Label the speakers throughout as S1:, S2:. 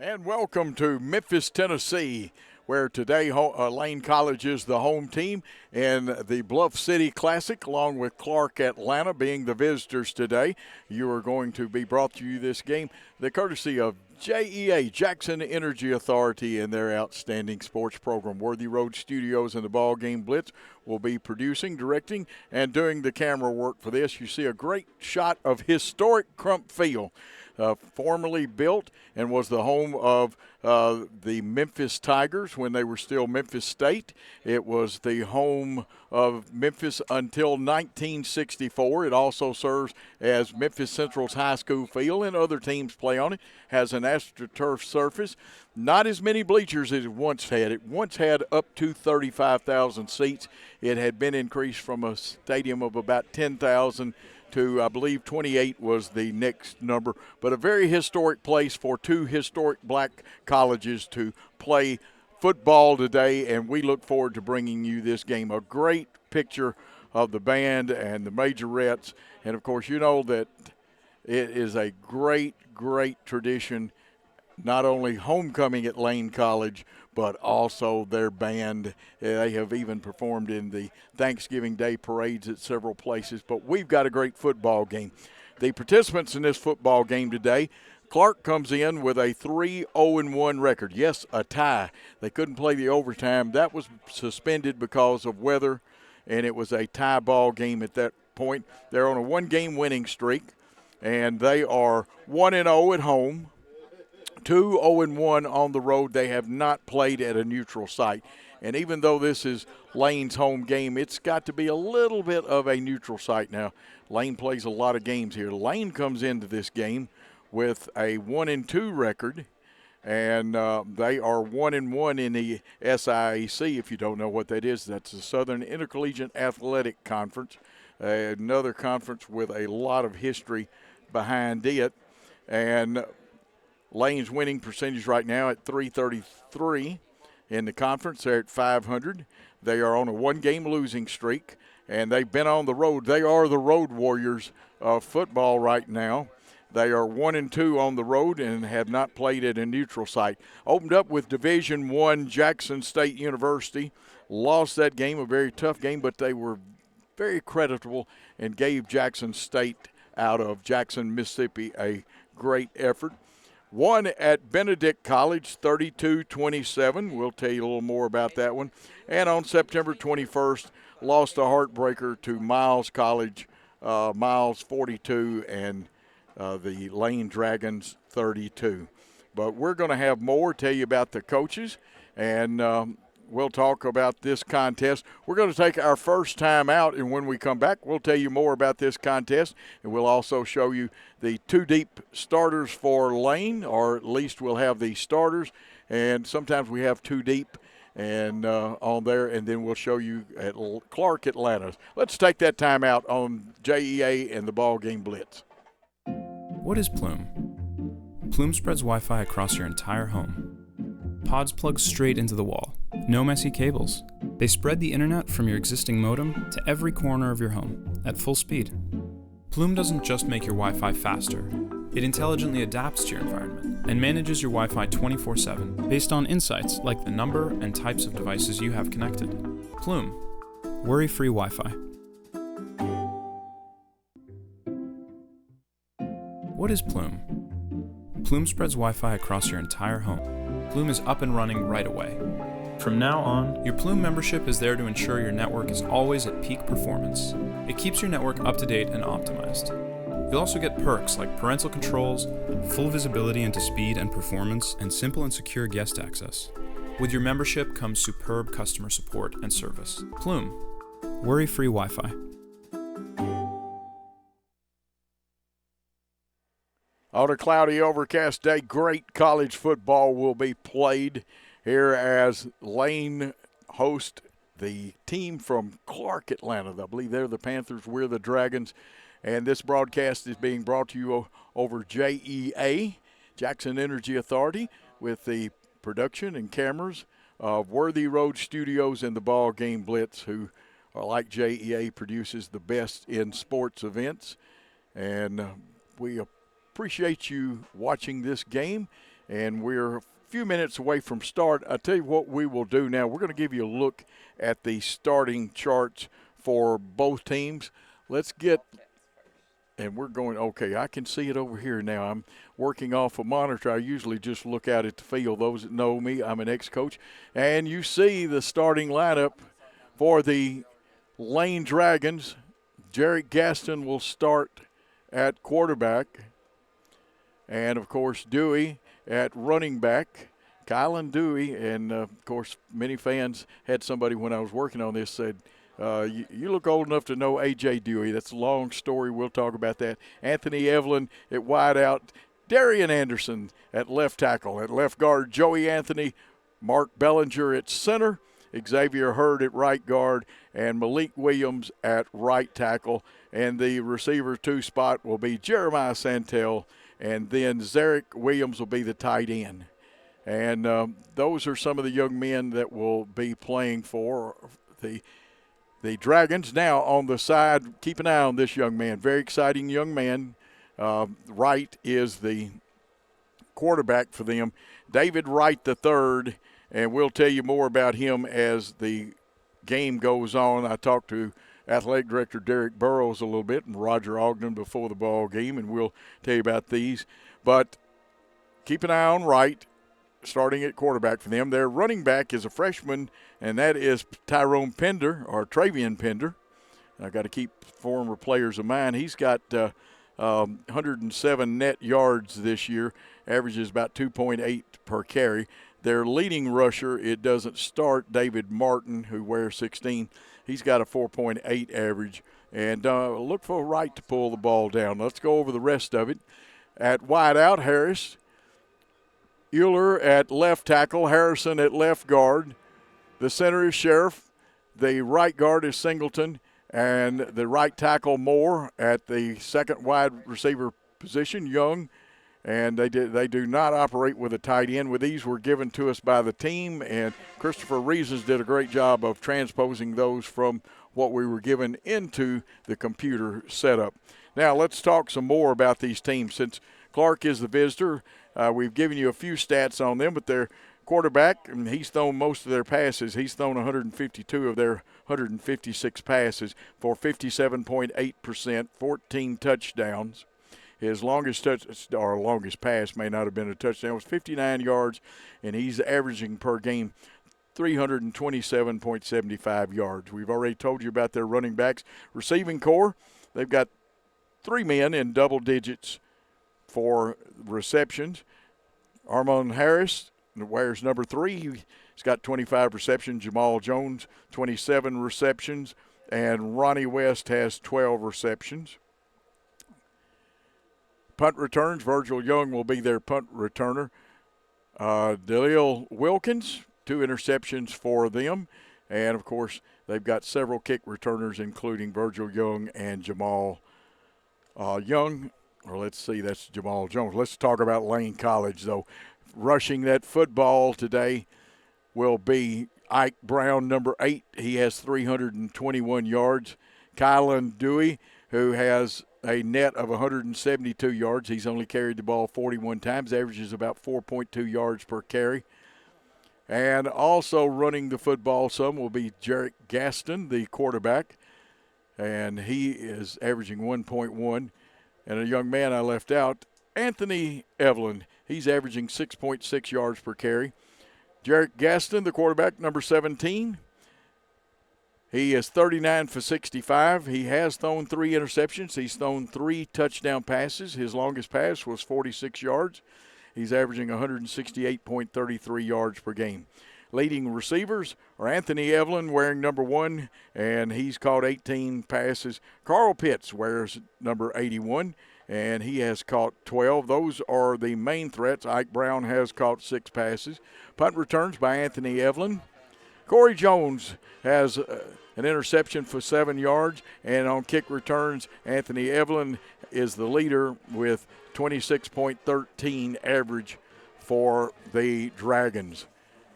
S1: And welcome to Memphis, Tennessee, where today Lane College is the home team and the Bluff City Classic, along with Clark Atlanta being the visitors today. You are going to be brought to you this game, the courtesy of JEA, Jackson Energy Authority, and their outstanding sports program. Worthy Road Studios and the BallGame Blitz will be producing, directing, and doing the camera work for this. You see a great shot of historic Crump Field. Formerly built and was the home of the Memphis Tigers when they were still Memphis State. It was the home of Memphis until 1964. It also serves as Memphis Central's high school field, and other teams play on it. Has an AstroTurf surface. Not as many bleachers as it once had. It once had up to 35,000 seats. It had been increased from a stadium of about 10,000 to, I believe, 28 was the next number. But a very historic place for two historic black colleges to play football today, and we look forward to bringing you this game. A great picture of the band and the majorettes, and, of course, you know that it is a great, great tradition, not only homecoming at Lane College, but also their band. They have even performed in the Thanksgiving Day parades at several places. But we've got a great football game. The participants in this football game today, Clark comes in with a 3-0-1 record. Yes, a tie. They couldn't play the overtime. That was suspended because of weather, and it was a tie ball game at that point. They're on a one-game winning streak, and they are 1-0 at home. 2-0-1 on the road. They have not played at a neutral site. And even though this is Lane's home game, it's got to be a little bit of a neutral site now. Lane plays a lot of games here. Lane comes into this game with a 1-2 record, and they are 1-1 in the SIAC. If you don't know what that is, that's the Southern Intercollegiate Athletic Conference, another conference with a lot of history behind it. And Lane's winning percentage right now at .333 in the conference. They're at .500. They are on a one-game losing streak, and they've been on the road. They are the road warriors of football right now. They are 1-2 on the road and have not played at a neutral site. Opened up with Division I Jackson State University. Lost that game, a very tough game, but they were very creditable and gave Jackson State out of Jackson, Mississippi, a great effort. Won at Benedict College, 32-27. We'll tell you a little more about that one. And on September 21st, lost a heartbreaker to Miles College, Miles 42, and the Lane Dragons 32. But we're going to have more, tell you about the coaches, and we'll talk about this contest. We're going to take our first time out, and when we come back, we'll tell you more about this contest, and we'll also show you the two deep starters for Lane, or at least we'll have the starters, and sometimes we have two deep and on there, and then we'll show you at Clark Atlanta. Let's take that time out on JEA and the BallGame Blitz.
S2: What is Plume? Plume spreads Wi-Fi across your entire home. Pods plug straight into the wall. No messy cables. They spread the internet from your existing modem to every corner of your home at full speed. Plume doesn't just make your Wi-Fi faster. It intelligently adapts to your environment and manages your Wi-Fi 24/7 based on insights like the number and types of devices you have connected. Plume. Worry-free Wi-Fi. What is Plume? Plume spreads Wi-Fi across your entire home. Plume is up and running right away. From now on, your Plume membership is there to ensure your network is always at peak performance. It keeps your network up to date and optimized. You'll also get perks like parental controls, full visibility into speed and performance, and simple and secure guest access. With your membership comes superb customer support and service. Plume. Worry-free Wi-Fi.
S1: On a cloudy, overcast day, great college football will be played here as Lane host the team from Clark Atlanta. I believe they're the Panthers, we're the Dragons. And this broadcast is being brought to you over JEA, Jackson Energy Authority, with the production and cameras of Worthy Road Studios and the BallGame Blitz, who are like JEA, produces the best in sports events. And we appreciate you watching this game, and we're a few minutes away from start. I'll tell you what we will do now. We're going to give you a look at the starting charts for both teams. Let's get, and we're going, okay, I can see it over here now. I'm working off a monitor. I usually just look out at the field. Those that know me, I'm an ex-coach. And you see the starting lineup for the Lane Dragons. Jarrett Gaston will start at quarterback. And, of course, Dewey at running back. Kylan Dewey, and, of course, many fans had somebody when I was working on this said, you look old enough to know A.J. Dewey. That's a long story. We'll talk about that. Anthony Evelyn at wideout. Darian Anderson at left tackle. At left guard, Joey Anthony. Mark Bellinger at center. Xavier Hurd at right guard. And Malik Williams at right tackle. And the receiver 2 spot will be Jeremiah Santel. And then Zarek Williams will be the tight end. And those are some of the young men that will be playing for the Dragons. Now on the side, keep an eye on this young man. Very exciting young man. Wright is the quarterback for them. David Wright III, and we'll tell you more about him as the game goes on. I talked to Athletic Director Derek Burrows a little bit and Roger Ogden before the ball game, and we'll tell you about these. But keep an eye on Wright starting at quarterback for them. Their running back is a freshman, and that is Tyrone Pender, or Travian Pender. I got to keep former players of mine. He's got 107 net yards this year, averages about 2.8 per carry. Their leading rusher, it doesn't start, David Martin, who wears 16. He's got a 4.8 average. And look for Wright to pull the ball down. Let's go over the rest of it. At wideout, Harris. Euler at left tackle, Harrison at left guard. The center is Sheriff. The right guard is Singleton. And the right tackle, Moore. At the second wide receiver position, Young. And they do not operate with a tight end. With these were given to us by the team. And Christopher Reasons did a great job of transposing those from what we were given into the computer setup. Now let's talk some more about these teams. Since Clark is the visitor, we've given you a few stats on them, but their quarterback, and he's thrown most of their passes. He's thrown 152 of their 156 passes for 57.8%, 14 touchdowns. His longest pass may not have been a touchdown. It was 59 yards, and he's averaging per game 327.75 yards. We've already told you about their running backs. Receiving core, they've got 3 men in double digits for receptions. Armon Harris wears number 3. He's got 25 receptions. Jamal Jones, 27 receptions. And Ronnie West has 12 receptions. Punt returns, Virgil Young will be their punt returner. Dalil Wilkins, 2 interceptions for them. And, of course, they've got several kick returners, including Virgil Young and Jamal Young. Or let's see, that's Jamal Jones. Let's talk about Lane College, though. Rushing that football today will be Ike Brown, number 8. He has 321 yards. Kylan Dewey, who has a net of 172 yards. He's only carried the ball 41 times, averages about 4.2 yards per carry. And also running the football some will be Jarrett Gaston, the quarterback, and he is averaging 1.1. And a young man I left out, Anthony Evelyn. He's averaging 6.6 yards per carry. Jarrett Gaston, the quarterback, number 17. He is 39 for 65. He has thrown 3 interceptions. He's thrown 3 touchdown passes. His longest pass was 46 yards. He's averaging 168.33 yards per game. Leading receivers are Anthony Evelyn, wearing number 1, and he's caught 18 passes. Carl Pitts wears number 81, and he has caught 12. Those are the main threats. Ike Brown has caught 6 passes. Punt returns by Anthony Evelyn. Corey Jones has an interception for 7 yards, and on kick returns, Anthony Evelyn is the leader with 26.13 average for the Dragons.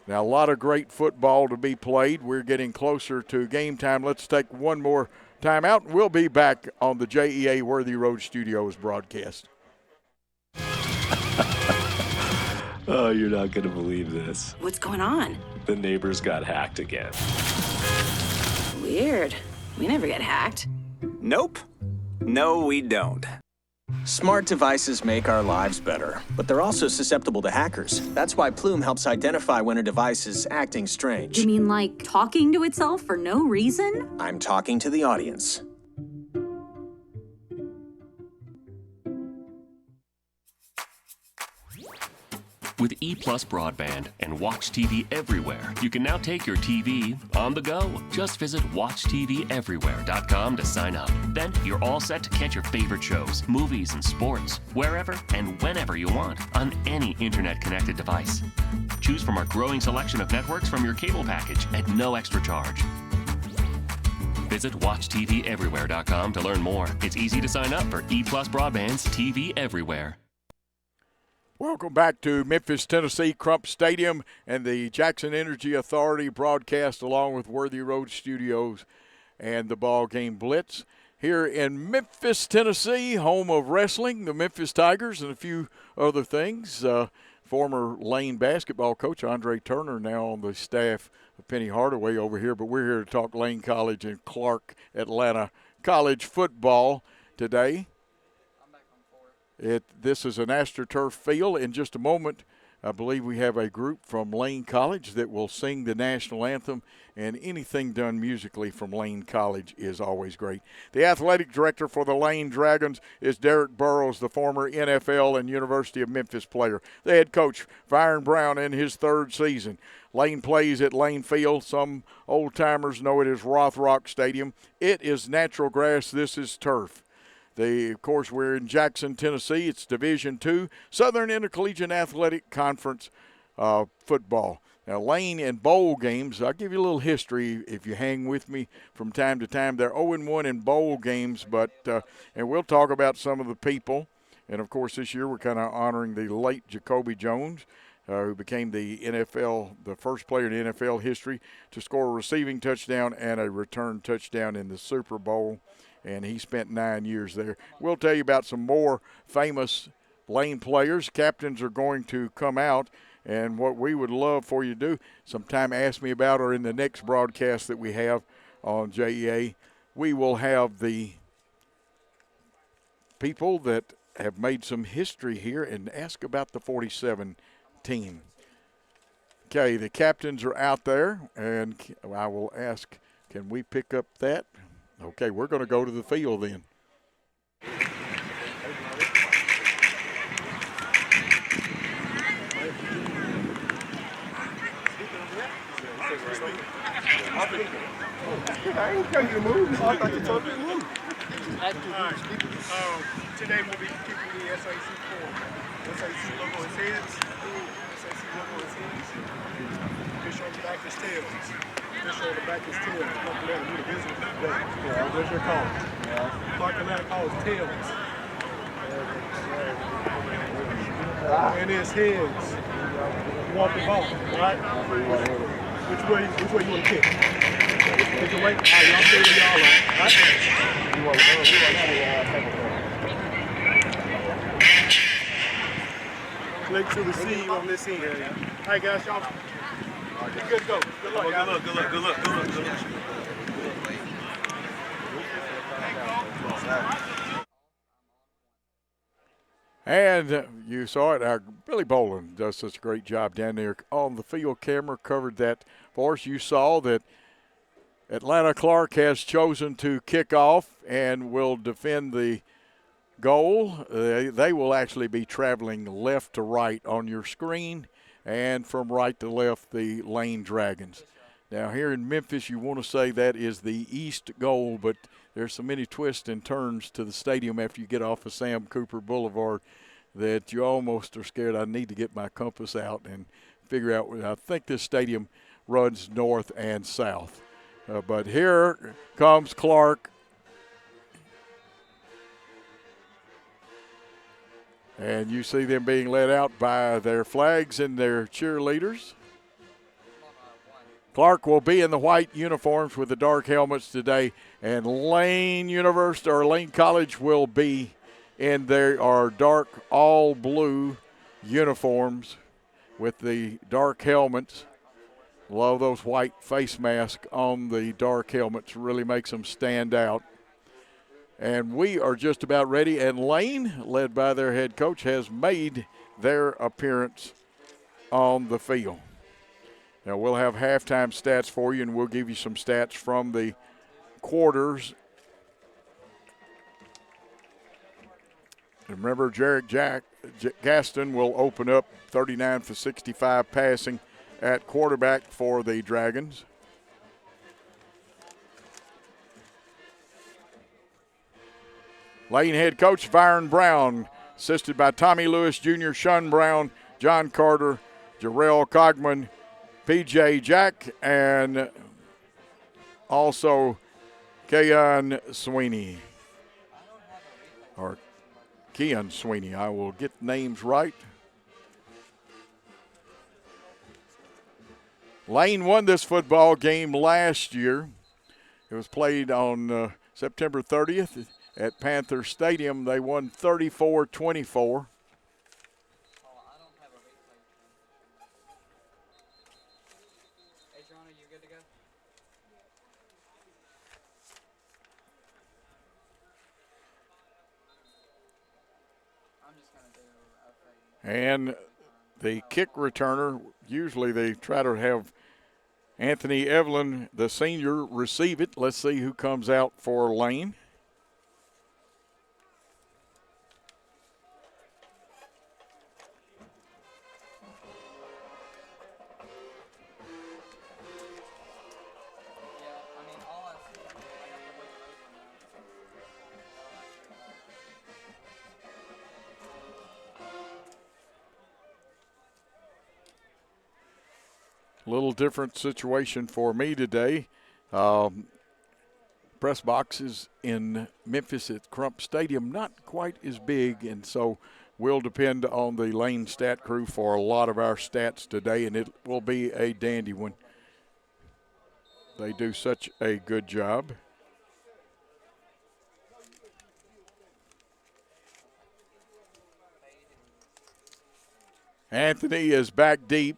S1: Now, a lot of great football to be played. We're getting closer to game time. Let's take one more timeout, and we'll be back on the JEA Worthy Road Studios broadcast.
S3: Oh, you're not going to believe this.
S4: What's going on?
S3: The neighbors got hacked again.
S4: Weird. We never get hacked.
S5: Nope. No, we don't. Smart devices make our lives better, but they're also susceptible to hackers. That's why Plume helps identify when a device is acting strange.
S6: You mean like talking to itself for no reason?
S5: I'm talking to the audience.
S7: With E+ broadband and Watch TV Everywhere, you can now take your TV on the go. Just visit WatchTVEverywhere.com to sign up. Then you're all set to catch your favorite shows, movies, and sports wherever and whenever you want on any internet-connected device. Choose from our growing selection of networks from your cable package at no extra charge. Visit WatchTVEverywhere.com to learn more. It's easy to sign up for E+ broadband's TV Everywhere.
S1: Welcome back to Memphis, Tennessee, Crump Stadium and the Jackson Energy Authority broadcast along with Worthy Road Studios and the BallGame Blitz here in Memphis, Tennessee, home of wrestling, the Memphis Tigers, and a few other things. Former Lane basketball coach Andre Turner now on the staff of Penny Hardaway over here, but we're here to talk Lane College and Clark Atlanta College football today. This is an AstroTurf field. In just a moment, I believe we have a group from Lane College that will sing the national anthem, and anything done musically from Lane College is always great. The athletic director for the Lane Dragons is Derek Burrows, the former NFL and University of Memphis player. The head coach, Byron Brown, in his third season. Lane plays at Lane Field. Some old-timers know it as Rothrock Stadium. It is natural grass. This is turf. Of course, we're in Jackson, Tennessee. It's Division II, Southern Intercollegiate Athletic Conference football. Now, Lane in bowl games, I'll give you a little history if you hang with me from time to time. They're 0-1 in bowl games, and we'll talk about some of the people. And, of course, this year we're kind of honoring the late Jacoby Jones, who became the first player in NFL history to score a receiving touchdown and a return touchdown in the Super Bowl. And he spent 9 years there. We'll tell you about some more famous Lane players. Captains are going to come out, and what we would love for you to do, sometime ask me about, or in the next broadcast that we have on JEA, we will have the people that have made some history here and ask about the 47 team. Okay, the captains are out there, and I will ask, can we pick up that? Okay, we're going to go to the field then.
S8: I ain't tell you to move. I thought you told me to move. Today we'll be keeping the SAC4. SAC logo is heads. SAC logo is heads. Fish on the back is tails. Fish on the back is tails. Clark Atlanta, you're the visitor today. Where's your call? Clark Atlanta calls tails. And it's heads. You want the ball, right? Which way you want to kick? Pick away. All right, y'all stay where y'all are. Right? You want click to receive on this end. All right, guys, y'all. Good to go. Good luck, guys. Good luck.
S1: And you saw it. Our Billy Boland does such a great job down there on the field. Camera covered that for us. You saw that Atlanta Clark has chosen to kick off and will defend the goal. They will actually be traveling left to right on your screen, and from right to left, the Lane Dragons. Now, here in Memphis, you want to say that is the east goal, but there's so many twists and turns to the stadium after you get off of Sam Cooper Boulevard that you almost are scared. I need to get my compass out and figure out. I think this stadium runs north and south. But here comes Clark. And you see them being led out by their flags and their cheerleaders. Clark will be in the white uniforms with the dark helmets today, and Lane University or Lane College will be in their dark all blue uniforms with the dark helmets. Love those white face masks on the dark helmets. Really makes them stand out. And we are just about ready. And Lane, led by their head coach, has made their appearance on the field. Now we'll have halftime stats for you, and we'll give you some stats from the quarters. And remember, Gaston will open up 39 for 65 passing at quarterback for the Dragons. Lane head coach Byron Brown, assisted by Tommy Lewis Jr., Sean Brown, John Carter, Jarrell Cogman, P.J. Jack, and also Keon Sweeney. Or Keon Sweeney. I will get names right. Lane won this football game last year. It was played on September 30th at Panther Stadium. They won 34-24. And the kick returner, usually they try to have Anthony Evelyn, the senior, receive it. Let's see who comes out for Lane. Little different situation for me today. Press boxes in Memphis at Crump Stadium not quite as big, and so we'll depend on the Lane stat crew for a lot of our stats today, and it will be a dandy one. They do such a good job. Anthony is back deep.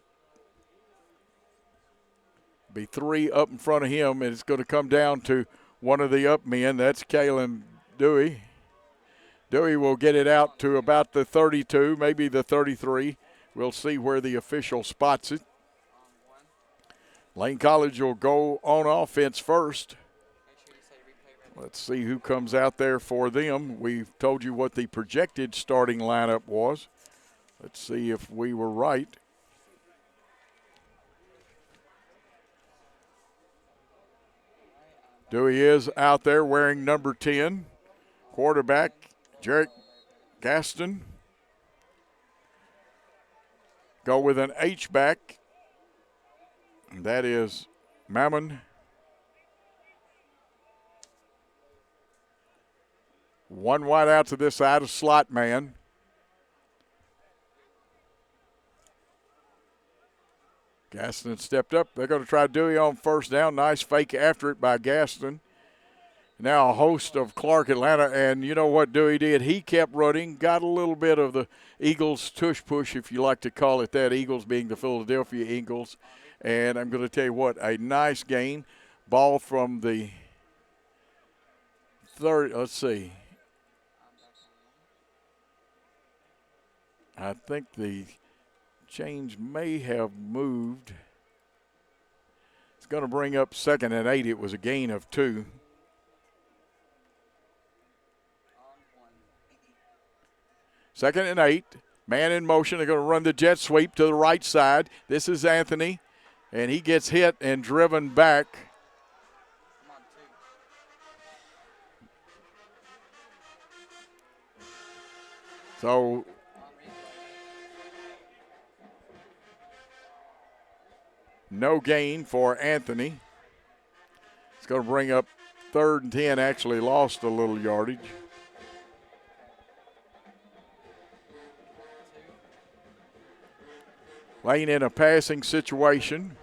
S1: Be three up in front of him, and it's going to come down to one of the up men. That's Kalen Dewey. Dewey will get it out to about the 32, maybe the 33. We'll see where the official spots it. Lane College will go on offense first. Let's see who comes out there for them. We've told you what the projected starting lineup was. Let's see if we were right. Dewey is out there wearing number 10. Quarterback, Jarek Gaston. Go with an H-back. That is Mammon. One wide out to this side, a slot man. Gaston stepped up. They're going to try Dewey on first down. Nice fake after it by Gaston. Now a host of Clark Atlanta, and you know what Dewey did? He kept running, got a little bit of the Eagles tush push, if you like to call it that, Eagles being the Philadelphia Eagles. And I'm going to tell you what, a nice gain. Ball from the third, let's see. I think the change may have moved. It's going to bring up 2nd and 8. It was a gain of 2. Second and 8. Man in motion. They're going to run the jet sweep to the right side. This is Anthony, and he gets hit and driven back. So no gain for Anthony. It's going to bring up 3rd and 10, actually lost a little yardage. Lane in a passing situation.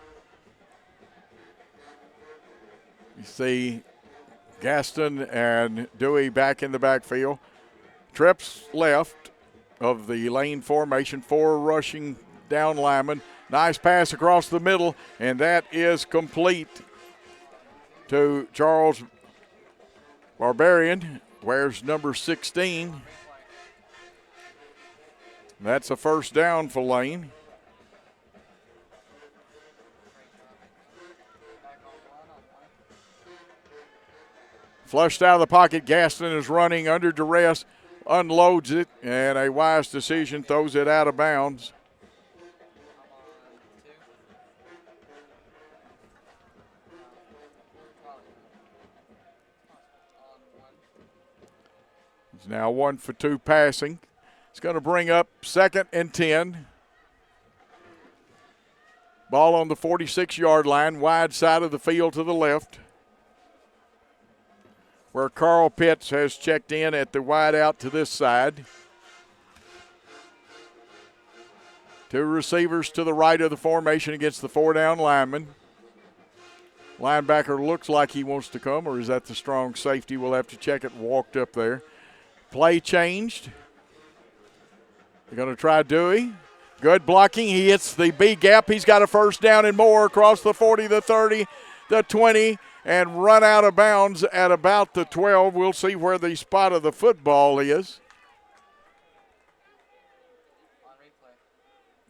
S1: You see Gaston and Dewey back in the backfield. Trips left of the Lane formation, 4 rushing down lineman. Nice pass across the middle, and that is complete to Charles Barbarian. Wears number 16. That's a first down for Lane. Flushed out of the pocket, Gaston is running under duress, unloads it, and a wise decision, throws it out of bounds. He's now 1 for 2 passing. It's going to bring up 2nd and 10. Ball on the 46-yard line, wide side of the field to the left, where Carl Pitts has checked in at the wide out to this side. 2 receivers to the right of the formation against the 4-down lineman. Linebacker looks like he wants to come, or is that the strong safety? We'll have to check it. Walked up there. Play changed. They're going to try Dewey. Good blocking. He hits the B gap. He's got a first down and more across the 40, the 30, the 20, and run out of bounds at about the 12. We'll see where the spot of the football is.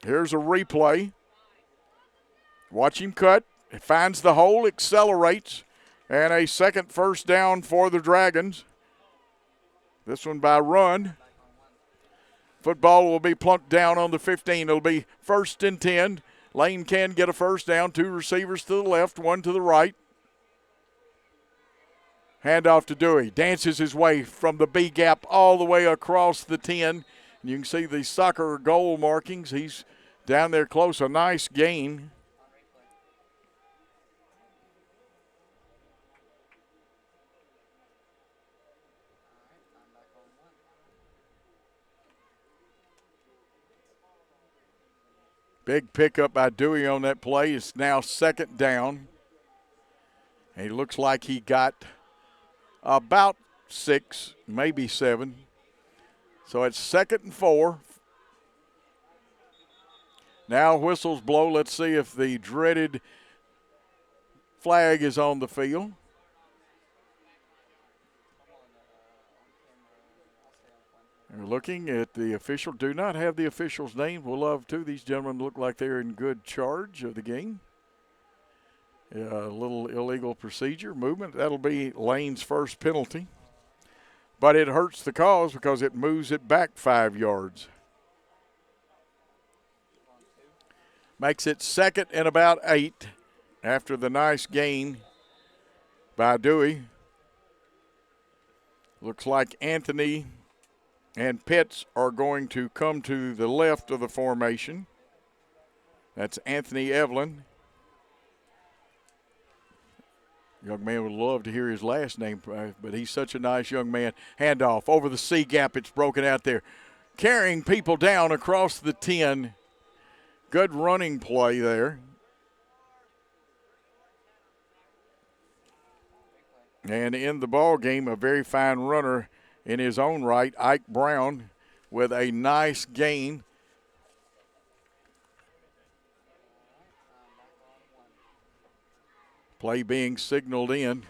S1: Here's a replay. Watch him cut. He finds the hole, accelerates, and a second first down for the Dragons. This one by run. Football will be plunked down on the 15. It'll be 1st and 10. Lane can get a first down. 2 receivers to the left, 1 to the right. Handoff to Dewey. Dances his way from the B gap all the way across the 10. And you can see the soccer goal markings. He's down there close. A nice gain. Big pickup by Dewey on that play. It's now 2nd down. And he looks like he got about 6, maybe 7. So it's 2nd and 4. Now whistles blow. Let's see if the dreaded flag is on the field. We're looking at the official. Do not have the official's name. We'll love to. These gentlemen look like they're in good charge of the game. A little illegal procedure movement. That'll be Lane's first penalty. But it hurts the cause because it moves it back 5 yards. Makes it 2nd and about 8 after the nice gain by Dewey. Looks like Anthony and Pitts are going to come to the left of the formation. That's Anthony Evelyn. Young man would love to hear his last name, but he's such a nice young man. Handoff over the C gap. It's broken out there. Carrying people down across the 10. Good running play there. And in the ball game, a very fine runner in his own right, Ike Brown, with a nice gain. Play being signaled in.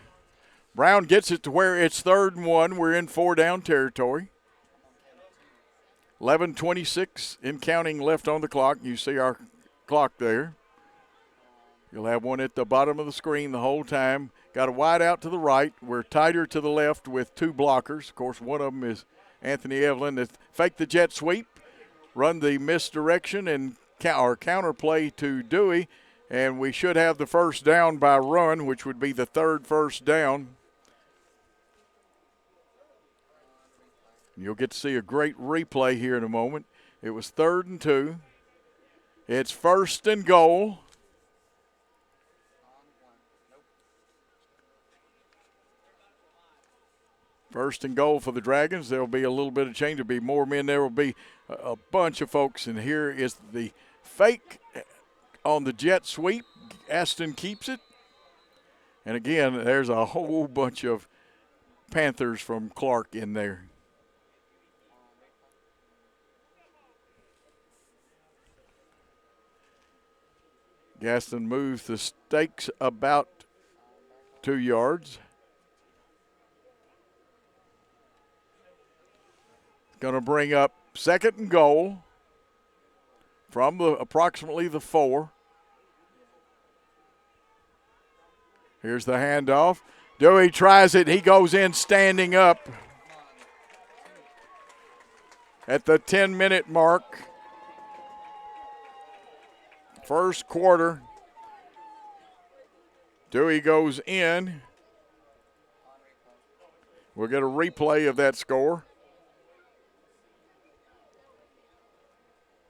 S1: Brown gets it to where it's 3rd and 1. We're in 4-down territory. 11:26 in counting left on the clock. You see our clock there. You'll have one at the bottom of the screen the whole time. Got a wide out to the right. We're tighter to the left with 2 blockers. Of course, one of them is Anthony Evelyn. They fake the jet sweep, run the misdirection, and counter play to Dewey. And we should have the first down by run, which would be the 3rd first down. You'll get to see a great replay here in a moment. It was 3rd and 2. It's 1st and goal. First and goal for the Dragons. There will be a little bit of change. There will be more men. There will be a bunch of folks. And here is the fake on the jet sweep. Aston keeps it. And again, there's a whole bunch of Panthers from Clark in there. Gaston moves the stakes about 2 yards. Going to bring up 2nd and goal from approximately the 4. Here's the handoff. Dewey tries it. He goes in standing up at the 10-minute mark. First quarter. Dewey goes in. We'll get a replay of that score.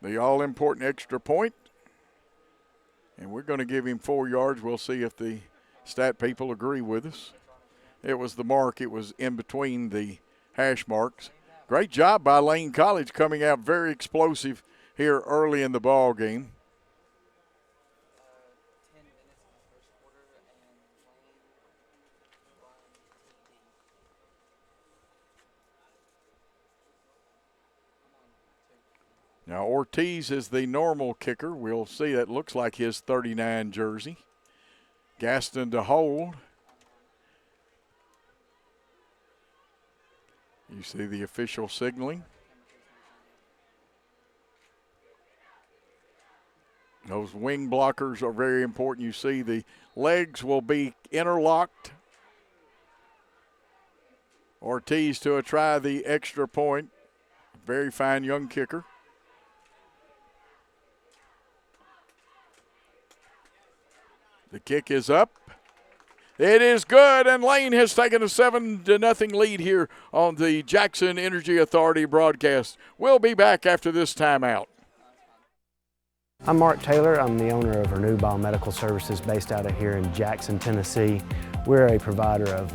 S1: The all-important extra point. And we're going to give him 4 yards. We'll see if the stat people agree with us. It was the mark. It was in between the hash marks. Great job by Lane College coming out very explosive here early in the ball game. Now Ortiz is the normal kicker. We'll see, that looks like his 39 jersey. Gaston to hold. You see the official signaling. Those wing blockers are very important. You see the legs will be interlocked. Ortiz to try the extra point. Very fine young kicker. The kick is up. It is good, and Lane has taken a 7-0 lead here on the Jackson Energy Authority broadcast. We'll be back after this timeout.
S9: I'm Mark Taylor. I'm the owner of Renew Biomedical Services based out of here in Jackson, Tennessee. We're a provider of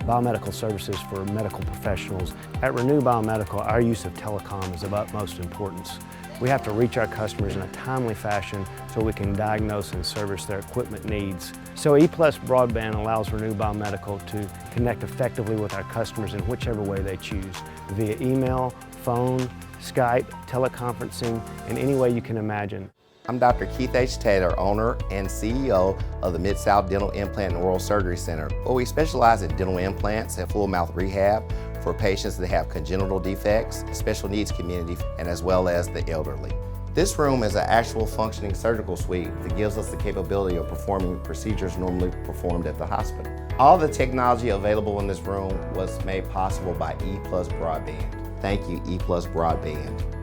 S9: biomedical services for medical professionals. At Renew Biomedical, our use of telecom is of utmost importance. We have to reach our customers in a timely fashion so we can diagnose and service their equipment needs. So E+ Broadband allows Renew Biomedical to connect effectively with our customers in whichever way they choose, via email, phone, Skype, teleconferencing, and any way you can imagine.
S10: I'm Dr. Keith H. Taylor, owner and CEO of the Mid-South Dental Implant and Oral Surgery Center, where we specialize in dental implants and full mouth rehab for patients that have congenital defects, special needs community, and as well as the elderly. This room is an actual functioning surgical suite that gives us the capability of performing procedures normally performed at the hospital. All the technology available in this room was made possible by E+ Broadband. Thank you, E+ Broadband.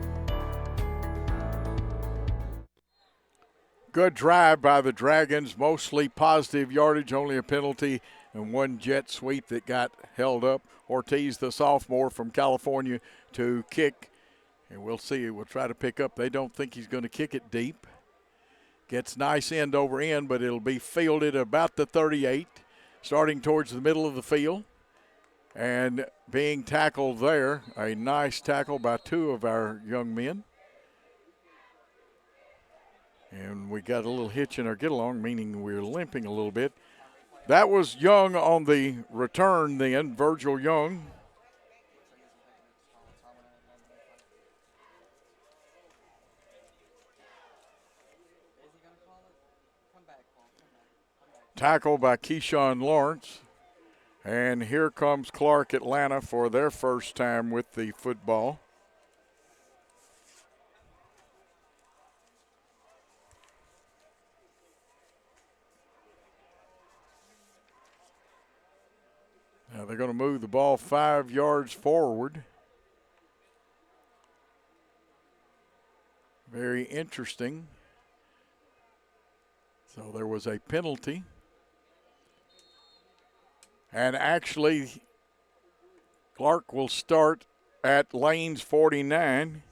S1: Good drive by the Dragons, mostly positive yardage, only a penalty and one jet sweep that got held up. Ortiz, the sophomore from California, to kick. And we'll see. We'll try to pick up. They don't think he's going to kick it deep. Gets nice end over end, but it'll be fielded about the 38, starting towards the middle of the field. And being tackled there, a nice tackle by 2 of our young men. And we got a little hitch in our get-along, meaning we're limping a little bit. That was Young on the return then, Virgil Young. Tackle by Keyshawn Lawrence. And here comes Clark Atlanta for their first time with the football. Now they're going to move the ball 5 yards forward. Very interesting. So there was a penalty. And actually, Clark will start at Lane's 49.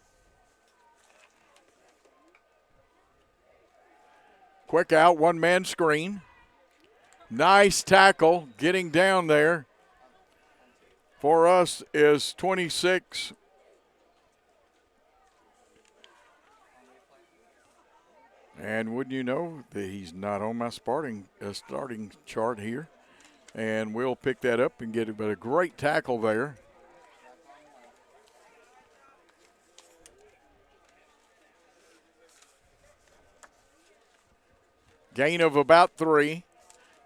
S1: Quick out, one-man screen. Nice tackle, getting down there. For us is 26. And wouldn't you know that he's not on my starting chart here. And we'll pick that up and get it, but a great tackle there. Gain of about 3.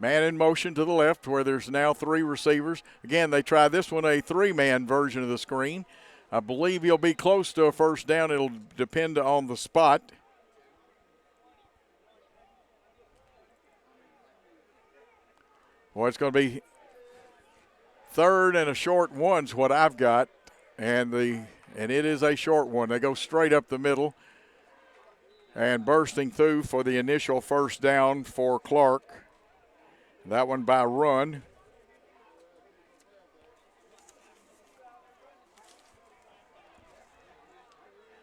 S1: Man in motion to the left where there's now 3 receivers. Again, they try this one, a 3-man version of the screen. I believe he'll be close to a first down. It'll depend on the spot. Well, it's going to be 3rd and a short one's what I've got, and it is a short one. They go straight up the middle and bursting through for the initial first down for Clark. That one by run.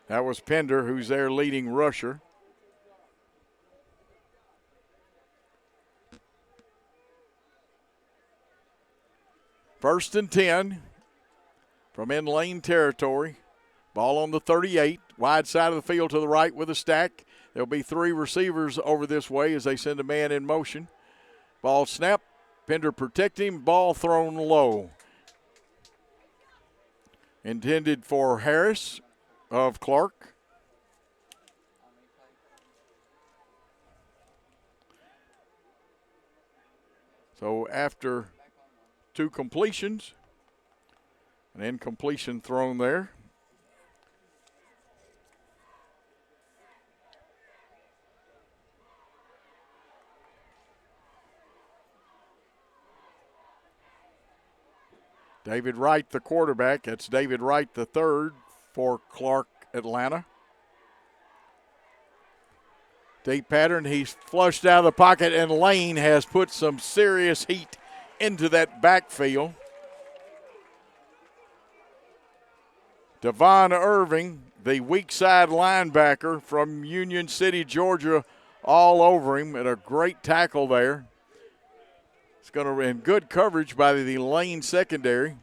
S1: That was Pender, who's their leading rusher. First and 10 from in-lane territory. Ball on the 38, wide side of the field to the right with a stack. There'll be 3 receivers over this way as they send a man in motion. Ball snap, Pender protecting, ball thrown low. Intended for Harris of Clark. So after 2 completions, an incompletion thrown there. David Wright, the quarterback. That's David Wright, the 3rd for Clark Atlanta. Deep pattern. He's flushed out of the pocket, and Lane has put some serious heat into that backfield. Devon Irving, the weak side linebacker from Union City, Georgia, all over him, and a great tackle there. It's going to in good coverage by the Lane secondary.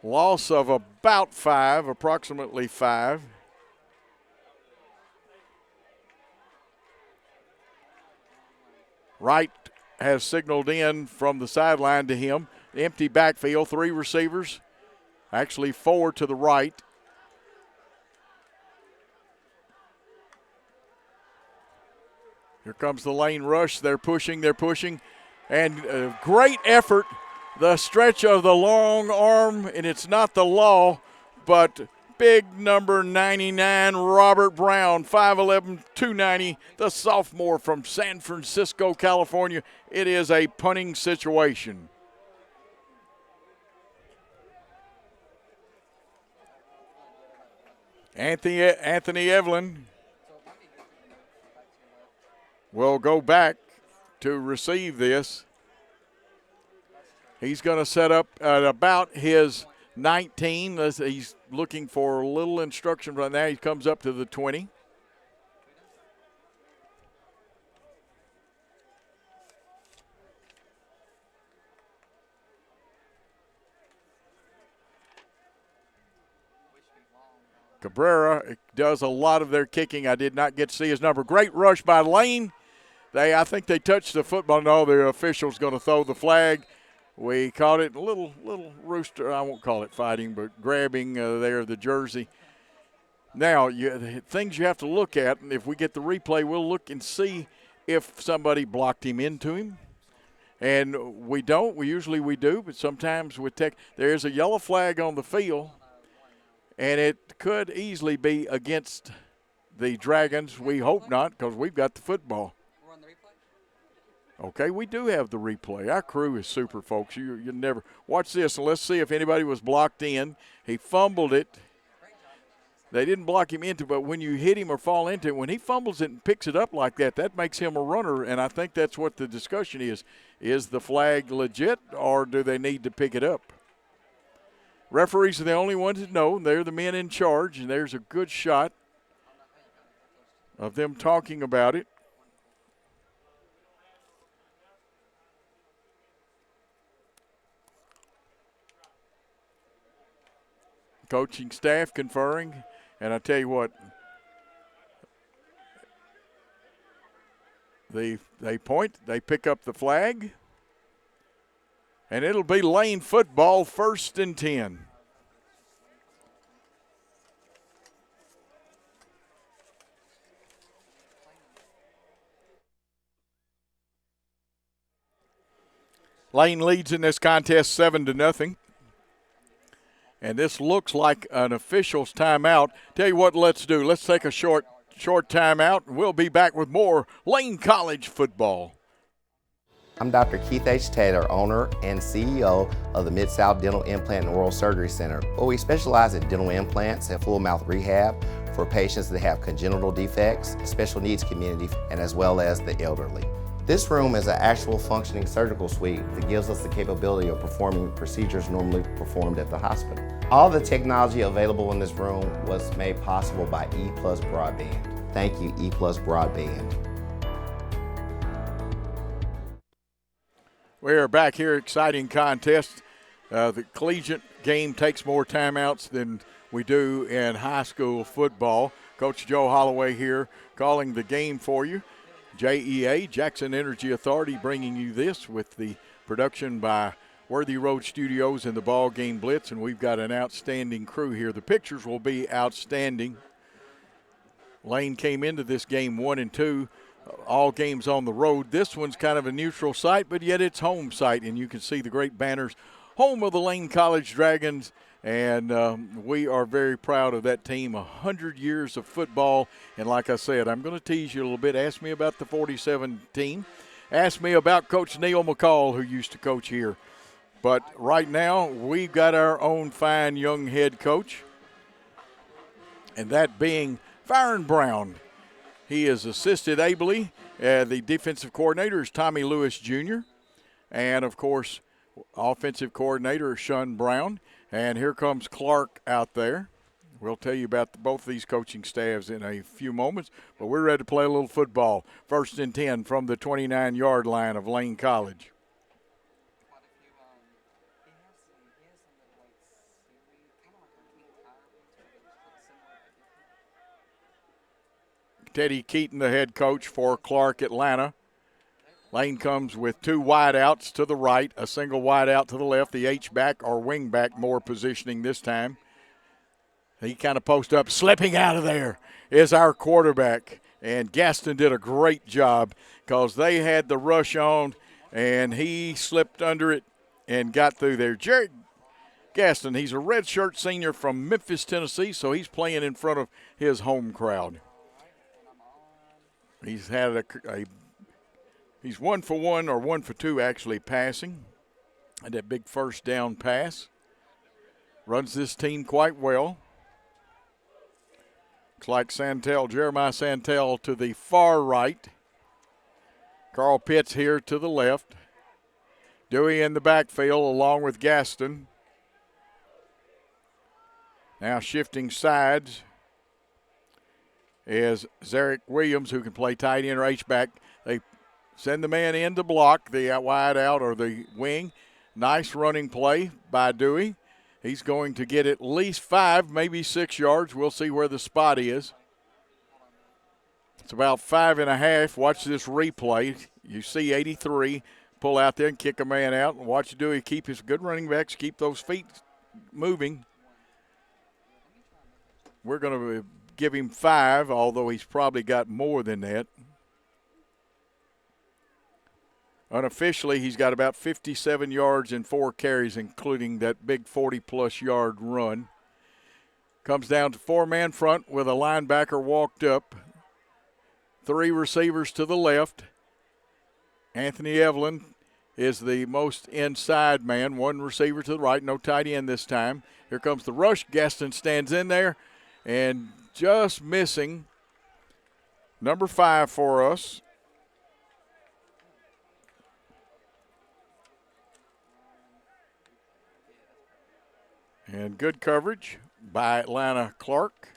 S1: Loss of about 5, approximately 5. Wright has signaled in from the sideline to him. Empty backfield, 3 receivers, actually 4 to the right. Here comes the lane rush. They're pushing, and great effort. The stretch of the long arm, and it's not the law, but big number 99, Robert Brown, 5'11", 290, the sophomore from San Francisco, California. It is a punting situation. Anthony Evelyn will go back to receive this. He's going to set up at about his 19. He's looking for a little instruction right now. He comes up to the 20. Cabrera does a lot of their kicking. I did not get to see his number. Great rush by Lane. I think they touched the football. No, the official's going to throw the flag. We caught it a little rooster. I won't call it fighting, but grabbing there the jersey. Now, things you have to look at, and if we get the replay, we'll look and see if somebody blocked him into him. And we don't. Usually we do, but sometimes with there's a yellow flag on the field, and it could easily be against the Dragons. We hope not, because we've got the football. Okay, we do have the replay. Our crew is super, folks. You never watch this, and let's see if anybody was blocked in. He fumbled it. They didn't block him into, but when you hit him or fall into it, when he fumbles it and picks it up like that, that makes him a runner, and I think that's what the discussion is. Is the flag legit, or do they need to pick it up? Referees are the only ones that know. They're the men in charge, and there's a good shot of them talking about it. Coaching staff conferring, and I tell you what, they point, they pick up the flag, and it'll be Lane football, 1st and 10. Lane leads in this contest 7-0. And this looks like an official's timeout. Tell you what, let's do. Let's take a short timeout, and we'll be back with more Lane College football.
S10: I'm Dr. Keith H. Taylor, owner and CEO of the Mid-South Dental Implant and Oral Surgery Center. Well, we specialize in dental implants and full mouth rehab for patients that have congenital defects, special needs community, and as well as the elderly. This room is an actual functioning surgical suite that gives us the capability of performing procedures normally performed at the hospital. All the technology available in this room was made possible by E+ Broadband. Thank you, E+ Broadband.
S1: We are back here, exciting contest. The collegiate game takes more timeouts than we do in high school football. Coach Joe Holloway here calling the game for you. JEA, Jackson Energy Authority, bringing you this with the production by Worthy Road Studios and the BallGame Blitz, and we've got an outstanding crew here. The pictures will be outstanding. Lane came into this game 1-2. All games on the road. This one's kind of a neutral site, but yet it's home site, and you can see the great banners, home of the Lane College Dragons, and we are very proud of that team. 100 years of football, and like I said, I'm going to tease you a little bit. Ask me about the 47 team. Ask me about Coach Neil McCall, who used to coach here. But right now, we've got our own fine young head coach, and that being Byron Brown. He is assisted ably. The defensive coordinator is Tommy Lewis Jr. And, of course, offensive coordinator is Sean Brown. And here comes Clark out there. We'll tell you about both these coaching staffs in a few moments. But we're ready to play a little football. 1st and 10 from the 29-yard line of Lane College. Teddy Keaton, the head coach for Clark Atlanta. Lane comes with 2 wideouts to the right, a single wideout to the left, the H-back or wing-back more positioning this time. He kind of post up, slipping out of there is our quarterback. And Gaston did a great job because they had the rush on, and he slipped under it and got through there. Jared Gaston, he's a redshirt senior from Memphis, Tennessee, so he's playing in front of his home crowd. He's had he's 1 for 1 or 1 for 2 actually passing. And that big first down pass. Runs this team quite well. Looks like Jeremiah Santel to the far right. Carl Pitts here to the left. Dewey in the backfield along with Gaston. Now shifting sides is Zarek Williams, who can play tight end or H-back. They send the man in to block the wide out or the wing. Nice running play by Dewey. He's going to get at least 5, maybe 6 yards. We'll see where the spot is. It's about 5.5. Watch this replay. You see 83 pull out there and kick a man out. And watch Dewey keep his good running backs, keep those feet moving. We're going to give him 5, although he's probably got more than that. Unofficially, he's got about 57 yards and 4 carries, including that big 40-plus yard run. Comes down to 4-man front with a linebacker walked up. 3 receivers to the left. Anthony Evelyn is the most inside man. 1 receiver to the right, no tight end this time. Here comes the rush. Gaston stands in there and just missing number 5 for us. And good coverage by Atlanta Clark.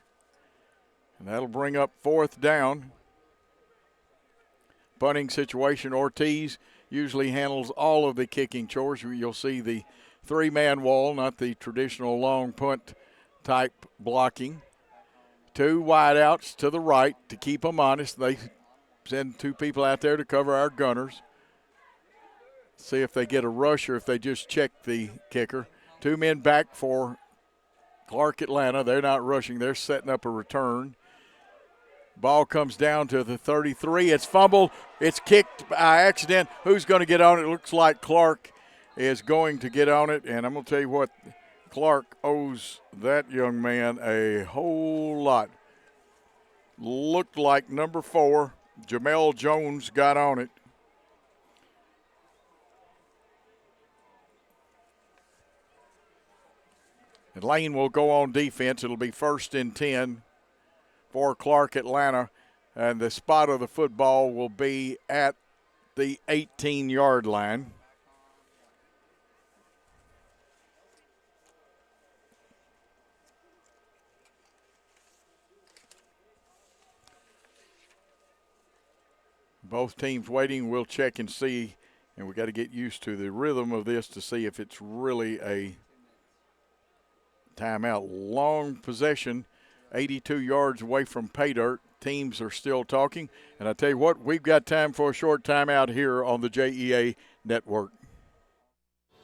S1: And that'll bring up 4th down. Punting situation, Ortiz usually handles all of the kicking chores. You'll see the 3-man wall, not the traditional long punt type blocking. 2 wideouts to the right to keep them honest. They send 2 people out there to cover our gunners. See if they get a rush or if they just check the kicker. 2 men back for Clark Atlanta. They're not rushing. They're setting up a return. Ball comes down to the 33. It's fumbled. It's kicked by accident. Who's going to get on it? It looks like Clark. is going to get on it, and I'm going to tell you what, Clark owes that young man a whole lot. Looked like number 4, Jamel Jones, got on it. And Lane will go on defense. It'll be 1st and 10 for Clark Atlanta. And the spot of the football will be at the 18-yard line. Both teams waiting. We'll check and see, and we got to get used to the rhythm of this to see if it's really a timeout. Long possession, 82 yards away from pay dirt. Teams are still talking, and I tell you what, we've got time for a short timeout here on the JEA Network.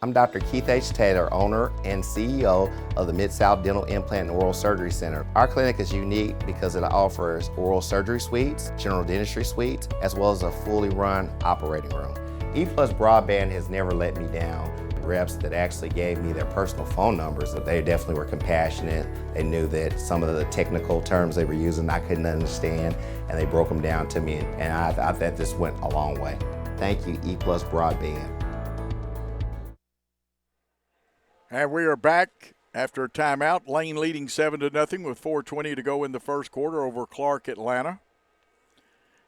S10: I'm Dr. Keith H. Taylor, owner and CEO of the Mid-South Dental Implant and Oral Surgery Center. Our clinic is unique because it offers oral surgery suites, general dentistry suites, as well as a fully run operating room. E+ Broadband has never let me down. Reps that actually gave me their personal phone numbers, they definitely were compassionate. They knew that some of the technical terms they were using I couldn't understand, and they broke them down to me, and I thought this went a long way. Thank you, E+ Broadband.
S1: And we are back after a timeout. Lane leading 7-0 with 4:20 to go in the first quarter over Clark Atlanta.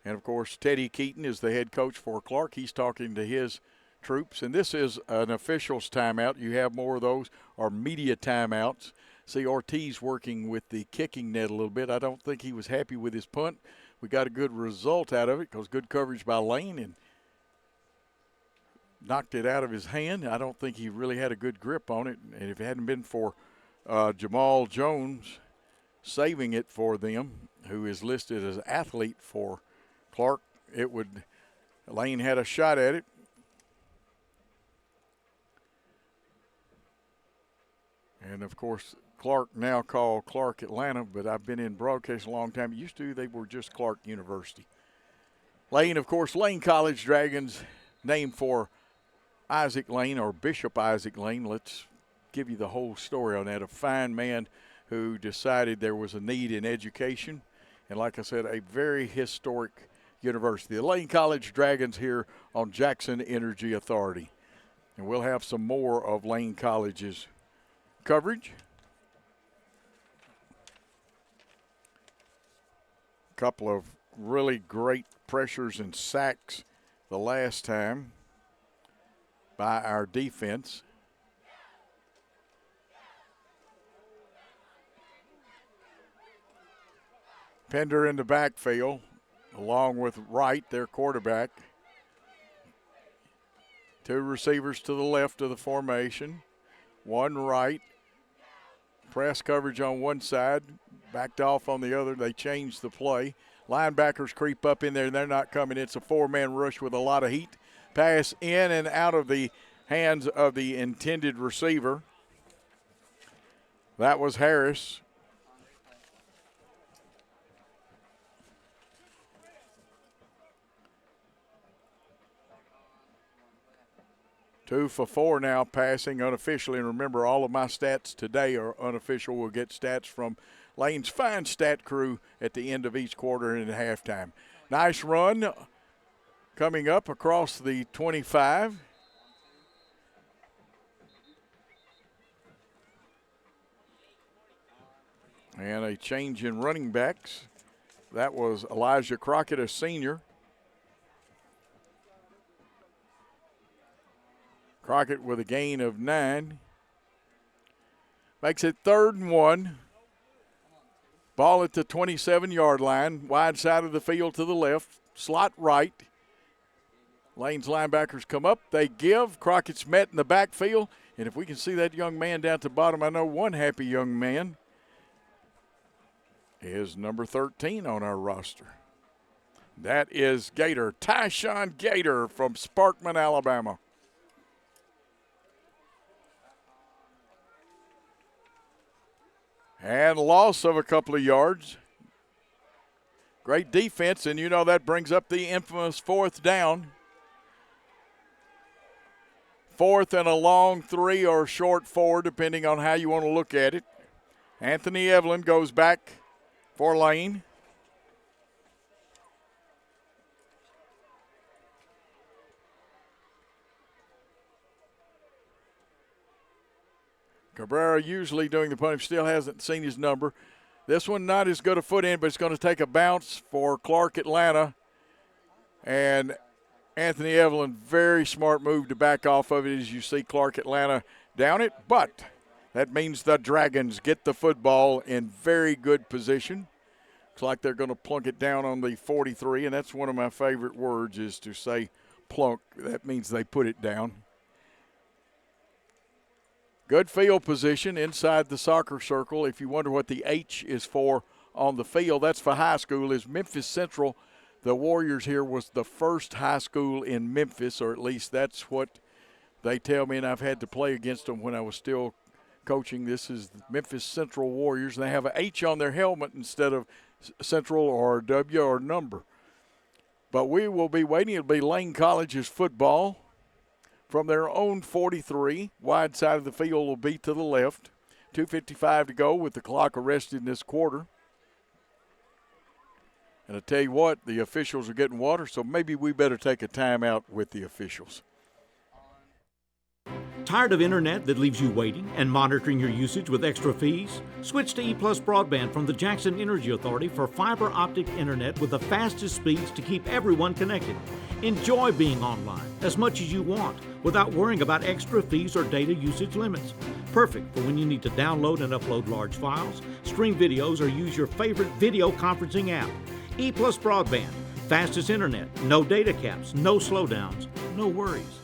S1: And, of course, Teddy Keaton is the head coach for Clark. He's talking to his troops. And this is an officials timeout. You have more of those, or media timeouts. See Ortiz working with the kicking net a little bit. I don't think he was happy with his punt. We got a good result out of it because good coverage by Lane and knocked it out of his hand. I don't think he really had a good grip on it. And if it hadn't been for Jamal Jones saving it for them, who is listed as athlete for Clark, Lane had a shot at it. And, of course, Clark now called Clark Atlanta, but I've been in broadcast a long time. It used to, they were just Clark University. Lane, of course, Lane College Dragons, named for Isaac Lane, or Bishop Isaac Lane. Let's give you the whole story on that. A fine man who decided there was a need in education. And like I said, a very historic university. The Lane College Dragons here on Jackson Energy Authority. And we'll have some more of Lane College's coverage. A couple of really great pressures and sacks the last time by our defense. Pender in the backfield, along with Wright, their quarterback. 2 receivers to the left of the formation. 1 right. Press coverage on one side, backed off on the other. They changed the play. Linebackers creep up in there, and they're not coming. It's a 4-man rush with a lot of heat. Pass in and out of the hands of the intended receiver. That was Harris. Two for 4 now passing unofficially. And remember, all of my stats today are unofficial. We'll get stats from Lane's fine stat crew at the end of each quarter and at halftime. Nice run coming up across the 25. And a change in running backs. That was Elijah Crockett, a senior. Crockett with a gain of 9. Makes it 3rd and 1. Ball at the 27-yard line. Wide side of the field to the left. Slot right. Lane's linebackers come up. They give. Crockett's met in the backfield. And if we can see that young man down at the bottom, I know one happy young man is number 13 on our roster. That is Gator, Tyshawn Gator from Sparkman, Alabama. And loss of a couple of yards. Great defense, and you know that brings up the infamous 4th down. 4th and a long 3 or short 4, depending on how you want to look at it. Anthony Evelyn goes back for Lane. Cabrera usually doing the punting, still hasn't seen his number. This one not as good a foot in, but it's going to take a bounce for Clark Atlanta. And Anthony Evelyn, very smart move to back off of it as you see Clark Atlanta down it. But that means the Dragons get the football in very good position. Looks like they're going to plunk it down on the 43, and that's one of my favorite words is to say plunk. That means they put it down. Good field position inside the soccer circle. If you wonder what the H is for on the field, that's for high school. Is Memphis Central, the Warriors here, was the first high school in Memphis, or at least that's what they tell me, and I've had to play against them when I was still coaching. This is the Memphis Central Warriors, and they have an H on their helmet instead of Central or W or number. But we will be waiting. It'll be Lane College's football. From their own 43, wide side of the field will be to the left. 2:55 to go with the clock arrested in this quarter. And I tell you what, the officials are getting water, so maybe we better take a timeout with the officials.
S11: Tired of internet that leaves you waiting and monitoring your usage with extra fees? Switch to E+ Broadband from the Jackson Energy Authority for fiber optic internet with the fastest speeds to keep everyone connected. Enjoy being online as much as you want without worrying about extra fees or data usage limits. Perfect for when you need to download and upload large files, stream videos, or use your favorite video conferencing app. E+ Broadband, fastest internet, no data caps, no slowdowns, no worries.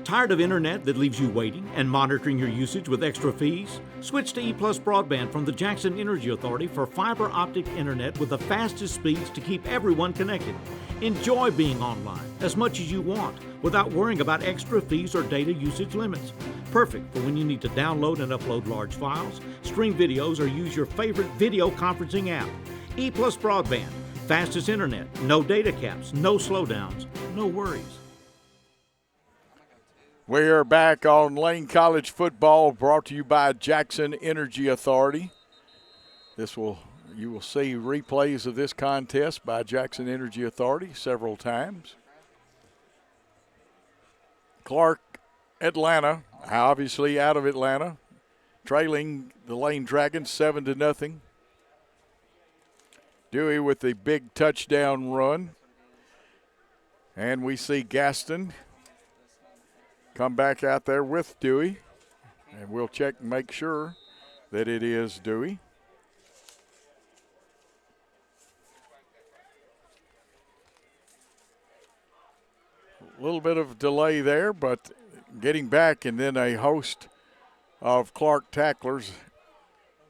S11: Tired of internet that leaves you waiting and monitoring your usage with extra fees? Switch to E+ Broadband from the Jackson Energy Authority for fiber optic internet with the fastest speeds to keep everyone connected. Enjoy being online as much as you want without worrying about extra fees or data usage limits. Perfect for when you need to download and upload large files, stream videos, or use your favorite video conferencing app. E+ Broadband, fastest internet, no data caps, no slowdowns, no worries.
S1: We are back on Lane College football, brought to you by Jackson Energy Authority. You will see replays of this contest by Jackson Energy Authority several times. Clark Atlanta, obviously out of Atlanta, trailing the Lane Dragons 7-0. Dewey with the big touchdown run. And we see Gaston come back out there with Dewey, and we'll check and make sure that it is Dewey. A little bit of delay there, but getting back, and then a host of Clark tacklers.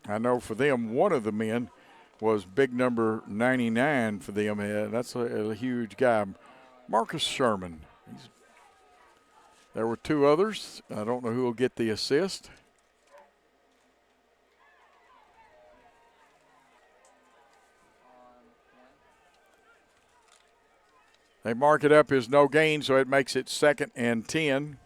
S1: I know for them, one of the men was big number 99 for them. That's a huge guy, Marcus Sherman. There were two others. I don't know who will get the assist. They mark it up as no gain, so it makes it 2nd and 10.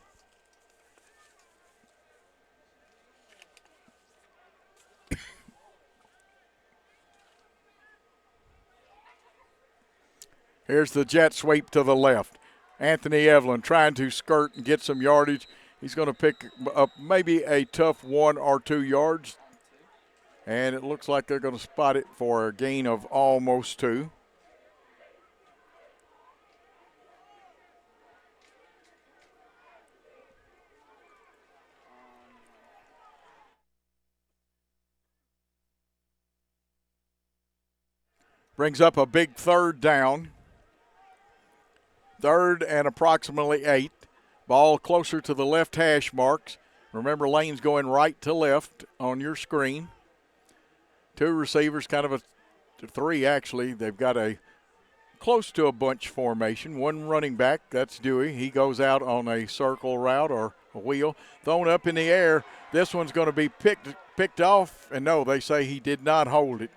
S1: Here's the jet sweep to the left. Anthony Evelyn trying to skirt and get some yardage. He's going to pick up maybe a tough 1 or 2 yards. And it looks like they're going to spot it for a gain of almost 2. Brings up a big 3rd down. 3rd and approximately 8. Ball closer to the left hash marks. Remember, lane's going right to left on your screen. 2 receivers, kind of a 3 actually. They've got a close to a bunch formation. 1 running back, that's Dewey. He goes out on a circle route or a wheel. Thrown up in the air. This one's going to be picked off. And no, they say he did not hold it.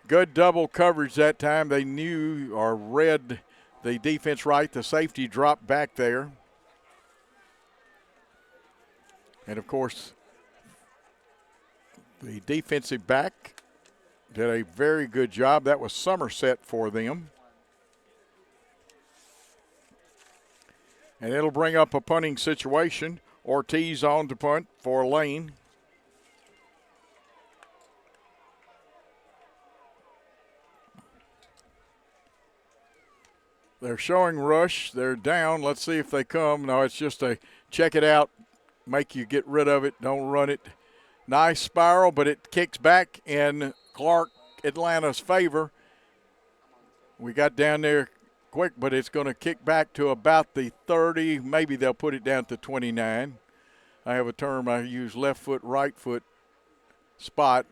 S1: Good double coverage that time. They knew or read the defense right. The safety dropped back there. And, of course, the defensive back did a very good job. That was Somerset for them. And it'll bring up a punting situation. Ortiz on to punt for Lane. They're showing rush. They're down. Let's see if they come. No, it's just a check it out, make you get rid of it, don't run it. Nice spiral, but it kicks back in Clark, Atlanta's favor. We got down there quick, but it's going to kick back to about the 30. Maybe they'll put it down to 29. I have a term I use, left foot, right foot spot,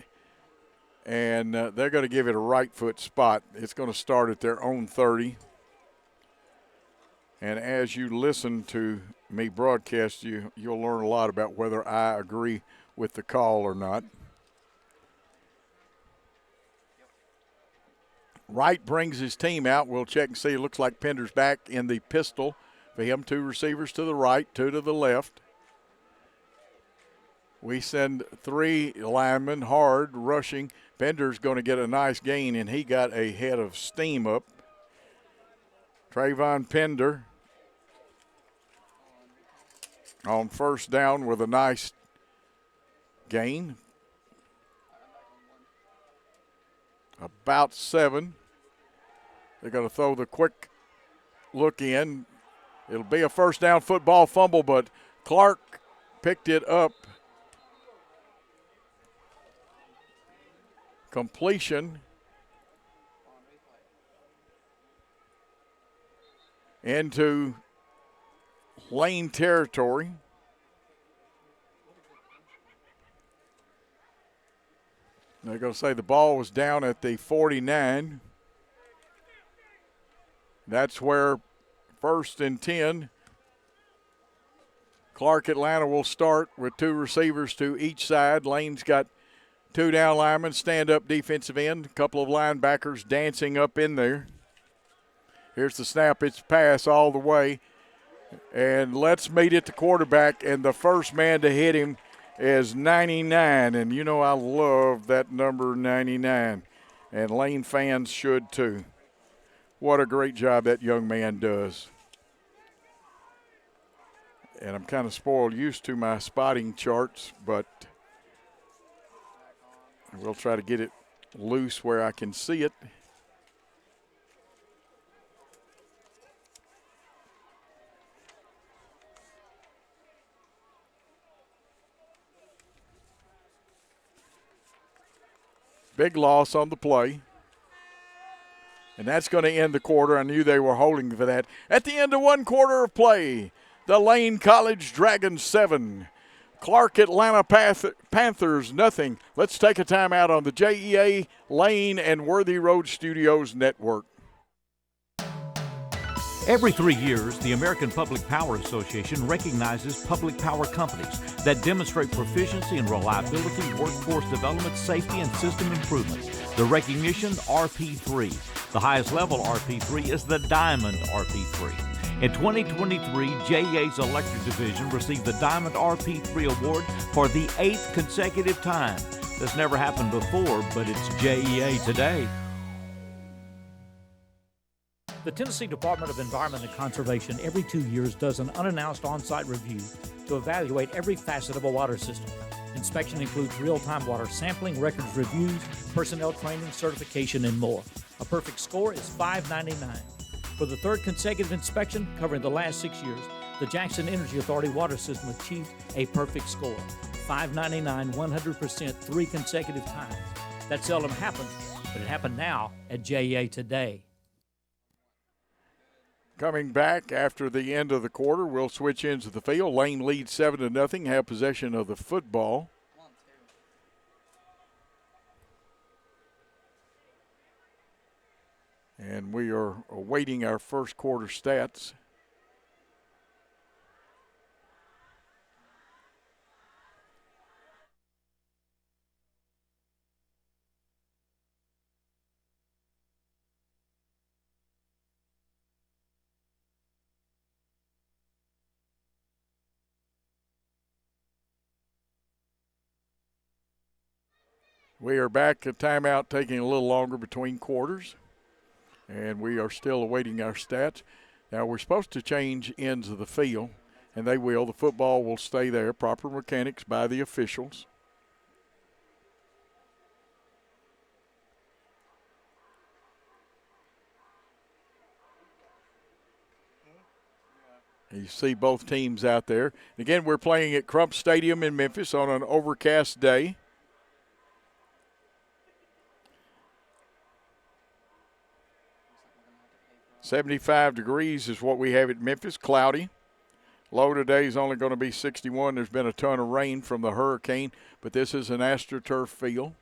S1: and they're going to give it a right foot spot. It's going to start at their own 30. And as you listen to me broadcast, you'll learn a lot about whether I agree with the call or not. Wright brings his team out. We'll check and see. It looks like Pender's back in the pistol for him. 2 receivers to the right, 2 to the left. We send 3 linemen hard rushing. Pender's going to get a nice gain, and he got a head of steam up. Trayvon Pender on first down with a nice gain. About 7. They're going to throw the quick look in. It'll be a first down football fumble, but Clark picked it up. Completion into Lane territory. They're going to say the ball was down at the 49. That's where 1st and 10. Clark Atlanta will start with 2 receivers to each side. Lane's got 2 down linemen, stand-up defensive end, a couple of linebackers dancing up in there. Here's the snap. It's pass all the way. And let's meet at the quarterback, and the first man to hit him is 99. And you know I love that number 99, and Lane fans should too. What a great job that young man does. And I'm kind of spoiled used to my spotting charts, but we'll try to get it loose where I can see it. Big loss on the play. And that's going to end the quarter. I knew they were holding for that. At the end of 1 quarter of play, the Lane College Dragons 7, Clark Atlanta Panthers nothing. Let's take a timeout on the JEA Lane and Worthy Road Studios Network.
S11: Every 3 years, the American Public Power Association recognizes public power companies that demonstrate proficiency in reliability, workforce development, safety, and system improvement. The recognition, RP3. The highest level RP3 is the Diamond RP3. In 2023, JEA's Electric Division received the Diamond RP3 award for the 8th consecutive time. This never happened before, but it's JEA today.
S12: The Tennessee Department of Environment and Conservation every 2 years does an unannounced on-site review to evaluate every facet of a water system. Inspection includes real-time water sampling, records reviews, personnel training, certification, and more. A perfect score is $5.99. For the 3rd consecutive inspection, covering the last 6 years, the Jackson Energy Authority water system achieved a perfect score. $5.99, 100%, 3 consecutive times. That seldom happens, but it happened now at JEA today.
S1: Coming back after the end of the quarter, we'll switch into the field. Lane leads 7-0, have possession of the football. And we are awaiting our first quarter stats. We are back at timeout, taking a little longer between quarters, and we are still awaiting our stats. Now, we're supposed to change ends of the field, and they will. The football will stay there. Proper mechanics by the officials. You see both teams out there. Again, we're playing at Crump Stadium in Memphis on an overcast day. "75 degrees is what we have at Memphis, cloudy. Low today is only going to be 61. There's been a ton of rain from the hurricane, but this is an AstroTurf field.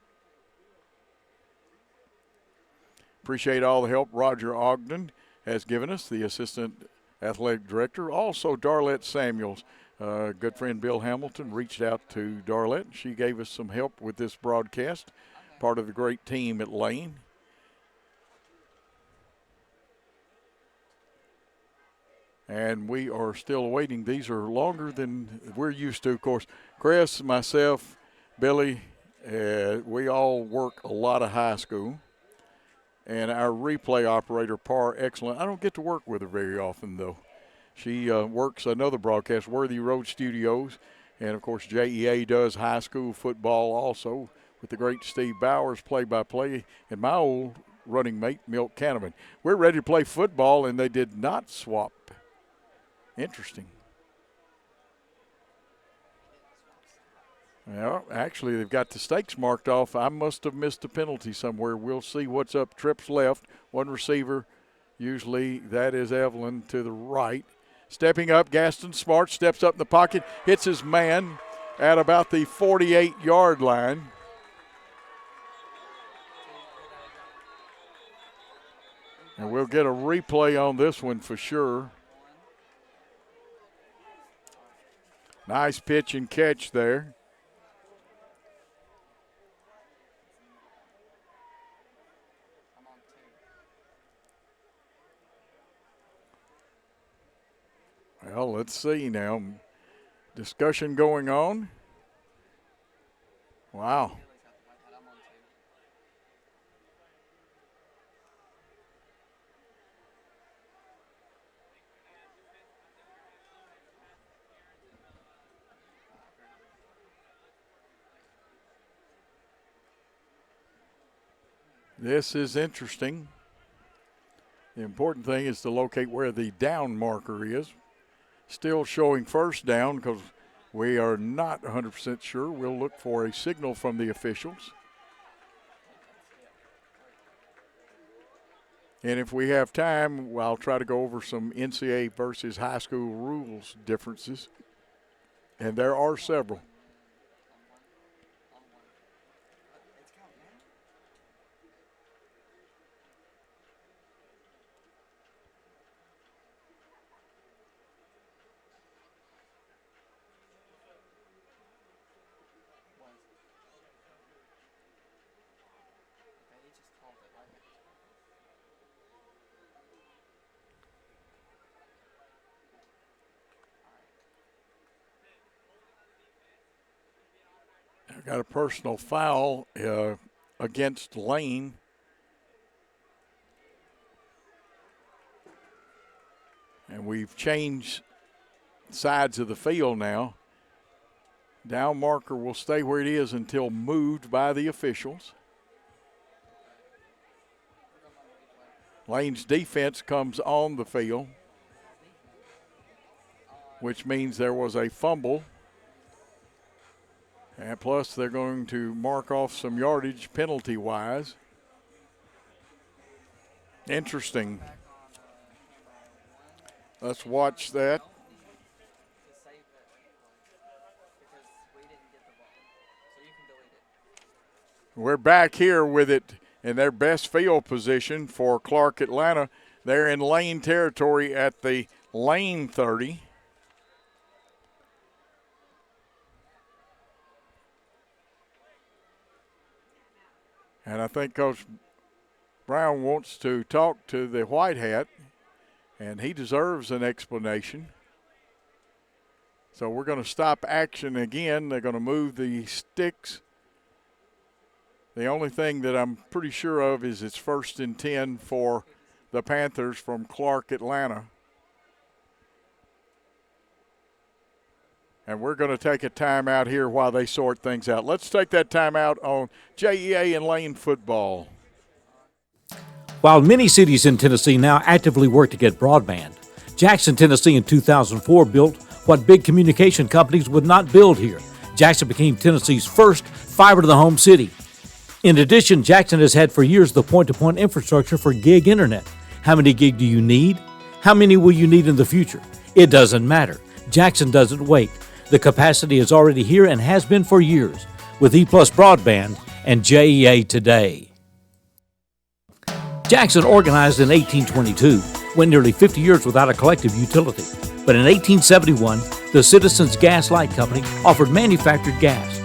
S1: Appreciate all the help Roger Ogden has given us, the assistant athletic director. Also, Darlette Samuels, good friend Bill Hamilton, reached out to Darlette. She gave us some help with this broadcast, part of the great team at Lane. And we are still waiting. These are longer than we're used to, of course. Chris, myself, Billy, we all work a lot of high school. And our replay operator, Par Excellent, I don't get to work with her very often, though. She works another broadcast, Worthy Road Studios. And, of course, JEA does high school football also with the great Steve Bowers, play-by-play, and my old running mate, Milt Canterman. We're ready to play football, and they did not swap. Interesting. Well, actually, they've got the stakes marked off. I must have missed a penalty somewhere. We'll see what's up. Trips left, one receiver. Usually that is Evelyn to the right. Stepping up, Gaston Smart steps up in the pocket, hits his man at about the 48-yard line. And we'll get a replay on this one for sure. Nice pitch and catch there. Well, let's see now. Discussion going on. Wow. This is interesting. The important thing is to locate where the down marker is. Still showing first down because we are not 100% sure. We'll look for a signal from the officials. And if we have time, I'll try to go over some NCAA versus high school rules differences. And there are several. Got a personal foul against Lane. And we've changed sides of the field now. Down marker will stay where it is until moved by the officials. Lane's defense comes on the field, which means there was a fumble. And plus, they're going to mark off some yardage penalty-wise. Interesting. Let's watch that. We're back here with it in their best field position for Clark Atlanta. They're in Lane territory at the Lane 30. And I think Coach Brown wants to talk to the white hat, and he deserves an explanation. So we're going to stop action again. They're going to move the sticks. The only thing that I'm pretty sure of is it's 1st and 10 for the Panthers from Clark, Atlanta. And we're going to take a timeout here while they sort things out. Let's take that timeout on JEA and Lane football.
S11: While many cities in Tennessee now actively work to get broadband, Jackson, Tennessee in 2004 built what big communication companies would not build here. Jackson became Tennessee's first fiber-to-the-home city. In addition, Jackson has had for years the point-to-point infrastructure for gig internet. How many gig do you need? How many will you need in the future? It doesn't matter. Jackson doesn't wait. The capacity is already here and has been for years with E+ broadband and JEA today. Jackson organized in 1822, went nearly 50 years without a collective utility. But in 1871, the Citizens Gas Light Company offered manufactured gas.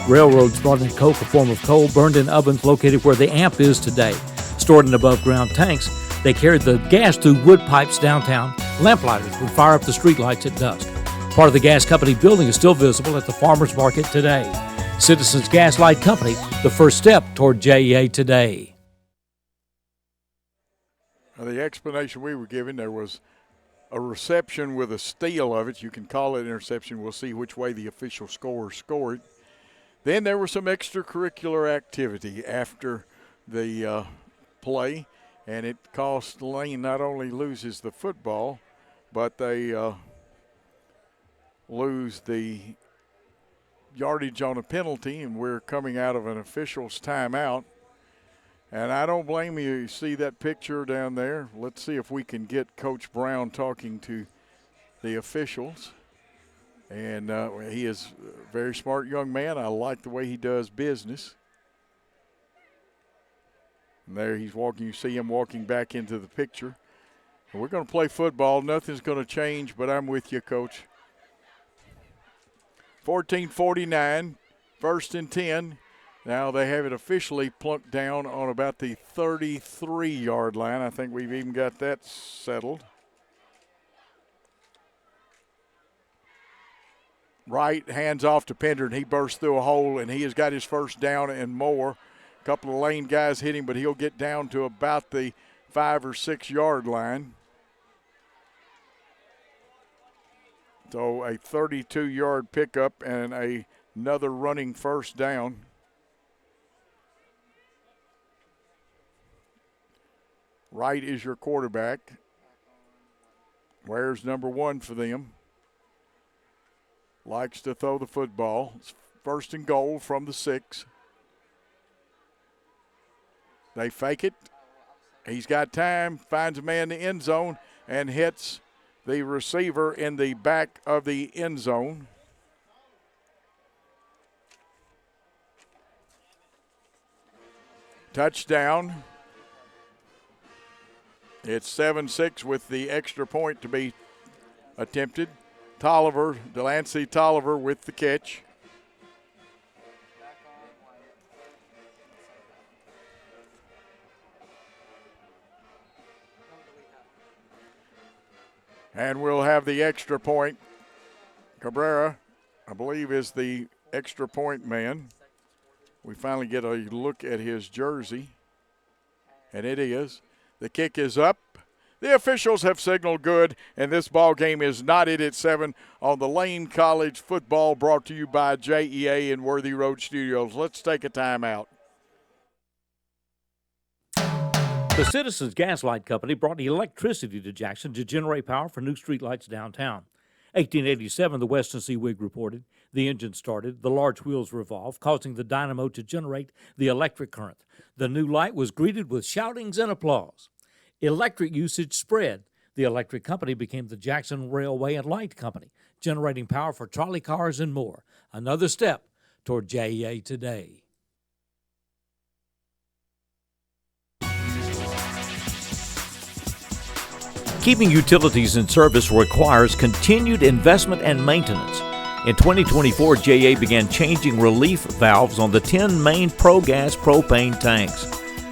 S11: Railroads brought in coke, a form of coal, burned in ovens located where the AMP is today. Stored in above-ground tanks, they carried the gas through wood pipes downtown. Lamplighters would fire up the streetlights at dusk. Part of the gas company building is still visible at the farmers market today. Citizens Gas Light Company, the first step toward JEA today.
S1: The explanation we were given, there was a reception with a steal of it. You can call it interception. We'll see which way the official scorer scored. Then there was some extracurricular activity after the play, and it cost Lane not only loses the football, but they lose the yardage on a penalty, and we're coming out of an official's timeout. And I don't blame you. You see that picture down there? Let's see if we can get Coach Brown talking to the officials. And he is a very smart young man. I like the way he does business. And there he's walking. You see him walking back into the picture. And we're going to play football. Nothing's going to change, but I'm with you, Coach. 14:49, 1st and 10. Now they have it officially plunked down on about the 33-yard line. I think we've even got that settled. Wright hands off to Pender, and he bursts through a hole, and he has got his first down and more. A couple of Lane guys hit him, but he'll get down to about the 5 or 6 yard line. So a 32-yard pickup and another running first down. Wright is your quarterback. Wears number 1 for them. Likes to throw the football. It's 1st and goal from the 6. They fake it. He's got time, finds a man in the end zone, and hits the receiver in the back of the end zone. Touchdown. It's 7-6 with the extra point to be attempted. Delancey Tolliver with the catch. And we'll have the extra point. Cabrera, I believe, is the extra point man. We finally get a look at his jersey, and it is. The kick is up. The officials have signaled good, and this ball game is knotted at 7 on the Lane College football, brought to you by JEA and Worthy Road Studios. Let's take a timeout.
S11: The Citizens Gas Light Company brought electricity to Jackson to generate power for new streetlights downtown. 1887, the West Tennessee Whig reported, the engine started, the large wheels revolved, causing the dynamo to generate the electric current. The new light was greeted with shoutings and applause. Electric usage spread. The electric company became the Jackson Railway and Light Company, generating power for trolley cars and more. Another step toward JEA today. Keeping utilities in service requires continued investment and maintenance. In 2024, JEA began changing relief valves on the 10 main ProGas propane tanks.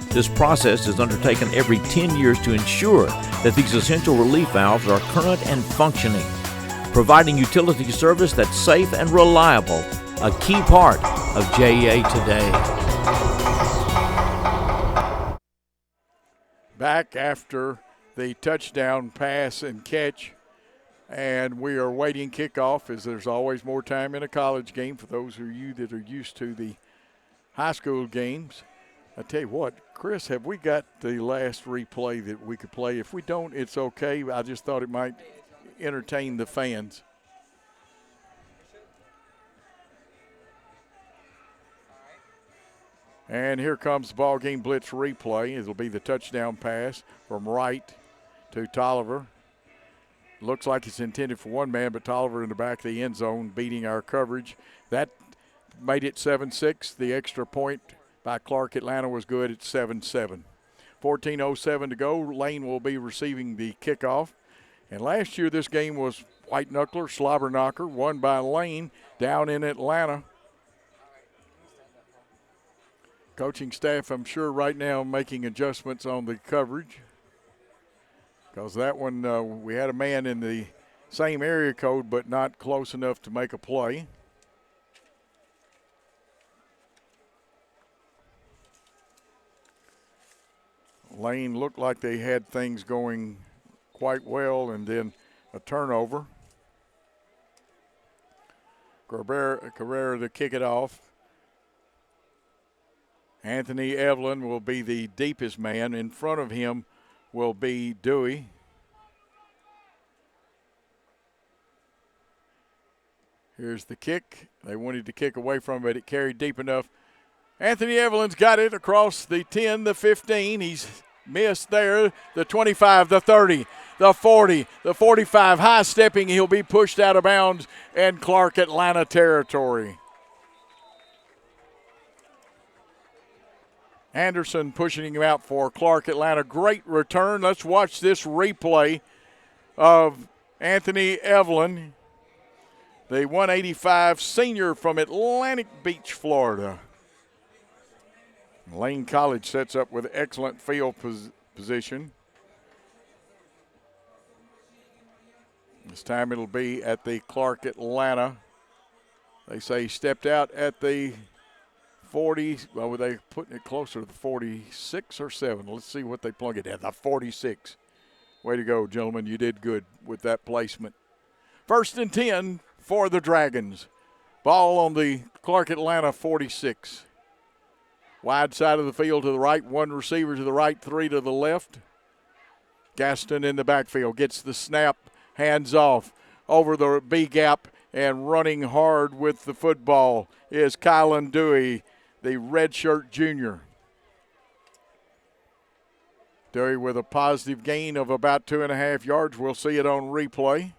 S11: This process is undertaken every 10 years to ensure that these essential relief valves are current and functioning, providing utility service that's safe and reliable, a key part of JEA today.
S1: back after the touchdown pass and catch. And we are waiting kickoff, as there's always more time in a college game for those of you that are used to the high school games. I tell you what, Chris, have we got the last replay that we could play? If we don't, it's okay. I just thought it might entertain the fans. And here comes the BallGame Blitz replay. It'll be the touchdown pass from Wright to Tolliver. Looks like it's intended for one man, but Tolliver in the back of the end zone beating our coverage. That made it 7-6. The extra point by Clark Atlanta was good at 7-7. 14:07 to go. Lane will be receiving the kickoff. And last year this game was white knuckler, slobber knocker, won by Lane down in Atlanta. Coaching staff, I'm sure right now, making adjustments on the coverage, because that one we had a man in the same area code but not close enough to make a play. Lane looked like they had things going quite well, and then a turnover. Carrera to kick it off. Anthony Evelyn will be the deepest man. In front of him will be Dewey. Here's the kick. They wanted to kick away from it. It carried deep enough. Anthony Evelyn's got it across the 10, the 15. He's missed there. The 25, the 30, the 40, the 45. High stepping. He'll be pushed out of bounds in Clark Atlanta territory. Anderson pushing him out for Clark Atlanta. Great return. Let's watch this replay of Anthony Evelyn, the 185 senior from Atlantic Beach, Florida. Lane College sets up with excellent field position. This time it'll be at the Clark Atlanta. They say he stepped out at the 40. Well, were they putting it closer to the 46 or 7? Let's see what they plug it at. The 46. Way to go, gentlemen. You did good with that placement. 1st and 10 for the Dragons. Ball on the Clark Atlanta 46. Wide side of the field to the right, one receiver to the right, 3 to the left. Gaston in the backfield gets the snap, hands off over the B gap, and running hard with the football is Kylan Dewey, the redshirt junior. Dewey with a positive gain of about 2.5 yards. We'll see it on replay.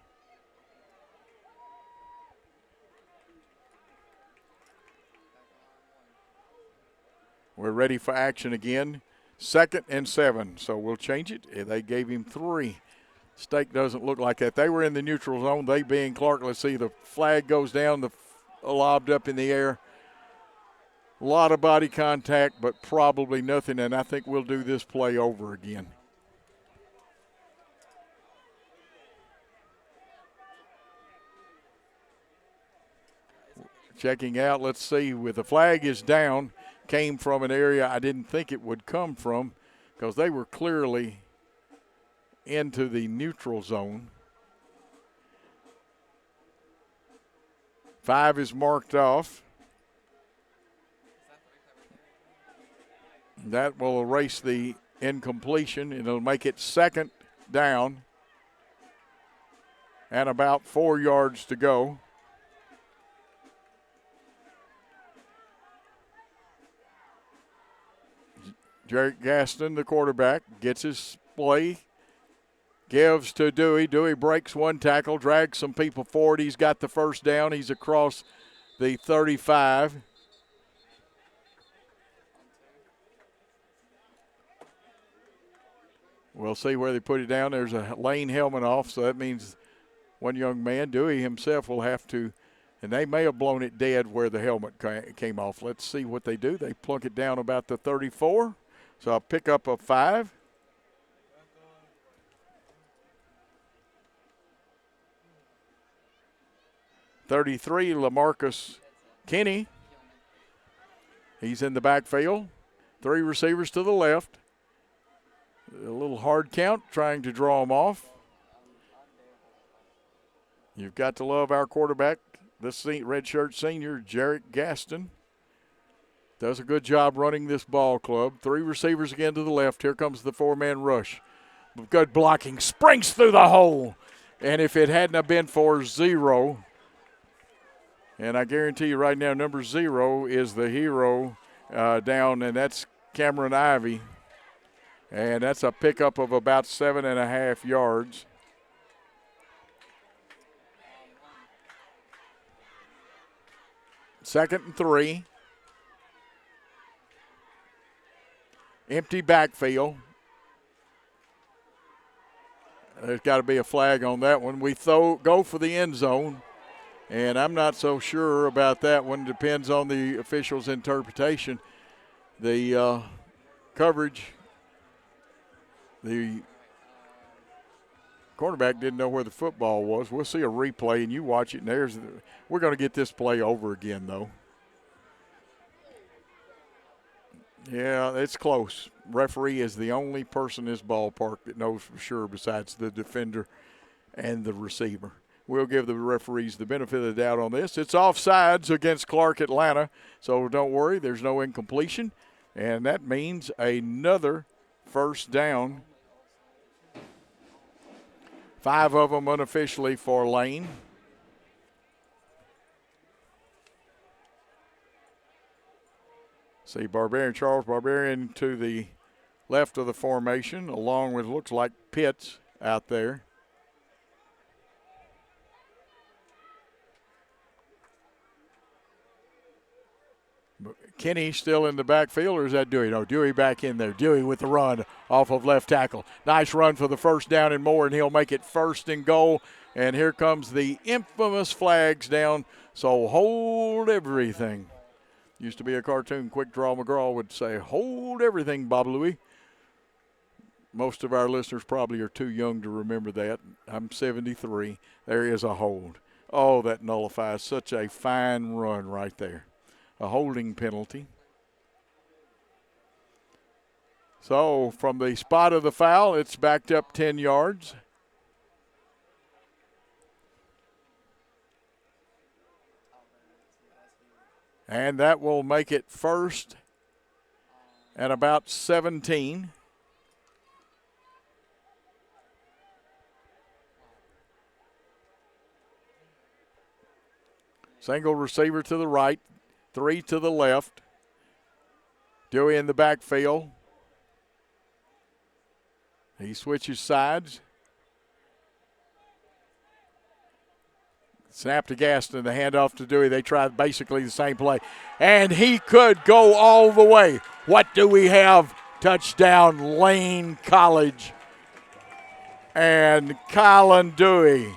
S1: We're ready for action again. 2nd and 7, so we'll change it. They gave him 3. Stake doesn't look like that. They were in the neutral zone, they being Clark. Let's see, the flag goes down, the lobbed up in the air. A lot of body contact, but probably nothing, and I think we'll do this play over again. Checking out, let's see, with the flag is down, came from an area I didn't think it would come from, because they were clearly into the neutral zone. 5 is marked off. That will erase the incompletion, and it'll make it 2nd down and about 4 yards to go. Jarrett Gaston, the quarterback, gets his play, gives to Dewey. Dewey breaks one tackle, drags some people forward. He's got the 1st down. He's across the 35. We'll see where they put it down. There's a Lane helmet off, so that means one young man, Dewey himself, will have to, and they may have blown it dead where the helmet came off. Let's see what they do. They plunk it down about the 34. So I'll pick up a 5. $33, LaMarcus Kenny. He's in the backfield. 3 receivers to the left. A little hard count, trying to draw them off. You've got to love our quarterback, this redshirt senior, Jarrett Gaston. Does a good job running this ball club. 3 receivers again to the left. Here comes the 4-man rush. Good blocking. Springs through the hole. And if it hadn't have been for 0, and I guarantee you right now, number 0 is the hero down, and that's Cameron Ivey. And that's a pickup of about 7.5 yards. Second and 3. Empty backfield. There's got to be a flag on that one. We go for the end zone, and I'm not so sure about that one. Depends on the official's interpretation. The coverage, the quarterback didn't know where the football was. We'll see a replay, and you watch it, and we're going to get this play over again, though. Yeah, it's close. Referee is the only person in this ballpark that knows for sure besides the defender and the receiver. We'll give the referees the benefit of the doubt on this. It's offsides against Clark Atlanta, so don't worry, there's no incompletion. And that means another first down. 5 of them unofficially for Lane. See Charles Barbarian to the left of the formation, along with looks like Pitts out there. Kenny still in the backfield, or is that Dewey? No, Dewey back in there. Dewey with the run off of left tackle. Nice run for the first down and more, and he'll make it 1st and goal. And here comes the infamous flags down, so hold everything. Used to be a cartoon. Quick Draw McGraw would say, hold everything, Bob Louie. Most of our listeners probably are too young to remember that. I'm 73. There is a hold. Oh, that nullifies such a fine run right there. A holding penalty. So from the spot of the foul, it's backed up 10 yards. And that will make it 1st and about 17. Single receiver to the right, 3 to the left. Dewey in the backfield. He switches sides. Snap to Gaston, the handoff to Dewey. They tried basically the same play. And he could go all the way. What do we have? Touchdown, Lane College. And Colin Dewey.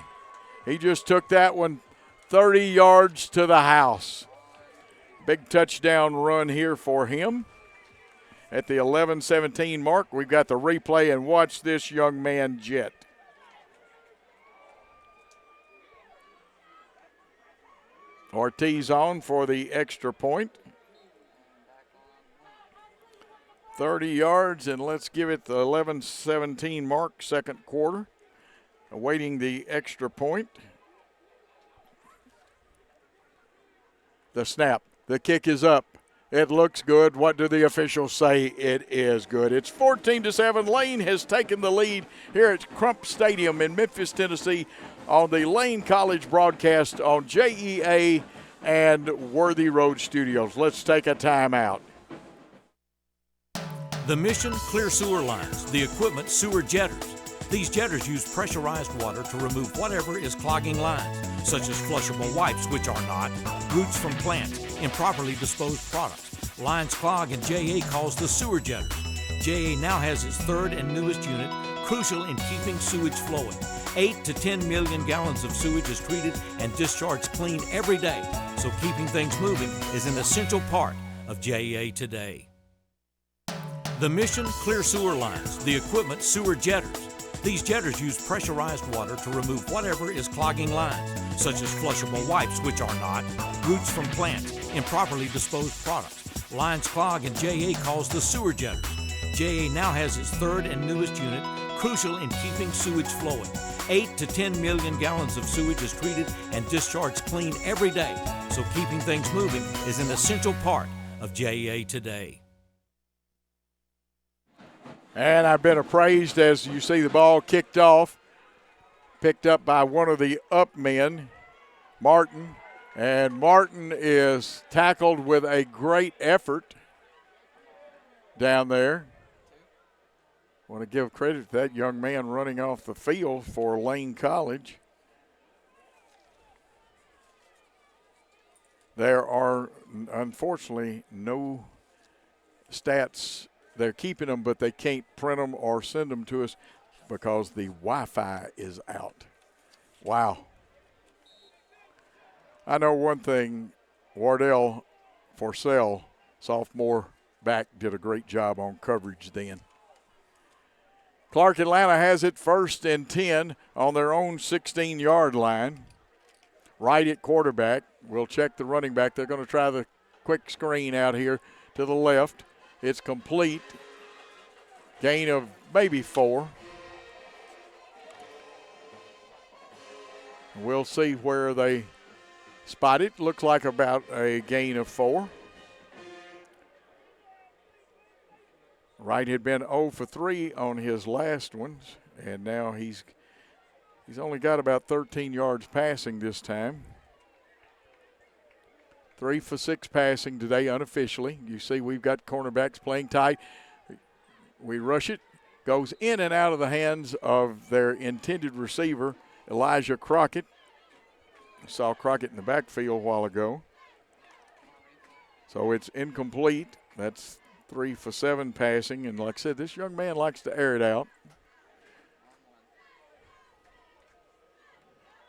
S1: He just took that one 30 yards to the house. Big touchdown run here for him. At the 11-17 mark, we've got the replay, and watch this young man jet. Ortiz on for the extra point. 30 yards, and let's give it the 11-17 mark, second quarter. Awaiting the extra point. The snap. The kick is up. It looks good. What do the officials say? It is good. It's 14-7. Lane has taken the lead here at Crump Stadium in Memphis, Tennessee, on the Lane College broadcast on JEA and Worthy Road Studios. Let's take a timeout.
S11: The mission, clear sewer lines. The equipment, sewer jetters. These jetters use pressurized water to remove whatever is clogging lines, such as flushable wipes, which are not, roots from plants, improperly disposed products. Lines clog and JA calls the sewer jetters. JA now has its 3rd and newest unit, crucial in keeping sewage flowing. 8 to 10 million gallons of sewage is treated and discharged clean every day, so keeping things moving is an essential part of JA today. The mission, clear sewer lines. The equipment, sewer jetters. These jetters use pressurized water to remove whatever is clogging lines, such as flushable wipes, which are not, roots from plants, improperly disposed products. Lines clog and JA calls the sewer jetters. JA now has its third and newest unit, crucial in keeping sewage flowing. 8 to 10 million gallons of sewage is treated and discharged clean every day, so keeping things moving is an essential part of JA today.
S1: And I've been appraised as you see the ball kicked off, picked up by one of the up men, Martin. And Martin is tackled with a great effort down there. I want to give credit to that young man running off the field for Lane College. There are, unfortunately, no stats. They're keeping them, but they can't print them or send them to us because the Wi-Fi is out. Wow. I know one thing, Wardell Forsell, sophomore back, did a great job on coverage then. Clark Atlanta has it 1st and 10 on their own 16-yard line. Right at quarterback. We'll check the running back. They're going to try the quick screen out here to the left. It's complete. Gain of maybe 4. We'll see where they spot it. Looks like about a gain of 4. Wright had been 0 for 3 on his last ones, and now he's only got about 13 yards passing this time. 3 for 6 passing today unofficially. You see we've got cornerbacks playing tight. We rush it. Goes in and out of the hands of their intended receiver, Elijah Crockett. I saw Crockett in the backfield a while ago. So it's incomplete. That's 3 for 7 passing. And like I said, this young man likes to air it out.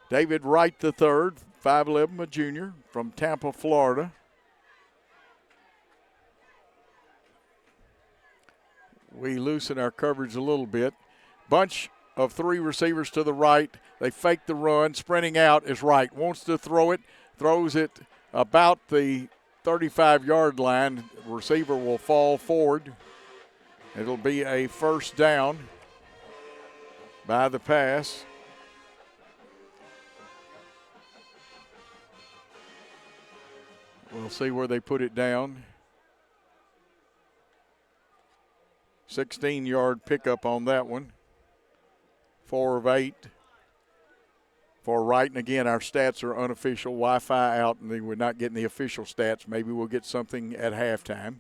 S1: David Wright III, 5'11", a junior from Tampa, Florida. We loosen our coverage a little bit. Bunch of 3 receivers to the right. They fake the run. Sprinting out is Wright. Wants to throw it. Throws it about the 35-yard line. Receiver will fall forward. It'll be a first down by the pass. We'll see where they put it down. 16-yard pickup on that one. 4 of 8 for Wright. And again, our stats are unofficial. Wi-Fi out, and we're not getting the official stats. Maybe we'll get something at halftime.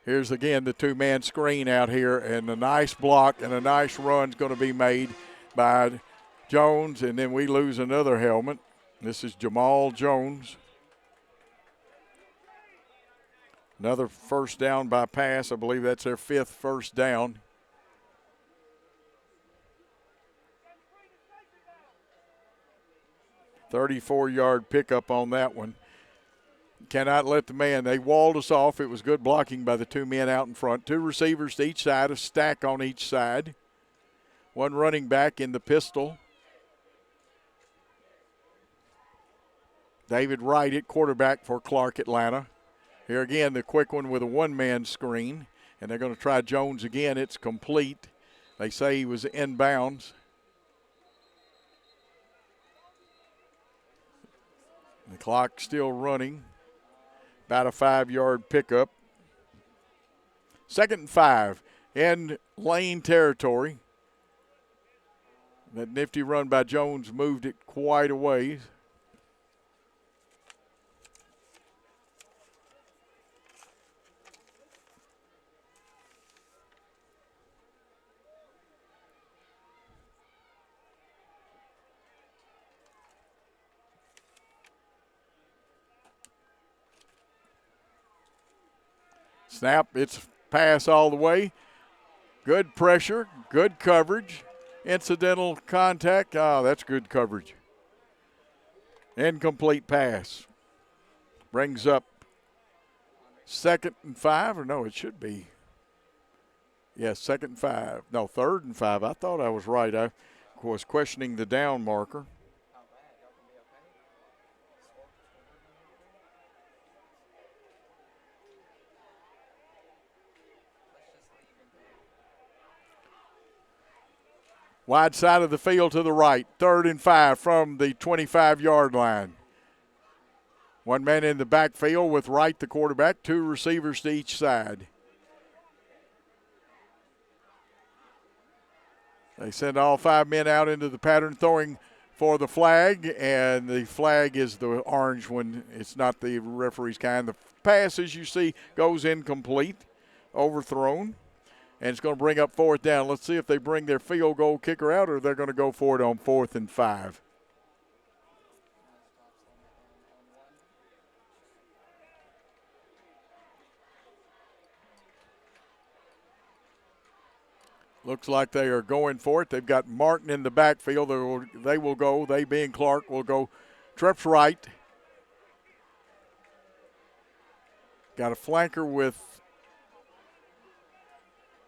S1: Here's again the 2-man screen out here, and a nice block and a nice run is going to be made by Jones, and then we lose another helmet. This is Jamal Jones. Another first down by pass. I believe that's their 5th first down. $34-yard pickup on that one. Cannot let the man. They walled us off. It was good blocking by the 2 men out in front. 2 receivers to each side, a stack on each side. 1 running back in the pistol. David Wright at quarterback for Clark Atlanta. Here again, the quick one with a 1-man screen. And they're going to try Jones again. It's complete. They say he was inbounds. The clock still running. About a 5-yard pickup. 2nd and 5 in Lane territory. That nifty run by Jones moved it quite a ways. Snap, it's pass all the way. Good pressure, good coverage. Incidental contact, that's good coverage. Incomplete pass. Brings up 2nd and 5, or no, it should be. Yes, 2nd and 5. No, 3rd and 5. I thought I was right. I was questioning the down marker. Wide side of the field to the right. 3rd and 5 from the 25-yard line. One man in the backfield with Wright, the quarterback, 2 receivers to each side. They send all 5 men out into the pattern, throwing for the flag, and the flag is the orange one. It's not the referee's kind. The pass, as you see, goes incomplete, overthrown, and it's going to bring up 4th down. Let's see if they bring their field goal kicker out, or they're going to go for it on 4th and 5. Looks like they are going for it. They've got Martin in the backfield. They will go, they being Clark, will go trips right. Got a flanker with,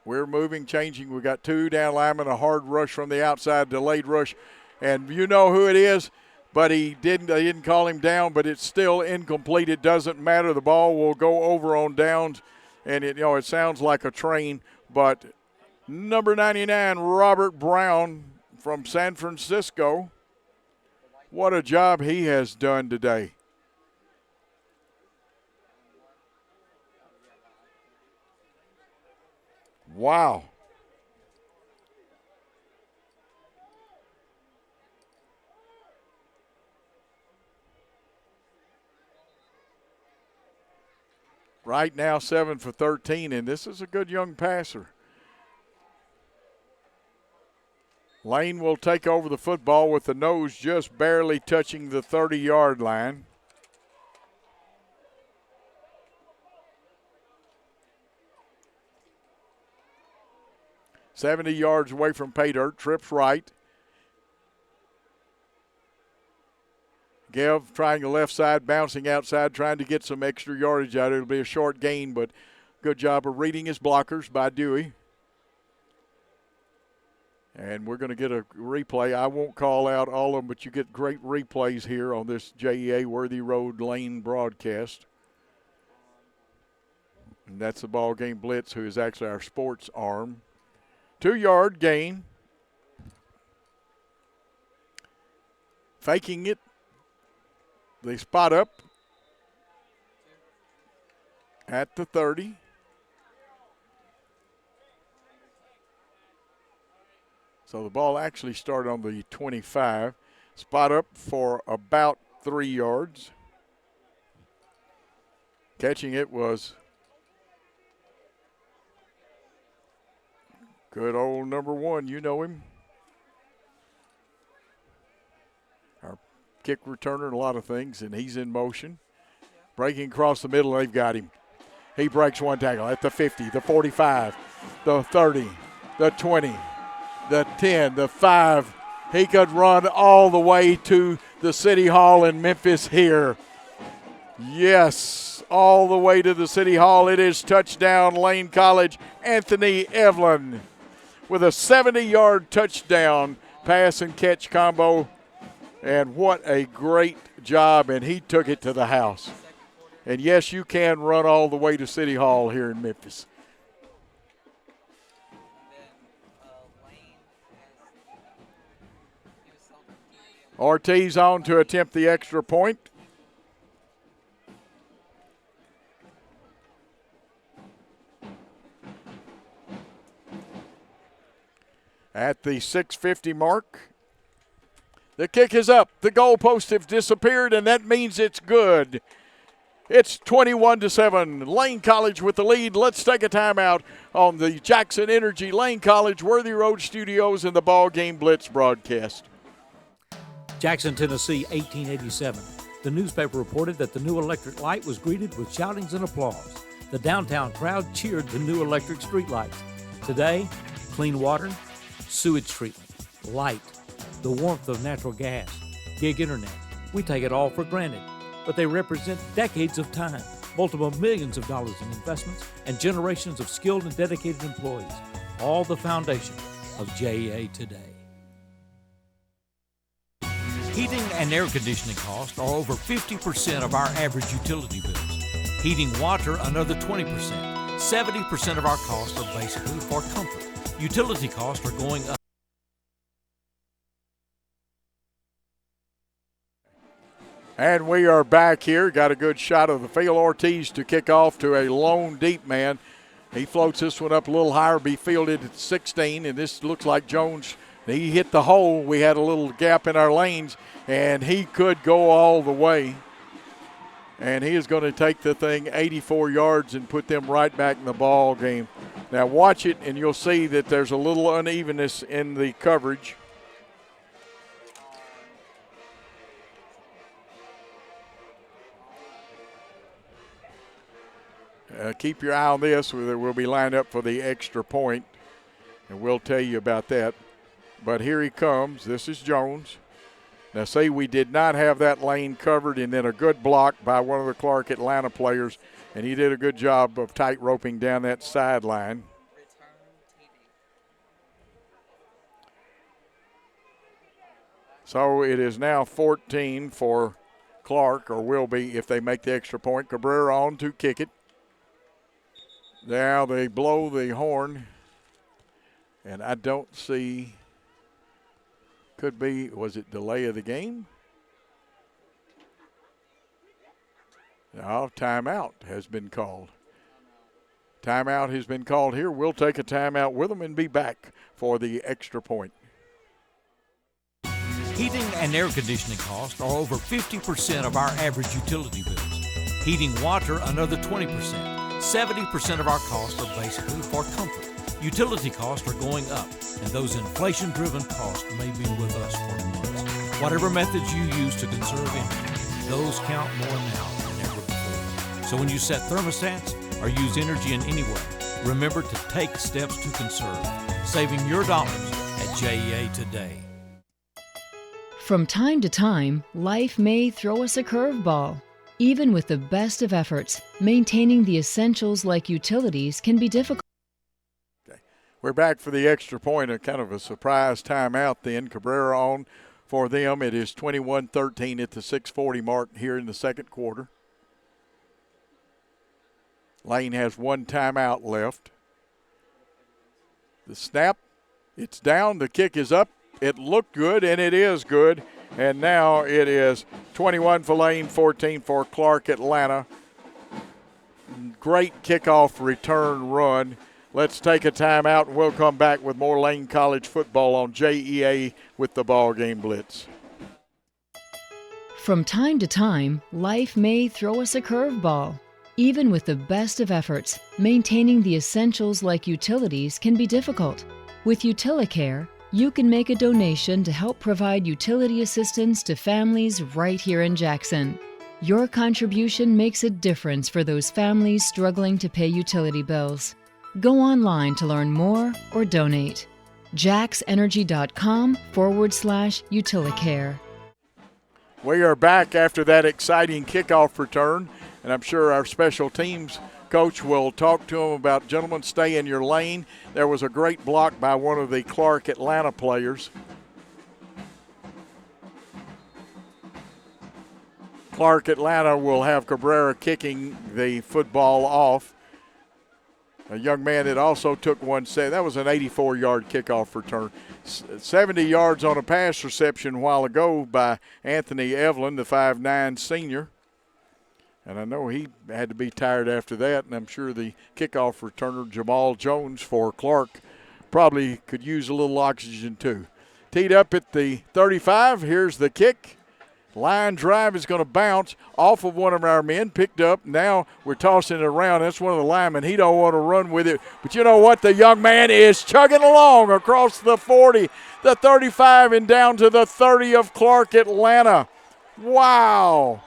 S1: we're moving, changing. We got 2 down linemen, a hard rush from the outside, delayed rush. And you know who it is, but they didn't call him down, but it's still incomplete. It doesn't matter. The ball will go over on downs, and it sounds like a train, but number 99, Robert Brown from San Francisco. What a job he has done today. Wow. Right now, 7 for 13, and this is a good young passer. Lane will take over the football with the nose just barely touching the 30-yard line. $70 yards away from pay dirt, trips right. Gev trying the left side, bouncing outside, trying to get some extra yardage out. It'll be a short gain, but good job of reading his blockers by Dewey. And we're going to get a replay. I won't call out all of them, but you get great replays here on this JEA Worthy Road Lane broadcast. And that's the BallGame Blitz, who is actually our sports arm. 2-yard gain. Faking it. They spot up at the 30. So the ball actually started on the 25. Spot up for about 3 yards. Catching it was good old number 1. You know him. Our kick returner and a lot of things, and he's in motion. Breaking across the middle, they've got him. He breaks one tackle at the 50, the 45, the 30, the 20. The 10, the 5. He could run all the way to the City Hall in Memphis here. Yes, all the way to the City Hall. It is touchdown, Lane College. Anthony Evelyn with a 70-yard touchdown pass and catch combo. And what a great job, and he took it to the house. And yes, you can run all the way to City Hall here in Memphis. Ortiz on to attempt the extra point. At the 6:50 mark, the kick is up. The goalposts have disappeared, and that means it's good. It's 21-7. Lane College with the lead. Let's take a timeout on the Jackson Energy Lane College Worthy Road Studios in the BallGame Blitz broadcast.
S12: Jackson, Tennessee, 1887. The newspaper reported that the new electric light was greeted with shoutings and applause. The downtown crowd cheered the new electric streetlights. Today, clean water, sewage treatment, light, the warmth of natural gas, gig internet. We take it all for granted, but they represent decades of time, multiple millions of dollars in investments, and generations of skilled and dedicated employees. All the foundation of JEA today. Heating and air conditioning costs are over 50% of our average utility bills. Heating water, another 20%. 70% of our costs are basically for comfort. Utility costs are going up.
S1: And we are back here. Got a good shot of the field. Ortiz to kick off to a lone deep man. He floats this one up a little higher, be fielded at 16, and this looks like Jones. He hit the hole. We had a little gap in our lanes, and he could go all the way. And he is going to take the thing 84 yards and put them right back in the ball game. Now watch it, and you'll see that there's a little unevenness in the coverage. Keep your eye on this. We'll be lined up for the extra point, and we'll tell you about that. But here he comes. This is Jones. Now, say we did not have that lane covered, and then a good block by one of the Clark Atlanta players, and he did a good job of tight roping down that sideline. So it is now 14 for Clark, or will be if they make the extra point. Cabrera on to kick it. Now they blow the horn, and I don't see, could be, was it delay of the game? No, timeout has been called. Timeout has been called here. We'll take a timeout with them and be back for the extra point.
S11: Heating and air conditioning costs are over 50% of our average utility bills. Heating water, another 20%. 70% of our costs are basically for comfort. Utility costs are going up, and those inflation-driven costs may be with us for months. Whatever methods you use to conserve energy, those count more now than ever before. So when you set thermostats or use energy in any way, remember to take steps to conserve, saving your dollars at JEA today.
S13: From time to time, life may throw us a curveball. Even with the best of efforts, maintaining the essentials like utilities can be difficult.
S1: Okay. We're back for the extra point, a kind of a surprise timeout then. Cabrera on for them. It is 21-13 at the 6:40 mark here in the second quarter. Lane has one timeout left. The snap, it's down, the kick is up. It looked good, and it is good. And now it is 21 for Lane, 14 for Clark Atlanta. Great kickoff return run. Let's take a timeout, and we'll come back with more Lane College football on JEA with the BallGame Blitz.
S13: From time to time, life may throw us a curveball. Even with the best of efforts, maintaining the essentials like utilities can be difficult. With Utilicare, you can make a donation to help provide utility assistance to families right here in Jackson. Your contribution makes a difference for those families struggling to pay utility bills. Go online to learn more or donate. jaxenergy.com/Utilicare.
S1: We are back after that exciting kickoff return, and I'm sure our special teams coach will talk to them about, gentlemen, stay in your lane. There was a great block by one of the Clark Atlanta players. Clark Atlanta will have Cabrera kicking the football off. A young man that also took one set. That was an 84-yard kickoff return. 70 yards on a pass reception a while ago by Anthony Evelyn, the 5'9" senior. And I know he had to be tired after that, and I'm sure the kickoff returner, Jamal Jones for Clark, probably could use a little oxygen too. Teed up at the 35. Here's the kick. Line drive is going to bounce off of one of our men, picked up. Now we're tossing it around. That's one of the linemen. He don't want to run with it. But you know what? The young man is chugging along across the 40, the 35, and down to the 30 of Clark Atlanta. Wow.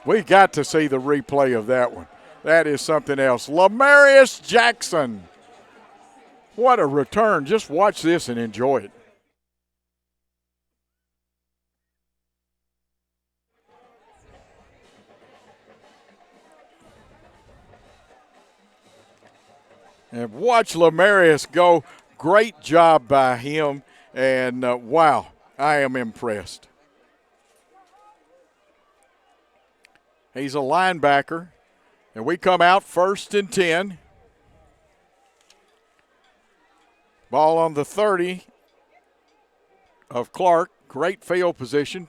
S1: We got to see the replay of that one. That is something else. Lamarius Jackson. What a return. Just watch this and enjoy it. And watch Lamarius go. Great job by him. And, wow, I am impressed. He's a linebacker. And we come out 1st and 10. Ball on the 30 of Clark. Great field position.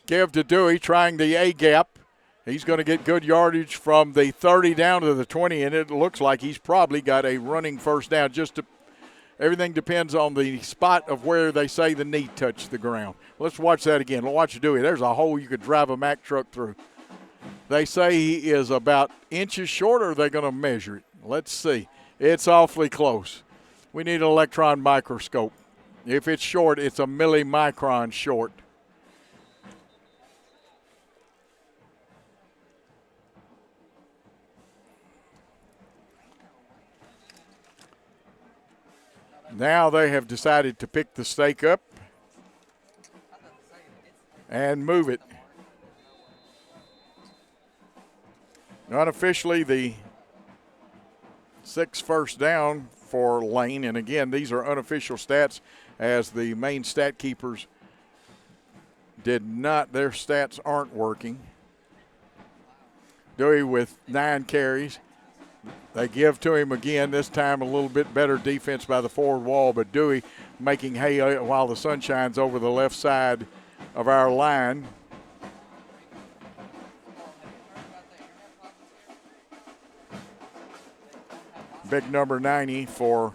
S1: Give to Dewey, trying the A gap. He's going to get good yardage from the 30 down to the 20, and it looks like he's probably got a running first down. Everything depends on the spot of where they say the knee touched the ground. Let's watch that again. Watch Dewey. There's a hole you could drive a Mack truck through. They say he is about inches short, or are they going to measure it? Let's see. It's awfully close. We need an electron microscope. If it's short, it's a millimicron short. Now they have decided to pick the stake up and move it. Unofficially, the 6th first down for Lane. And again, these are unofficial stats, as the main stat keepers their stats aren't working. Dewey with 9 carries. They give to him again, this time a little bit better defense by the forward wall, but Dewey making hay while the sun shines over the left side of our line. Big number 90 for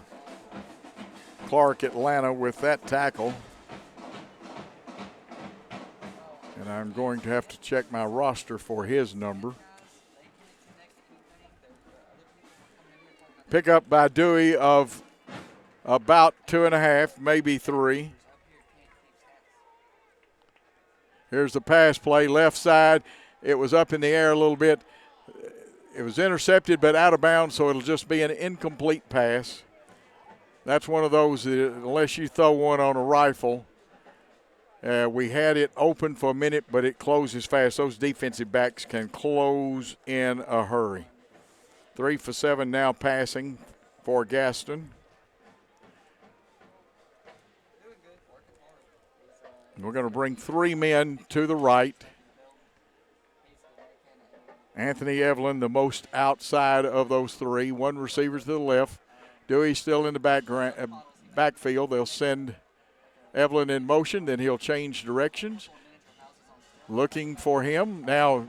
S1: Clark Atlanta with that tackle. And I'm going to have to check my roster for his number. Pick up by Dewey of about 2.5, maybe 3. Here's the pass play, left side. It was up in the air a little bit. It was intercepted but out of bounds, so it'll just be an incomplete pass. That's one of those that, unless you throw one on a rifle, we had it open for a minute, but it closes fast. Those defensive backs can close in a hurry. 3 for 7 now passing for Gaston. We're going to bring 3 men to the right. Anthony Evelyn, the most outside of those 3. 1 receiver to the left. Dewey still in the backfield. They'll send Evelyn in motion, then he'll change directions. Looking for him. Now,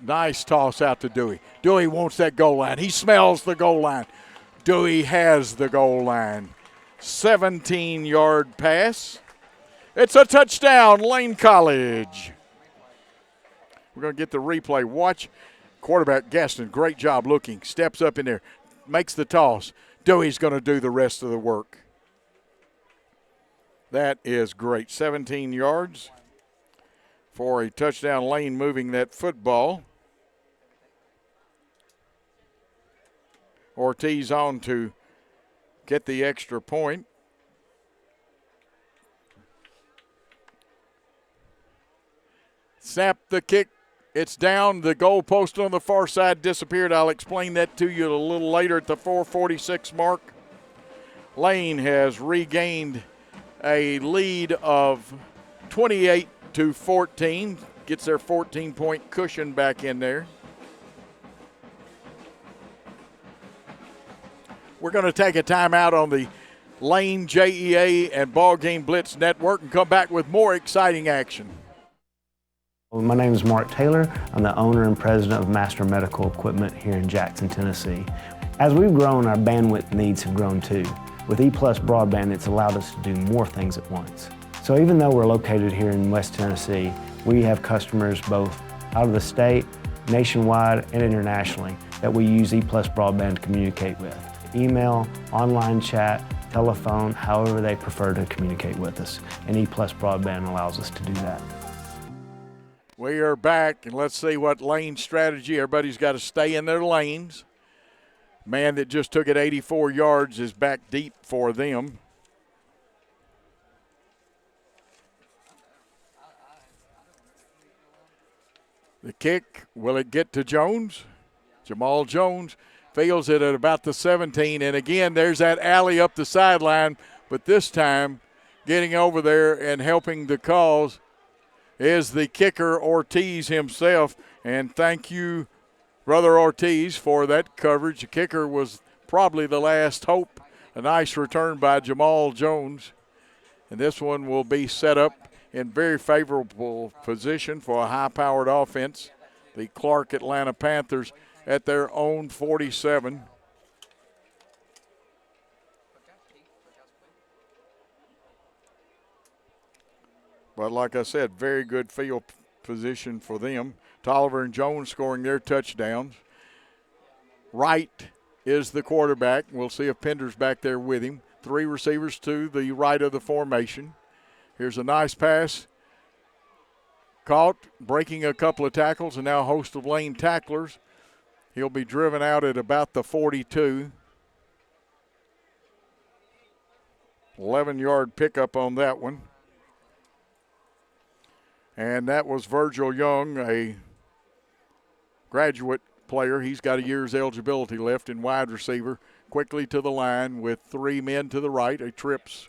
S1: nice toss out to Dewey. Dewey wants that goal line. He smells the goal line. Dewey has the goal line. 17-yard pass. It's a touchdown, Lane College. We're going to get the replay. Watch quarterback Gaston. Great job looking. Steps up in there. Makes the toss. Dewey's going to do the rest of the work. That is great. 17 yards for a touchdown. Lane moving that football. Ortiz on to get the extra point. Snap the kick. It's down. The goal post on the far side disappeared. I'll explain that to you a little later at the 4:46 mark. Lane has regained a lead of 28-14. Gets their 14-point cushion back in there. We're going to take a timeout on the Lane, JEA, and BallGame Blitz Network and come back with more exciting action.
S9: My name is Mark Taylor. I'm the owner and president of Master Medical Equipment here in Jackson, Tennessee. As we've grown, our bandwidth needs have grown too. With E+ broadband, it's allowed us to do more things at once. So even though we're located here in West Tennessee, we have customers both out of the state, nationwide, and internationally that we use E+ broadband to communicate with. Email, online chat, telephone, however they prefer to communicate with us. And E+ broadband allows us to do that.
S1: We are back, and let's see what lane strategy. Everybody's got to stay in their lanes. Man that just took it 84 yards is back deep for them. The kick, will it get to Jones? Jamal Jones fields it at about the 17, and again, there's that alley up the sideline, but this time getting over there and helping the cause is the kicker, Ortiz himself. And thank you, Brother Ortiz, for that coverage. The kicker was probably the last hope A nice return by Jamal Jones. And this one will be set up in very favorable position for a high-powered offense. The Clark Atlanta Panthers at their own 47. But like I said, very good field position for them. Tolliver and Jones scoring their touchdowns. Wright is the quarterback. We'll see if Pender's back there with him. 3 receivers to the right of the formation. Here's a nice pass. Caught, breaking a couple of tackles, and now a host of lane tacklers. He'll be driven out at about the 42. 11-yard pickup on that one. And that was Virgil Young, a graduate player. He's got a year's eligibility left in wide receiver. Quickly to the line with 3 men to the right. A trips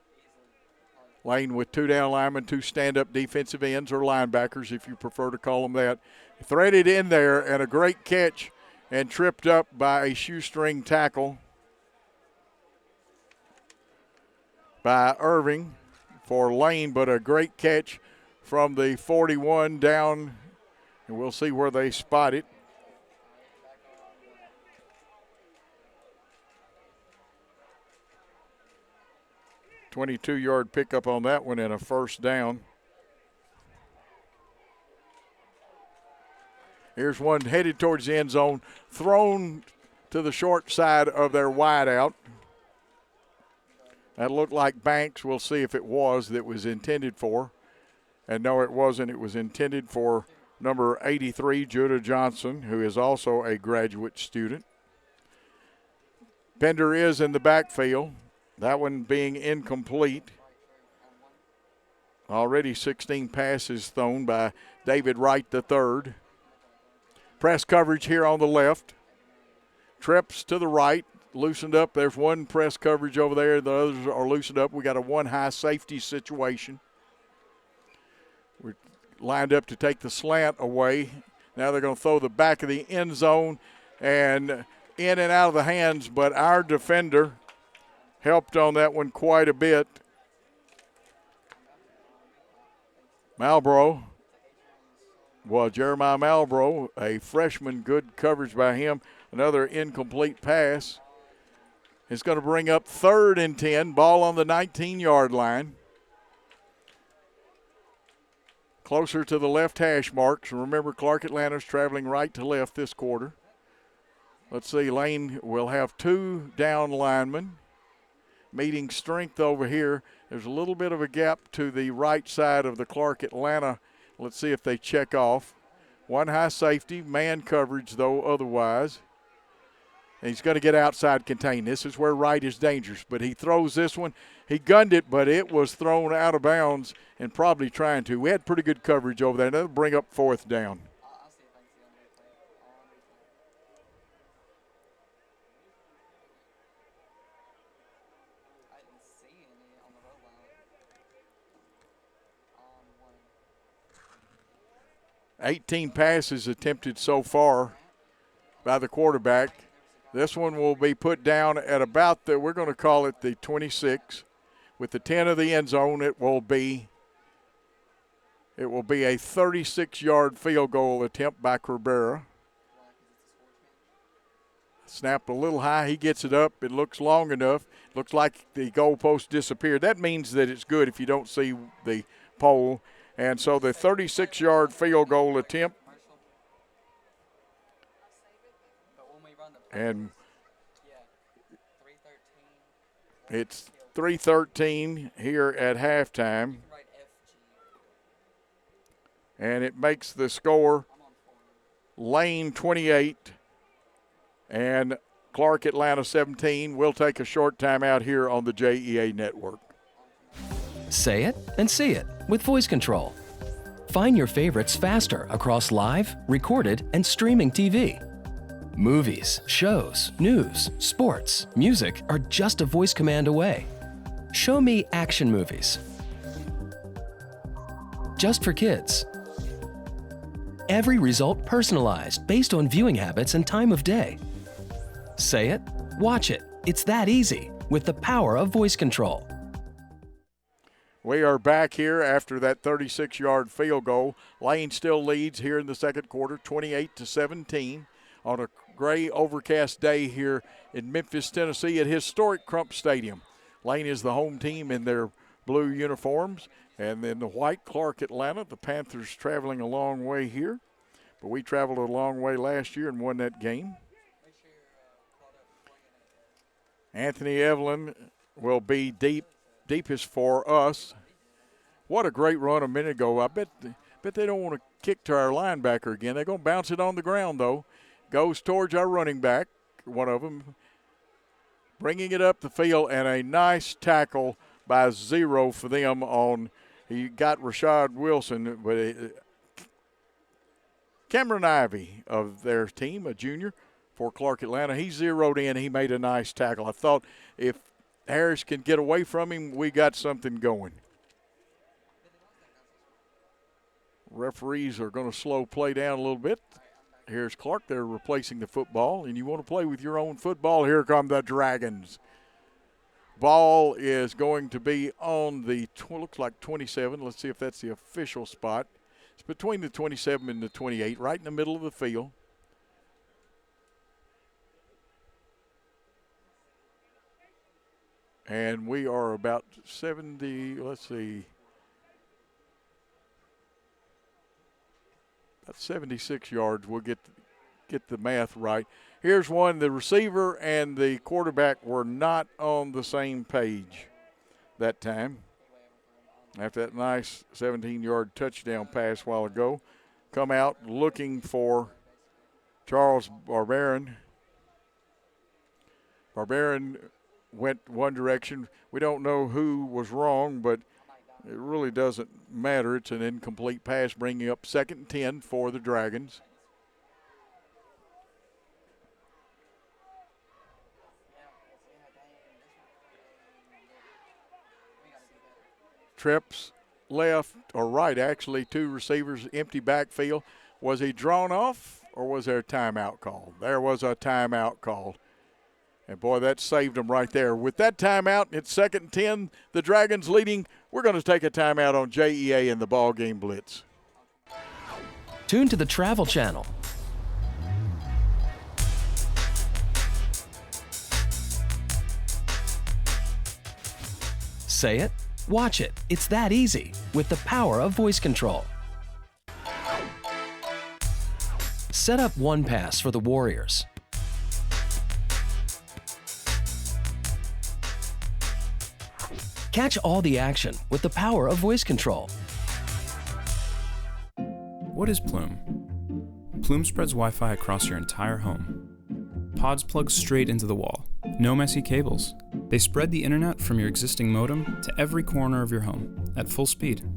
S1: lane with 2 down linemen, 2 stand-up defensive ends or linebackers, if you prefer to call them that. Threaded in there, and a great catch, and tripped up by a shoestring tackle by Irving for Lane, but a great catch from the 41 down, and we'll see where they spot it. $22-yard pickup on that one and a first down. Here's one headed towards the end zone, thrown to the short side of their wideout. That looked like Banks. We'll see if it was that was intended for. And no, it wasn't. It was intended for number 83, Judah Johnson, who is also a graduate student. Pender is in the backfield. That one being incomplete. Already 16 passes thrown by David Wright III. Press coverage here on the left. Trips to the right, loosened up. There's one press coverage over there. The others are loosened up. We got a one high safety situation. We're lined up to take the slant away. Now they're going to throw the back of the end zone and in and out of the hands, but our defender helped on that one quite a bit. Jeremiah Malbrough, a freshman, good coverage by him. Another incomplete pass. It's going to bring up 3rd and 10, ball on the 19-yard line. Closer to the left hash marks. Remember, Clark Atlanta's traveling right to left this quarter. Let's see, Lane will have 2 down linemen. Meeting strength over here. There's a little bit of a gap to the right side of the Clark Atlanta. Let's see if they check off. One high safety, man coverage though otherwise. And he's going to get outside contain. This is where Wright is dangerous, but he throws this one. He gunned it, but it was thrown out of bounds and probably trying to. We had pretty good coverage over there. That'll bring up 4th down. 18 passes attempted so far by the quarterback. This one will be put down at about we're going to call it the 26. With the 10 of the end zone, it will be a 36-yard field goal attempt by Cabrera. Snapped a little high. He gets it up. It looks long enough. Looks like the goalpost disappeared. That means that it's good if you don't see the pole. And so the 36-yard field goal attempt. And it's 3:13 here at halftime. And it makes the score Lane 28 and Clark Atlanta 17. We'll take a short timeout here on the JEA Network.
S14: Say it and see it with voice control. Find your favorites faster across live, recorded, and streaming TV. Movies, shows, news, sports, music are just a voice command away. Show me action movies. Just for kids. Every result personalized based on viewing habits and time of day. Say it, watch it. It's that easy. with the power of voice control.
S1: We are back here after that 36-yard field goal. Lane still leads here in the second quarter, 28-17, on a gray overcast day here in Memphis, Tennessee at historic Crump Stadium. Lane is the home team in their blue uniforms, and then the white Clark Atlanta. The Panthers traveling a long way here, but we traveled a long way last year and won that game. Anthony Evelyn will be deepest for us. What a great run a minute ago. I bet they don't want to kick to our linebacker again. They're going to bounce it on the ground, though. Goes towards our running back, one of them, bringing it up the field, and a nice tackle by Zero for them on, he got Rashad Wilson, but Cameron Ivey of their team, a junior for Clark Atlanta, he zeroed in. He made a nice tackle. I thought if Harris can get away from him, we got something going. Referees are going to slow play down a little bit. Here's Clark. They're replacing the football, and you want to play with your own football. Here come the Dragons. Ball is going to be on the, looks like 27. Let's see if that's the official spot. It's between the 27 and the 28, right in the middle of the field. And we are about 70, let's see, about 76 yards. We'll get the math right. Here's one. The receiver and the quarterback were not on the same page that time. After that nice 17-yard touchdown pass a while ago. Come out looking for Charles Barbarin. Barbarin went one direction. We don't know who was wrong, but it really doesn't matter. It's an incomplete pass, bringing up 2nd and 10 for the Dragons. Trips left or right, actually, 2 receivers, empty backfield. Was he drawn off or was there a timeout called? There was a timeout called. And, boy, that saved them right there. With that timeout, it's 2nd and 10. The Dragons leading. We're going to take a timeout on JEA and the BallGame Blitz.
S14: Tune to the Travel Channel. Say it, watch it. It's that easy with the power of voice control. Set up One Pass for the Warriors. Catch all the action with the power of voice control.
S2: What is Plume? Plume spreads Wi-Fi across your entire home. Pods plug straight into the wall. No messy cables. They spread the internet from your existing modem to every corner of your home at full speed.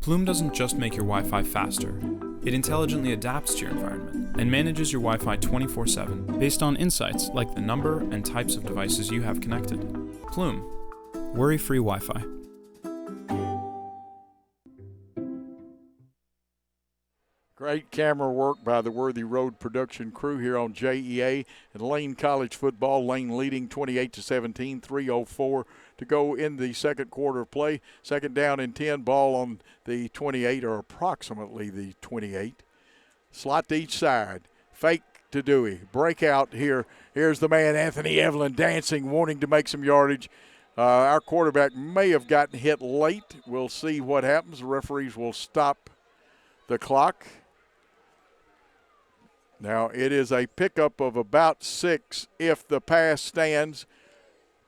S2: Plume doesn't just make your Wi-Fi faster. It intelligently adapts to your environment and manages your Wi-Fi 24/7 based on insights like the number and types of devices you have connected. Plume. Worry-free Wi-Fi.
S1: Great camera work by the Worthy Road production crew here on JEA and Lane College football. Lane leading 28-17, 3:04 to go in the second quarter of play. 2nd down and 10, ball on the 28 or approximately the 28. Slot to each side. Fake to Dewey. Breakout here. Here's the man, Anthony Evelyn, dancing, wanting to make some yardage. Our quarterback may have gotten hit late. We'll see what happens. The referees will stop the clock. Now, it is a pickup of about 6 if the pass stands.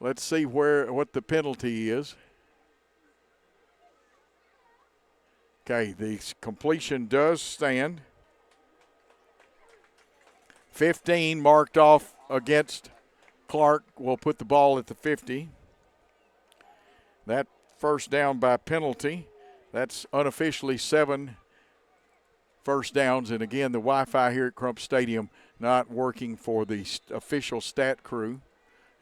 S1: Let's see what the penalty is. Okay, the completion does stand. 15 marked off against Clark. Will put the ball at the 50. That first down by penalty. That's unofficially 7 first downs. And again, the Wi-Fi here at Crump Stadium not working for the official stat crew.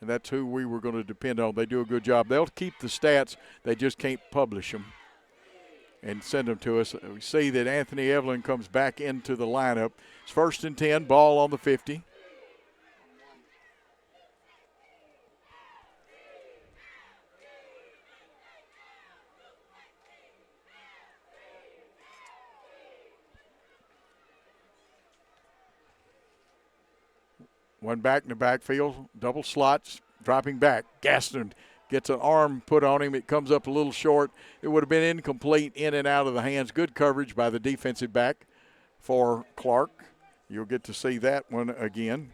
S1: And that's who we were going to depend on. They do a good job. They'll keep the stats. They just can't publish them and send them to us. We see that Anthony Evelyn comes back into the lineup. It's 1st and 10, ball on the 50. One back in the backfield, double slots, dropping back. Gaston gets an arm put on him. It comes up a little short. It would have been incomplete, in and out of the hands. Good coverage by the defensive back for Clark. You'll get to see that one again.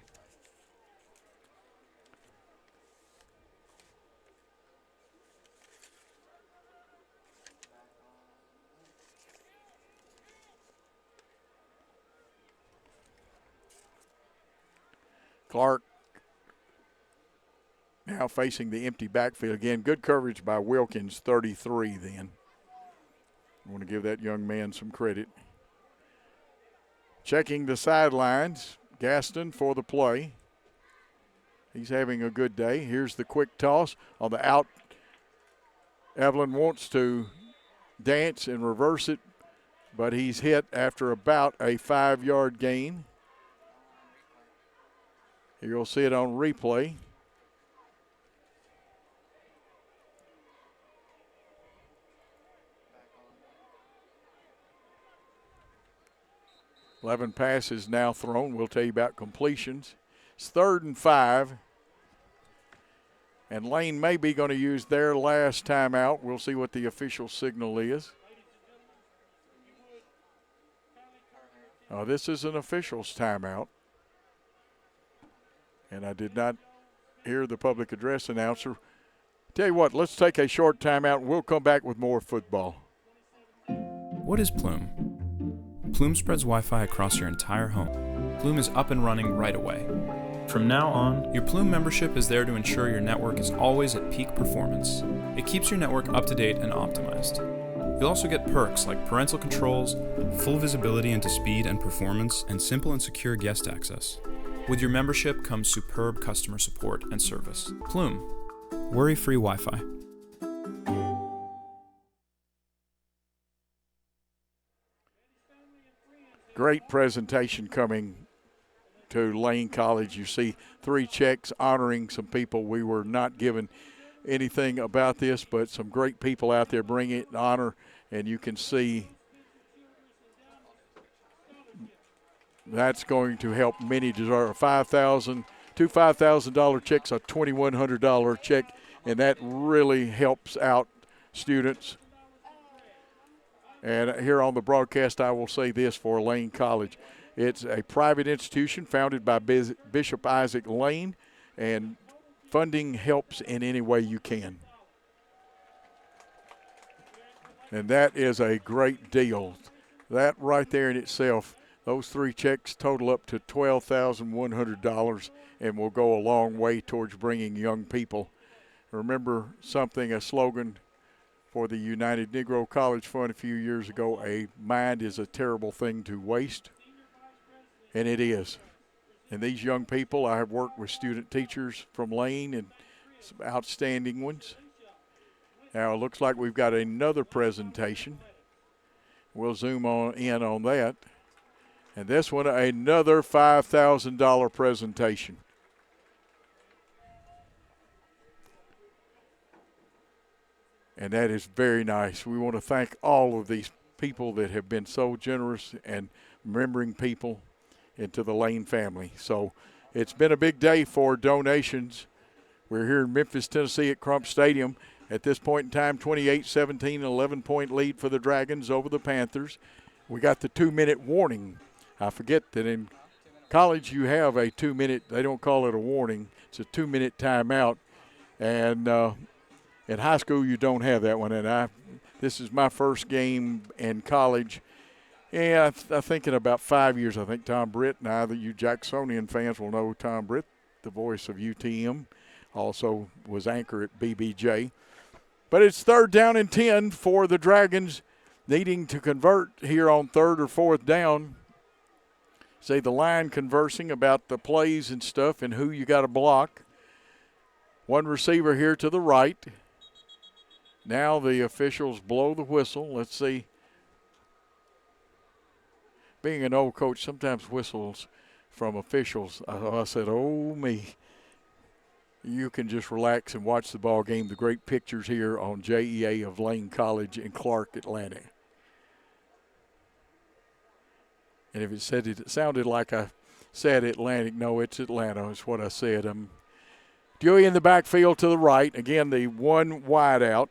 S1: Clark now facing the empty backfield again. Good coverage by Wilkins, 33 then. I want to give that young man some credit. Checking the sidelines, Gaston for the play. He's having a good day. Here's the quick toss on the out. Evelyn wants to dance and reverse it, but he's hit after about a 5-yard gain. You'll see it on replay. $11 passes now thrown. We'll tell you about completions. It's 3rd and 5. And Lane may be going to use their last timeout. We'll see what the official signal is. This is an official's timeout. And I did not hear the public address announcer. Tell you what, let's take a short timeout and we'll come back with more football.
S2: What is Plume? Plume spreads Wi-Fi across your entire home. Plume is up and running right away. From now on, your Plume membership is there to ensure your network is always at peak performance. It keeps your network up to date and optimized. You'll also get perks like parental controls, full visibility into speed and performance, and simple and secure guest access. With your membership comes superb customer support and service. Plume, worry-free Wi-Fi.
S1: Great presentation coming to Lane College. You see 3 checks honoring some people. We were not given anything about this, but some great people out there bringing it in honor, and you can see that's going to help many deserve. Two $5,000 checks, a $2,100 check, and that really helps out students. And here on the broadcast, I will say this for Lane College. It's a private institution founded by Bishop Isaac Lane, and funding helps in any way you can. And that is a great deal. That right there in itself, those 3 checks total up to $12,100 and will go a long way towards bringing young people. Remember something, a slogan for the United Negro College Fund a few years ago, a mind is a terrible thing to waste, and it is. And these young people, I have worked with student teachers from Lane and some outstanding ones. Now it looks like we've got another presentation. We'll zoom in on that. And this one, another $5,000 presentation. And that is very nice. We want to thank all of these people that have been so generous and remembering people into the Lane family. So it's been a big day for donations. We're here in Memphis, Tennessee at Crump Stadium. At this point in time, 28-17, 11-point lead for the Dragons over the Panthers. We got the 2-minute warning. I forget that in college you have a 2-minute, they don't call it a warning, it's a 2-minute timeout. And in high school you don't have that one. And this is my first game in college. Yeah, I think in about 5 years, I think Tom Britt and I, you Jacksonian fans will know Tom Britt, the voice of UTM, also was anchor at BBJ. But it's 3rd down and 10 for the Dragons, needing to convert here on 3rd or 4th down. Say the line conversing about the plays and stuff and who you got to block. One receiver here to the right. Now the officials blow the whistle. Let's see. Being an old coach, sometimes whistles from officials. I said, oh, me. You can just relax and watch the ball game. The great pictures here on JEA of Lane College in Clark, Atlanta. And if it sounded like I said Atlantic. No, it's Atlanta is what I said. Dewey in the backfield to the right. Again, the one wide out.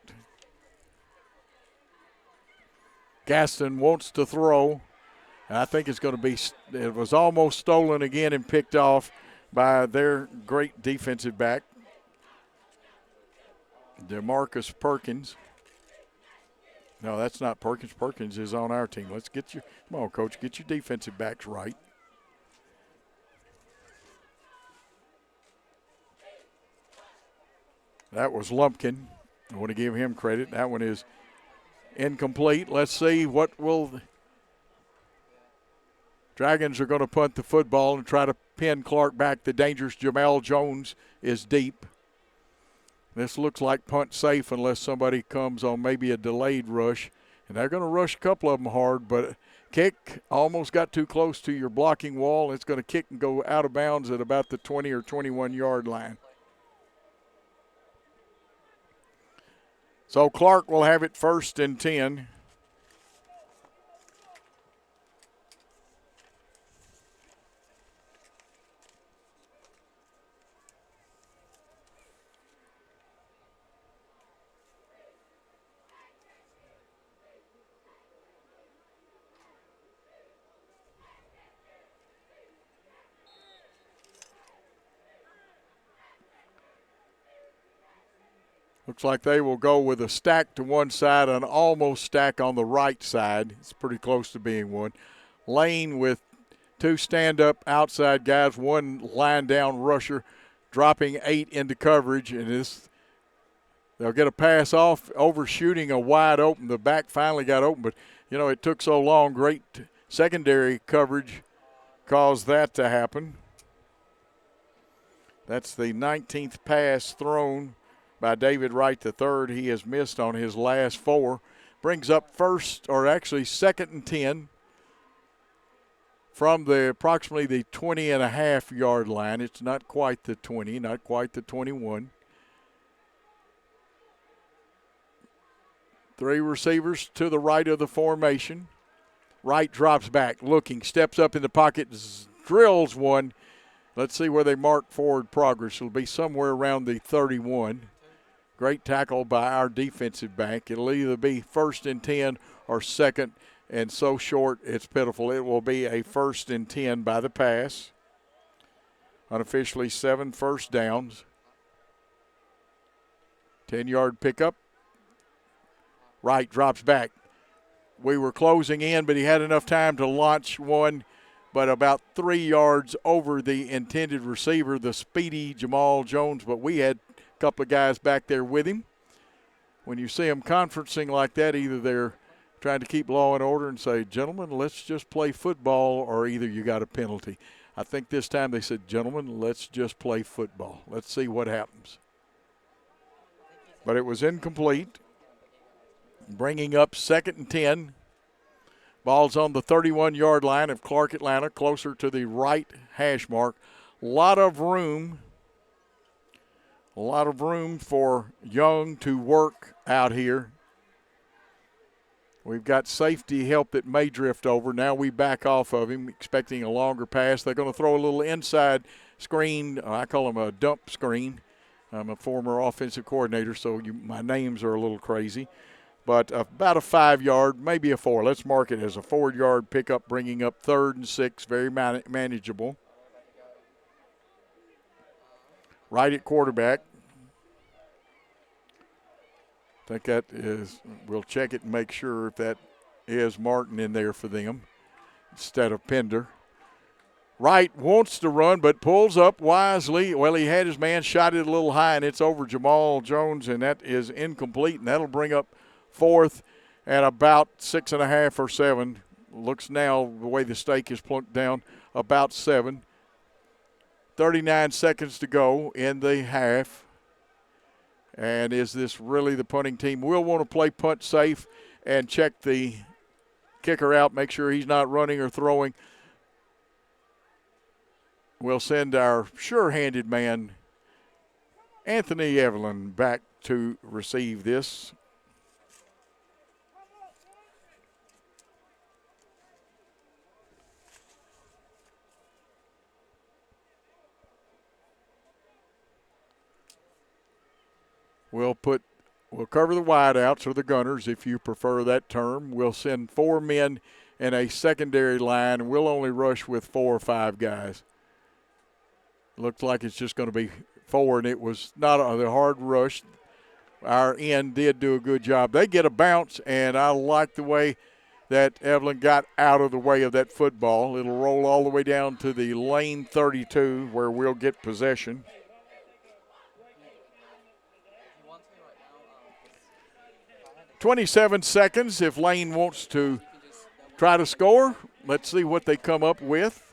S1: Gaston wants to throw. And I think it's going to be – it was almost stolen again and picked off by their great defensive back, DeMarcus Perkins. No, that's not Perkins. Perkins is on our team. Let's get you – come on, Coach, get your defensive backs right. That was Lumpkin. I want to give him credit. That one is incomplete. Let's see what will – Dragons are going to punt the football and try to pin Clark back. The dangerous Jamal Jones is deep. This looks like punt safe unless somebody comes on maybe a delayed rush. And they're going to rush a couple of them hard, but kick almost got too close to your blocking wall. It's going to kick and go out of bounds at about the 20 or 21-yard line. So Clark will have it 1st and 10. Looks like they will go with a stack to one side, an almost stack on the right side. It's pretty close to being one. Lane with 2 stand-up outside guys, 1 line-down rusher, dropping 8 into coverage. And they'll get a pass off, overshooting a wide open. The back finally got open, but, it took so long. Great secondary coverage caused that to happen. That's the 19th pass thrown by David Wright III. He has missed on his last 4. Brings up 2nd and 10 from approximately the 20.5-yard line. It's not quite the 20, not quite the 21. 3 receivers to the right of the formation. Wright drops back, looking, steps up in the pocket, drills one. Let's see where they mark forward progress. It'll be somewhere around the 31. Great tackle by our defensive back. It'll either be 1st and 10 or 2nd, and so short it's pitiful. It will be a 1st and 10 by the pass. Unofficially 7 first downs. 10-yard pickup. Wright drops back. We were closing in, but he had enough time to launch one, but about 3 yards over the intended receiver, the speedy Jamal Jones, but we had couple of guys back there with him. When you see them conferencing like that, either they're trying to keep law and order and say, gentlemen, let's just play football, or either you got a penalty. I think this time they said, gentlemen, let's just play football. Let's see what happens. But it was incomplete. Bringing up 2nd and 10. Ball's on the 31-yard line of Clark Atlanta, closer to the right hash mark. A lot of room for Young to work out here. We've got safety help that may drift over. Now we back off of him, expecting a longer pass. They're going to throw a little inside screen. I call them a dump screen. I'm a former offensive coordinator, so my names are a little crazy. But about a 5-yard, maybe a 4. Let's mark it as a 4-yard pickup, bringing up 3rd and 6, very manageable. Right at quarterback. I think that is, we'll check it and make sure if that is Martin in there for them instead of Pender. Wright wants to run but pulls up wisely. Well, he had his man shot it a little high, and it's over Jamal Jones, and that is incomplete, and that'll bring up 4th at about 6.5 or 7. Looks now, the way the stake is plunked down, about 7. 39 seconds to go in the half. And is this really the punting team? We'll want to play punt safe and check the kicker out, make sure he's not running or throwing. We'll send our sure-handed man, Anthony Evelyn, back to receive this. We'll cover the wideouts or the gunners if you prefer that term. We'll send 4 men in a secondary line. We'll only rush with 4 or 5 guys. Looks like it's just going to be 4, and it was not a hard rush. Our end did do a good job. They get a bounce, and I like the way that Evelyn got out of the way of that football. It'll roll all the way down to the lane 32 where we'll get possession. "27 seconds if Lane wants to try to score. Let's see what they come up with.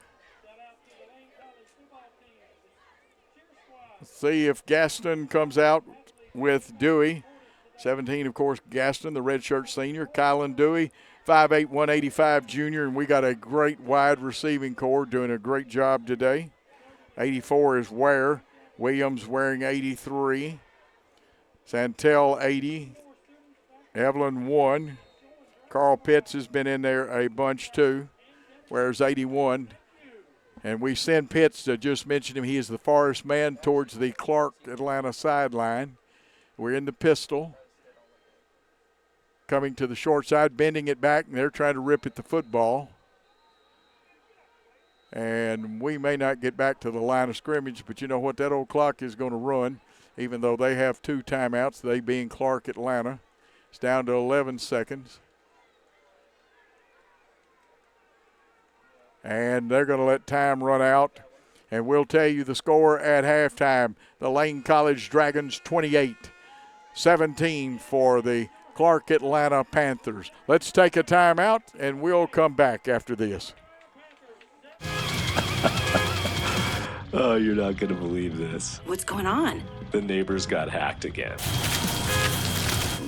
S1: Let's see if Gaston comes out with Dewey. 17, of course, Gaston, the redshirt senior. Kylan Dewey, 5'8", 185 junior, and we got a great wide receiving core doing a great job today. 84 is Ware. Williams wearing 83. Santel 80. Evelyn 1. Carl Pitts has been in there a bunch too. Ware's 81. And we send Pitts to just mention him. He is the farthest man towards the Clark Atlanta sideline. We're in the pistol. Coming to the short side, bending it back, and they're trying to rip at the football. And we may not get back to the line of scrimmage, but you know what? That old clock is going to run, even though they have 2 timeouts, they being Clark Atlanta. It's down to 11 seconds. And they're going to let time run out. And we'll tell you the score at halftime. The Lane College Dragons 28-17 for the Clark Atlanta Panthers. Let's take a timeout, and we'll come back after this.
S3: Oh, you're not going to believe this.
S4: What's going on?
S3: The neighbors got hacked again.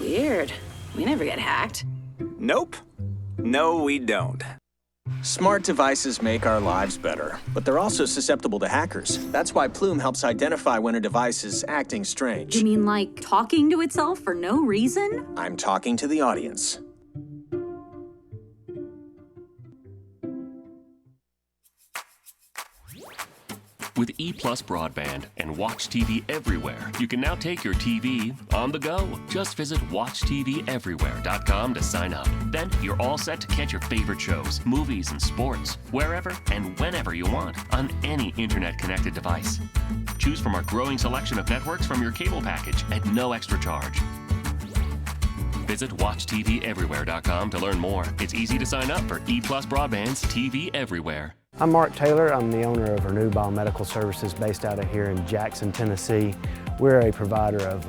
S4: Weird. We never get hacked.
S5: Nope. No, we don't. Smart devices make our lives better, but they're also susceptible to hackers. That's why Plume helps identify when a device is acting strange.
S6: You mean like talking to itself for no reason?
S5: I'm talking to the audience.
S7: With E+ broadband and Watch TV everywhere, you can now take your TV on the go. Just visit WatchTVEverywhere.com to sign up. Then you're all set to catch your favorite shows, movies, and sports wherever and whenever you want on any internet-connected device. Choose from our growing selection of networks from your cable package at no extra charge. Visit WatchTVEverywhere.com to learn more. It's easy to sign up for E+ broadband's TV Everywhere.
S9: I'm Mark Taylor. I'm the owner of Renew Biomedical Services based out of here in Jackson, Tennessee. We're a provider of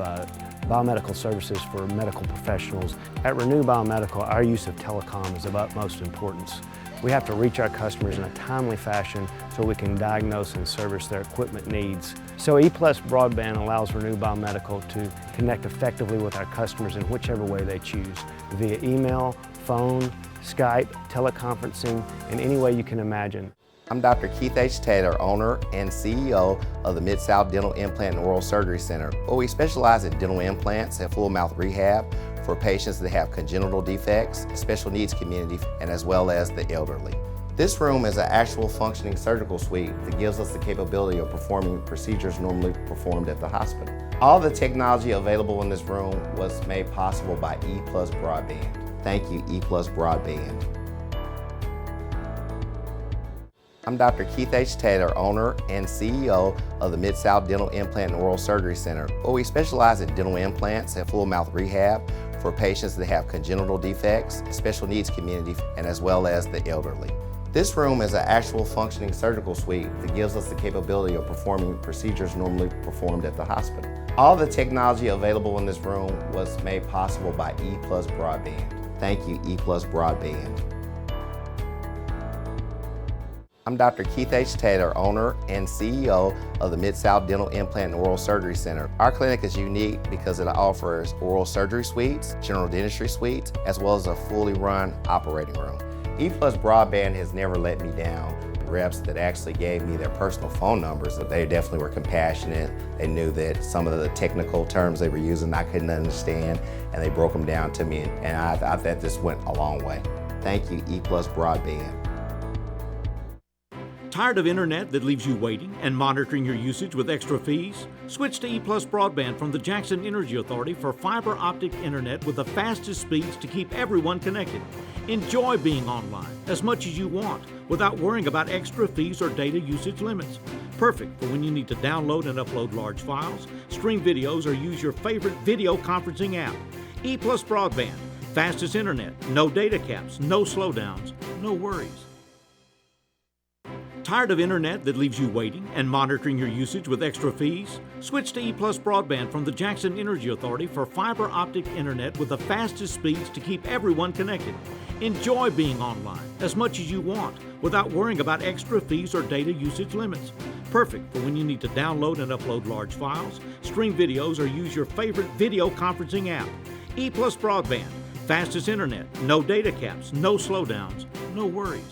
S9: biomedical services for medical professionals. At Renew Biomedical, our use of telecom is of utmost importance. We have to reach our customers in a timely fashion so we can diagnose and service their equipment needs. So E+ broadband allows Renew Biomedical to connect effectively with our customers in whichever way they choose, via email, phone, Skype, teleconferencing, in any way you can imagine.
S10: I'm Dr. Keith H. Taylor, owner and CEO of the Mid-South Dental Implant and Oral Surgery Center, where we specialize in dental implants and full mouth rehab for patients that have congenital defects, special needs community, and as well as the elderly. This room is an actual functioning surgical suite that gives us the capability of performing procedures normally performed at the hospital. All the technology available in this room was made possible by E+ broadband. Thank you, E+ broadband. I'm Dr. Keith H. Taylor, owner and CEO of the Mid-South Dental Implant and Oral Surgery Center, where we specialize in dental implants and full mouth rehab for patients that have congenital defects, special needs community, and as well as the elderly. This room is an actual functioning surgical suite that gives us the capability of performing procedures normally performed at the hospital. All the technology available in this room was made possible by E+ broadband. Thank you, E+ broadband. I'm Dr. Keith H. Taylor, owner and CEO of the Mid-South Dental Implant and Oral Surgery Center. Our clinic is unique because it offers oral surgery suites, general dentistry suites, as well as a fully run operating room. E+ broadband has never let me down. Reps that actually gave me their personal phone numbers, they definitely were compassionate. They knew that some of the technical terms they were using I couldn't understand, and they broke them down to me, and I thought this went a long way. Thank you, E+ broadband.
S11: Tired of internet that leaves you waiting and monitoring your usage with extra fees? Switch to E+ broadband from the Jackson Energy Authority for fiber optic internet with the fastest speeds to keep everyone connected. Enjoy being online as much as you want without worrying about extra fees or data usage limits. Perfect for when you need to download and upload large files, stream videos, or use your favorite video conferencing app. E+ broadband, fastest internet, no data caps, no slowdowns, no worries. Tired of internet that leaves you waiting and monitoring your usage with extra fees? Switch to E+ broadband from the Jackson Energy Authority for fiber optic internet with the fastest speeds to keep everyone connected. Enjoy being online as much as you want without worrying about extra fees or data usage limits. Perfect for when you need to download and upload large files, stream videos, or use your favorite video conferencing app. E+ broadband, fastest internet, no data caps, no slowdowns, no worries.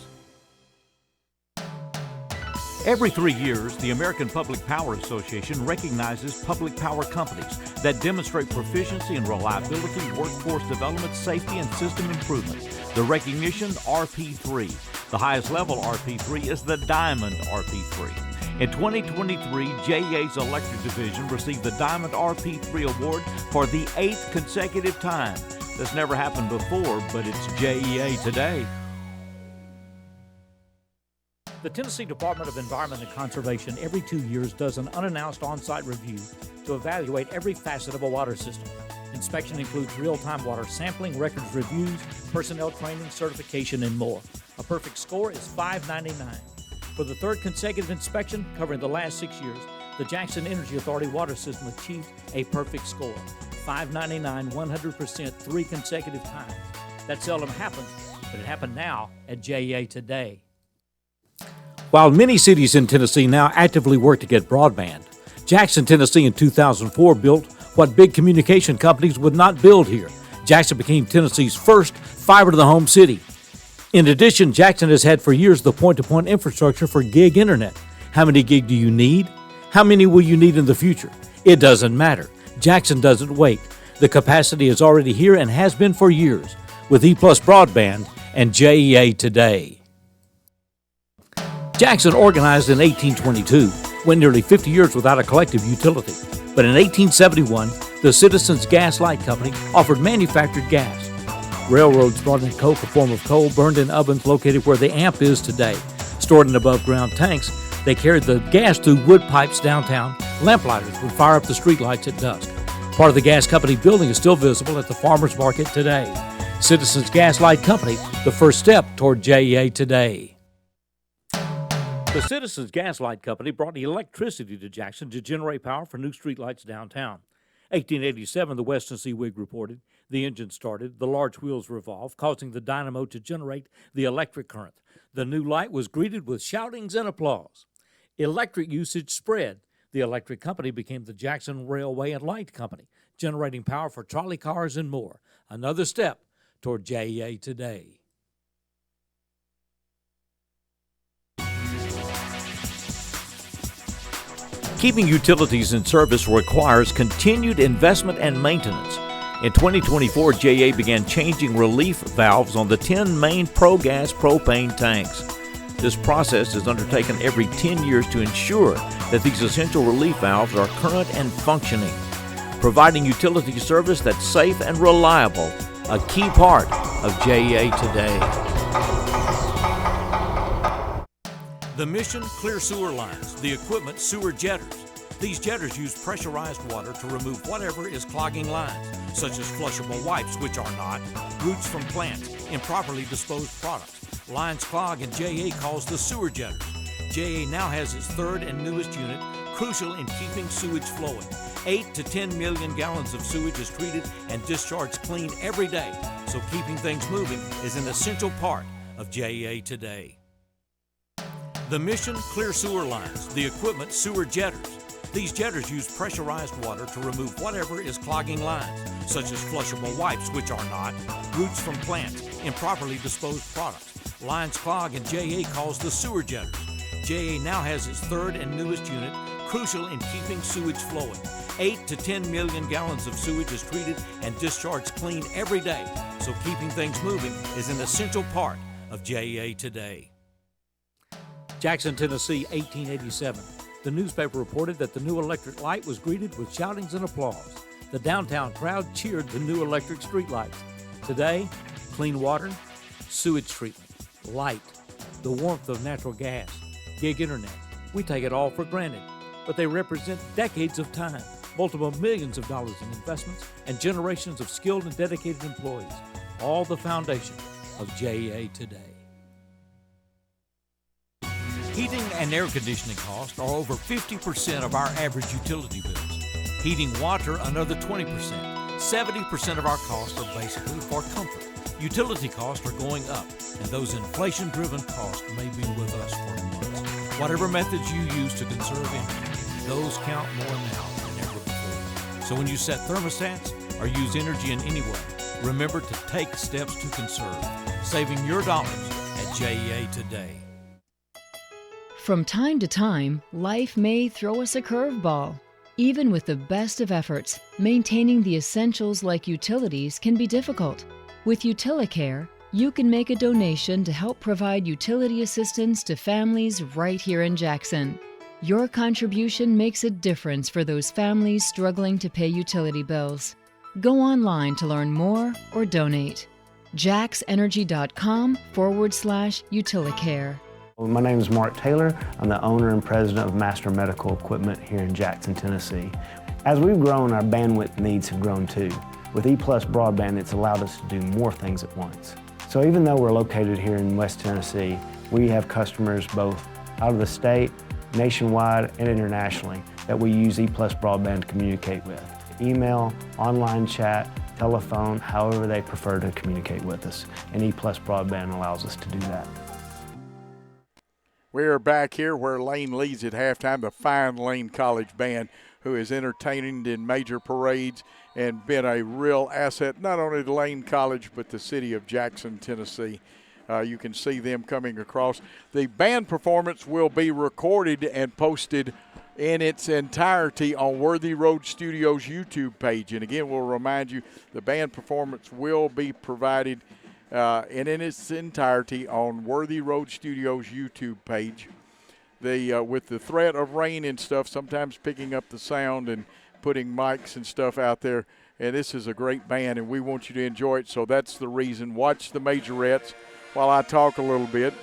S11: Every 3 years, the American Public Power Association recognizes public power companies that demonstrate proficiency in reliability, workforce development, safety, and system improvement. The recognition, RP3. The highest level RP3 is the Diamond RP3. In 2023, JEA's Electric Division received the Diamond RP3 Award for the 8th consecutive time. This never happened before, but it's JEA today.
S12: The Tennessee Department of Environment and Conservation every 2 years does an unannounced on-site review to evaluate every facet of a water system. Inspection includes real-time water sampling, records reviews, personnel training, certification, and more. A perfect score is $5.99. For the 3rd consecutive inspection, covering the last 6 years, the Jackson Energy Authority water system achieved a perfect score. $5.99, 100%, 3 consecutive times. That seldom happens, but it happened now at JEA today.
S11: While many cities in Tennessee now actively work to get broadband, Jackson, Tennessee in 2004 built what big communication companies would not build here. Jackson became Tennessee's first fiber-to-the-home city. In addition, Jackson has had for years the point-to-point infrastructure for gig internet. How many gig do you need? How many will you need in the future? It doesn't matter. Jackson doesn't wait. The capacity is already here and has been for years with E+ broadband and JEA today. Jackson organized in 1822, went nearly 50 years without a collective utility. But in 1871, the Citizens Gas Light Company offered manufactured gas. Railroads brought in coke, a form of coal burned in ovens located where the AMP is today. Stored in above-ground tanks, they carried the gas through wood pipes downtown. Lamplighters would fire up the streetlights at dusk. Part of the gas company building is still visible at the farmers market today. Citizens Gas Light Company, the first step toward JEA today. The Citizens Gas Light Company brought electricity to Jackson to generate power for new streetlights downtown. 1887, the West Tennessee Whig reported, the engine started, the large wheels revolved, causing the dynamo to generate the electric current. The new light was greeted with shoutings and applause. Electric usage spread. The electric company became the Jackson Railway and Light Company, generating power for trolley cars and more. Another step toward JEA today. Keeping utilities in service requires continued investment and maintenance. In 2024, JEA began changing relief valves on the 10 main ProGas propane tanks. This process is undertaken every 10 years to ensure that these essential relief valves are current and functioning, providing utility service that's safe and reliable, a key part of JEA today. The mission, clear sewer lines. The equipment, sewer jetters. These jetters use pressurized water to remove whatever is clogging lines, such as flushable wipes, which are not, roots from plants, improperly disposed products. Lines clog and JEA calls the sewer jetters. JEA now has its 3rd and newest unit, crucial in keeping sewage flowing. 8 to 10 million gallons of sewage is treated and discharged clean every day, so keeping things moving is an essential part of JEA today. The mission, clear sewer lines. The equipment, sewer jetters. These jetters use pressurized water to remove whatever is clogging lines, such as flushable wipes, which are not, roots from plants, improperly disposed products. Lines clog and JEA calls the sewer jetters. JEA now has its 3rd and newest unit, crucial in keeping sewage flowing. 8 to 10 million gallons of sewage is treated and discharged clean every day, so keeping things moving is an essential part of JEA today.
S12: Jackson, Tennessee, 1887. The newspaper reported that the new electric light was greeted with shoutings and applause. The downtown crowd cheered the new electric streetlights. Today, clean water, sewage treatment, light, the warmth of natural gas, gig internet. We take it all for granted, but they represent decades of time, multiple millions of dollars in investments, and generations of skilled and dedicated employees, all the foundation of JEA today. Heating and air conditioning costs are over 50% of our average utility bills. Heating water, another 20%. 70% of our costs are basically for comfort. Utility costs are going up, and those inflation-driven costs may be with us for months. Whatever methods you use to conserve energy, those count more now than ever before. So when you set thermostats or use energy in any way, remember to take steps to conserve, saving your dollars at JEA today.
S13: From time to time, life may throw us a curveball. Even with the best of efforts, maintaining the essentials like utilities can be difficult. With UtiliCare, you can make a donation to help provide utility assistance to families right here in Jackson. Your contribution makes a difference for those families struggling to pay utility bills. Go online to learn more or donate. jaxenergy.com/UtiliCare.
S9: My name is Mark Taylor. I'm the owner and president of Master Medical Equipment here in Jackson, Tennessee. As we've grown, our bandwidth needs have grown too. With E+ broadband, it's allowed us to do more things at once. So even though we're located here in West Tennessee, we have customers both out of the state, nationwide, and internationally that we use E+ broadband to communicate with. Email, online chat, telephone, however they prefer to communicate with us. And E+ broadband allows us to do that.
S1: We are back here where Lane leads at halftime, the fine Lane College band, who is entertaining in major parades and been a real asset, not only to Lane College, but the city of Jackson, Tennessee. You can see them coming across. The band performance will be recorded and posted in its entirety on Worthy Road Studios YouTube page. And again, we'll remind you, the band performance will be provided and in its entirety on Worthy Road Studios YouTube page. With the threat of rain and stuff, sometimes picking up the sound and putting mics and stuff out there. And this is a great band, and we want you to enjoy it, so that's the reason. Watch the majorettes while I talk a little bit.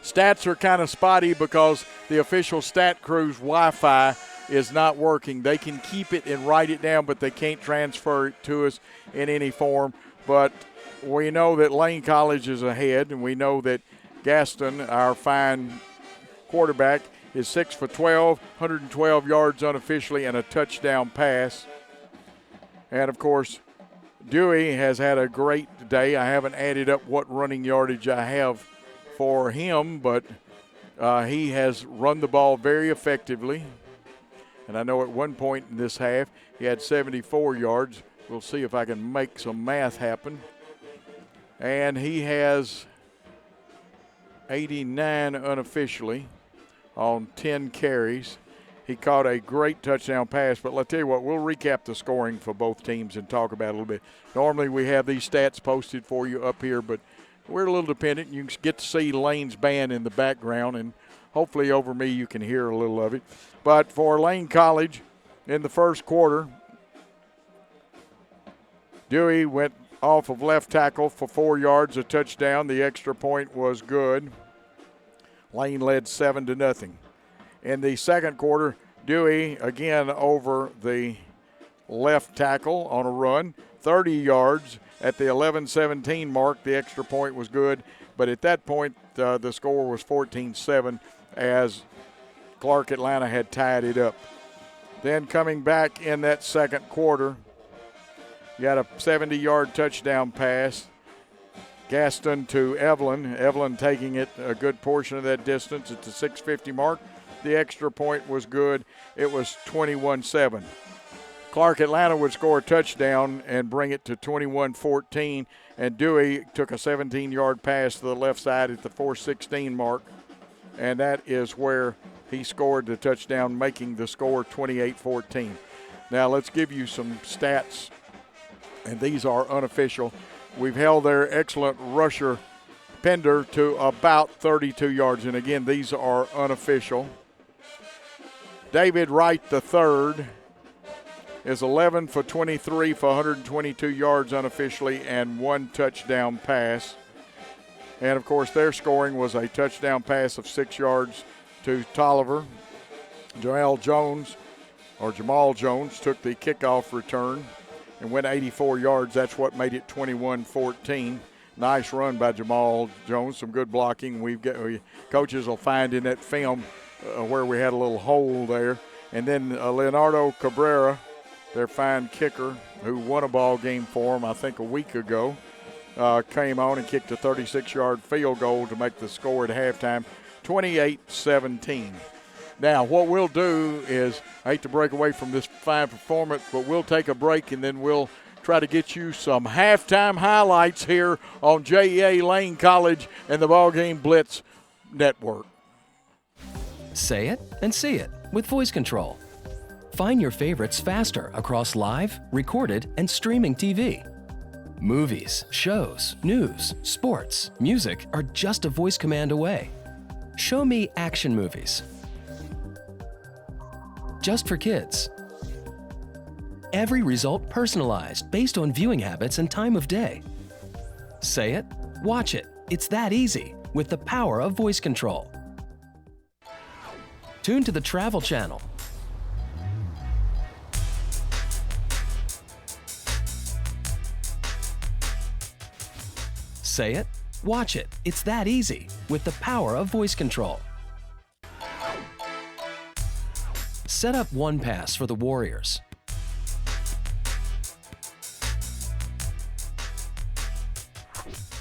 S1: Stats are kind of spotty because the official stat crew's Wi-Fi is not working. They can keep it and write it down, but they can't transfer it to us in any form. But we know that Lane College is ahead, and we know that Gaston, our fine quarterback, is 6 for 12, 112 yards unofficially, and a touchdown pass. And, of course, Dewey has had a great day. I haven't added up what running yardage I have for him, but he has run the ball very effectively. And I know at one point in this half he had 74 yards. We'll see if I can make some math happen. And he has 89 unofficially on 10 carries. He caught a great touchdown pass, but let's tell you what, we'll recap the scoring for both teams and talk about it a little bit. Normally we have these stats posted for you up here, but we're a little dependent. You get to see Lane's band in the background, and hopefully over me you can hear a little of it. But for Lane College, in the first quarter, Dewey went off of left tackle for 4 yards, a touchdown. The extra point was good. Lane led 7-0. In the second quarter, Dewey again over the left tackle on a run, 30 yards at the 11-17 mark. The extra point was good, but at that point the score was 14-7 as Clark Atlanta had tied it up. Then coming back in that second quarter, you got a 70-yard touchdown pass. Gaston to Evelyn. Evelyn taking it a good portion of that distance at the 6:50 mark. The extra point was good. It was 21-7. Clark Atlanta would score a touchdown and bring it to 21-14, and Dewey took a 17-yard pass to the left side at the 4:16 mark, and that is where he scored the touchdown, making the score 28-14. Now let's give you some stats, and these are unofficial. We've held their excellent rusher Pender to about 32 yards. And again, these are unofficial. David Wright III is 11 for 23 for 122 yards unofficially and 1 touchdown pass. And, of course, their scoring was a touchdown pass of 6 yards to Tolliver. Jamal Jones took the kickoff return and went 84 yards. That's what made it 21-14. Nice run by Jamal Jones, some good blocking. Coaches will find in that film where we had a little hole there. And then Leonardo Cabrera, their fine kicker, who won a ball game for them, I think, a week ago, came on and kicked a 36-yard field goal to make the score at halftime, 28-17. Now, what we'll do is, I hate to break away from this fine performance, but we'll take a break and then we'll try to get you some halftime highlights here on JEA Lane College and the BallGame Blitz Network.
S14: Say it and see it with voice control. Find your favorites faster across live, recorded, and streaming TV. Movies, shows, news, sports, music are just a voice command away. Show me action movies. Just for kids. Every result personalized based on viewing habits and time of day. Say it, watch it. It's that easy with the power of voice control. Tune to the Travel Channel. Say it, watch it. It's that easy with the power of voice control. Set up One Pass for the Warriors.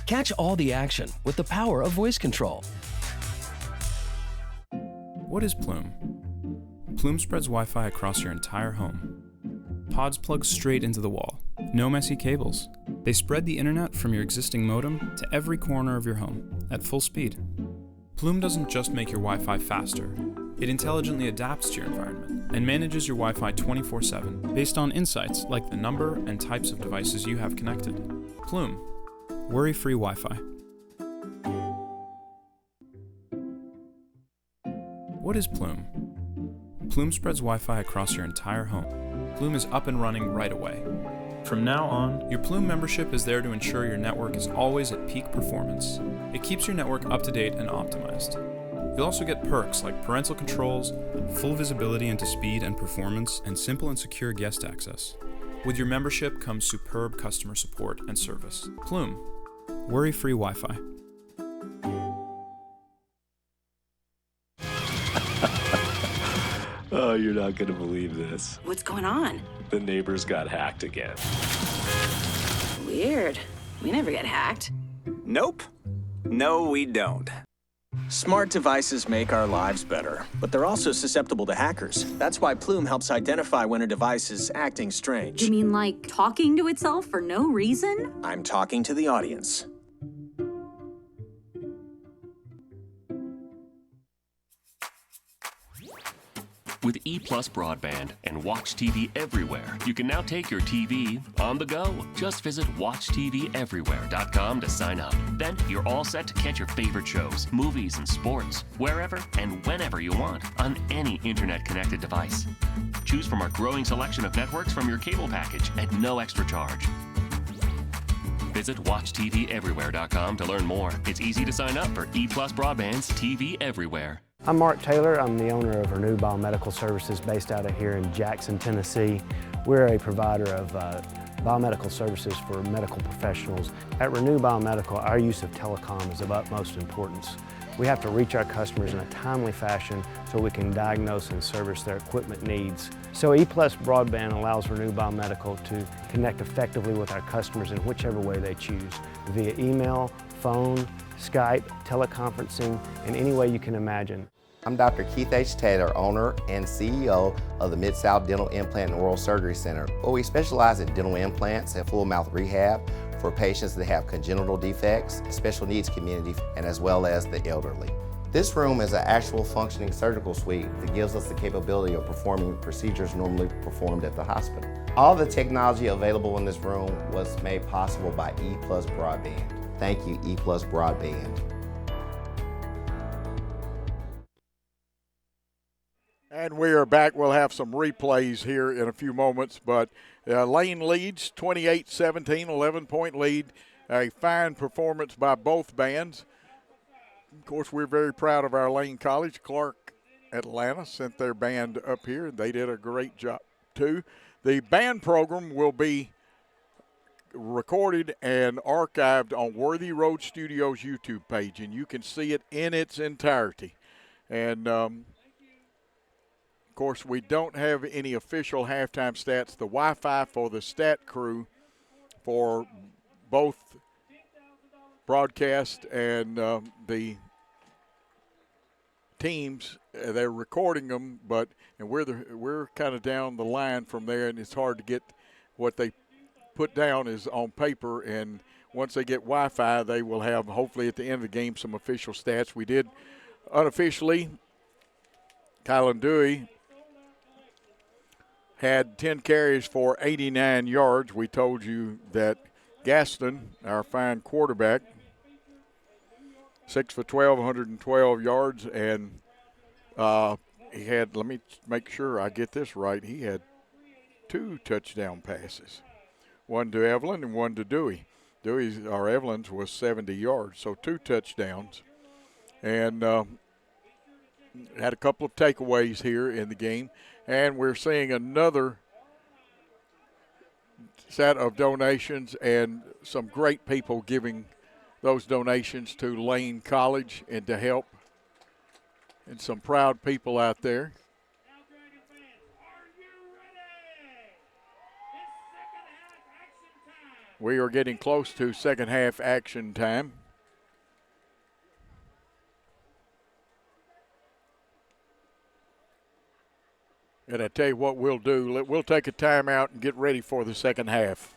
S14: Catch all the action with the power of voice control.
S2: What is Plume? Plume spreads Wi-Fi across your entire home. Pods plug straight into the wall. No messy cables. They spread the internet from your existing modem to every corner of your home at full speed. Plume doesn't just make your Wi-Fi faster. It intelligently adapts to your environment and manages your Wi-Fi 24/7 based on insights like the number and types of devices you have connected. Plume. Worry-free Wi-Fi. What is Plume? Plume spreads Wi-Fi across your entire home. Plume is up and running right away. From now on, your Plume membership is there to ensure your network is always at peak performance. It keeps your network up to date and optimized. You'll also get perks like parental controls, full visibility into speed and performance, and simple and secure guest access. With your membership comes superb customer support and service. Plume. Worry-free Wi-Fi.
S3: Oh, you're not going to believe this.
S4: What's going on?
S3: The neighbors got hacked again.
S4: Weird. We never get hacked.
S5: Nope. No, we don't. Smart devices make our lives better, but they're also susceptible to hackers. That's why Plume helps identify when a device is acting strange.
S6: You mean like talking to itself for no reason?
S5: I'm talking to the audience.
S7: With E+ broadband and Watch TV Everywhere, you can now take your TV on the go. Just visit WatchTVEverywhere.com to sign up. Then you're all set to catch your favorite shows, movies, and sports wherever and whenever you want on any internet-connected device. Choose from our growing selection of networks from your cable package at no extra charge. Visit WatchTVEverywhere.com to learn more. It's easy to sign up for E+ broadband's TV Everywhere.
S9: I'm Mark Taylor. I'm the owner of Renew Biomedical Services based out of here in Jackson, Tennessee. We're a provider of biomedical services for medical professionals. At Renew Biomedical, our use of telecom is of utmost importance. We have to reach our customers in a timely fashion so we can diagnose and service their equipment needs. So E+ broadband allows Renew Biomedical to connect effectively with our customers in whichever way they choose, via email, phone, Skype, teleconferencing, in any way you can imagine.
S10: I'm Dr. Keith H. Taylor, owner and CEO of the Mid-South Dental Implant and Oral Surgery Center, where we specialize in dental implants and full mouth rehab for patients that have congenital defects, special needs community, and as well as the elderly. This room is an actual functioning surgical suite that gives us the capability of performing procedures normally performed at the hospital. All the technology available in this room was made possible by E+ broadband. Thank you, E Plus Broadband.
S1: And we are back. We'll have some replays here in a few moments, but Lane leads 28-17, 11-point lead. A fine performance by both bands. Of course, we're very proud of our Lane College. Clark Atlanta sent their band up here. They did a great job, too. The band program will be recorded and archived on Worthy Road Studios YouTube page, and you can see it in its entirety. And, of course, we don't have any official halftime stats. The Wi-Fi for the stat crew for both broadcast and the teams, they're recording them, and we're kind of down the line from there, and it's hard to get what they put down is on paper, and once they get Wi-Fi, they will have, hopefully at the end of the game, some official stats. We did unofficially, Kylan Dewey had 10 carries for 89 yards. We told you that Gaston, our fine quarterback, 6 for 12, 112 yards, and he had, let me make sure I get this right, he had 2 touchdown passes, one to Evelyn and one to Dewey. Evelyn's was 70 yards, so 2 touchdowns, and had a couple of takeaways here in the game. And we're seeing another set of donations and some great people giving those donations to Lane College and to help. And some proud people out there. We are getting close to second half action time. And I tell you what we'll do. We'll take a timeout and get ready for the second half.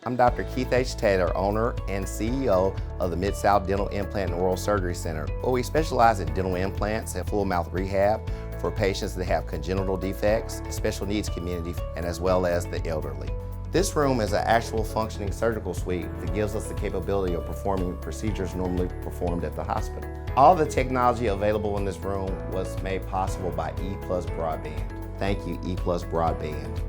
S10: I'm Dr. Keith H. Taylor, owner and CEO of the Mid-South Dental Implant and Oral Surgery Center, where we specialize in dental implants and full mouth rehab for patients that have congenital defects, special needs community, and as well as the elderly. This room is an actual functioning surgical suite that gives us the capability of performing procedures normally performed at the hospital. All the technology available in this room was made possible by E Plus Broadband. Thank you, E Plus Broadband.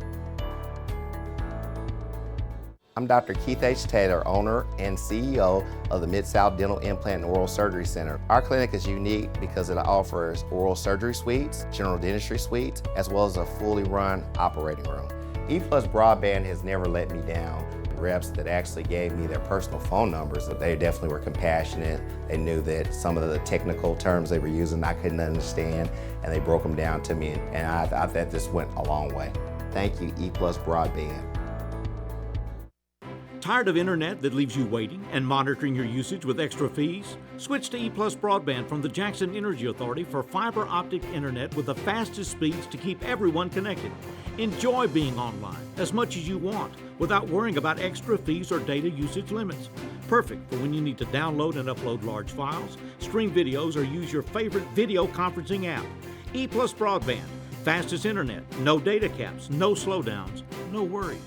S10: I'm Dr. Keith H. Taylor, owner and CEO of the Mid-South Dental Implant and Oral Surgery Center. Our clinic is unique because it offers oral surgery suites, general dentistry suites, as well as a fully run operating room. E Plus Broadband has never let me down. The reps that actually gave me their personal phone numbers, they definitely were compassionate. They knew that some of the technical terms they were using I couldn't understand, and they broke them down to me, and I thought this went a long way. Thank you, E Plus Broadband.
S11: Tired of internet that leaves you waiting and monitoring your usage with extra fees? Switch to E Plus Broadband from the Jackson Energy Authority for fiber optic internet with the fastest speeds to keep everyone connected. Enjoy being online as much as you want without worrying about extra fees or data usage limits. Perfect for when you need to download and upload large files, stream videos, or use your favorite video conferencing app. E Plus Broadband, fastest internet, no data caps, no slowdowns, no worries.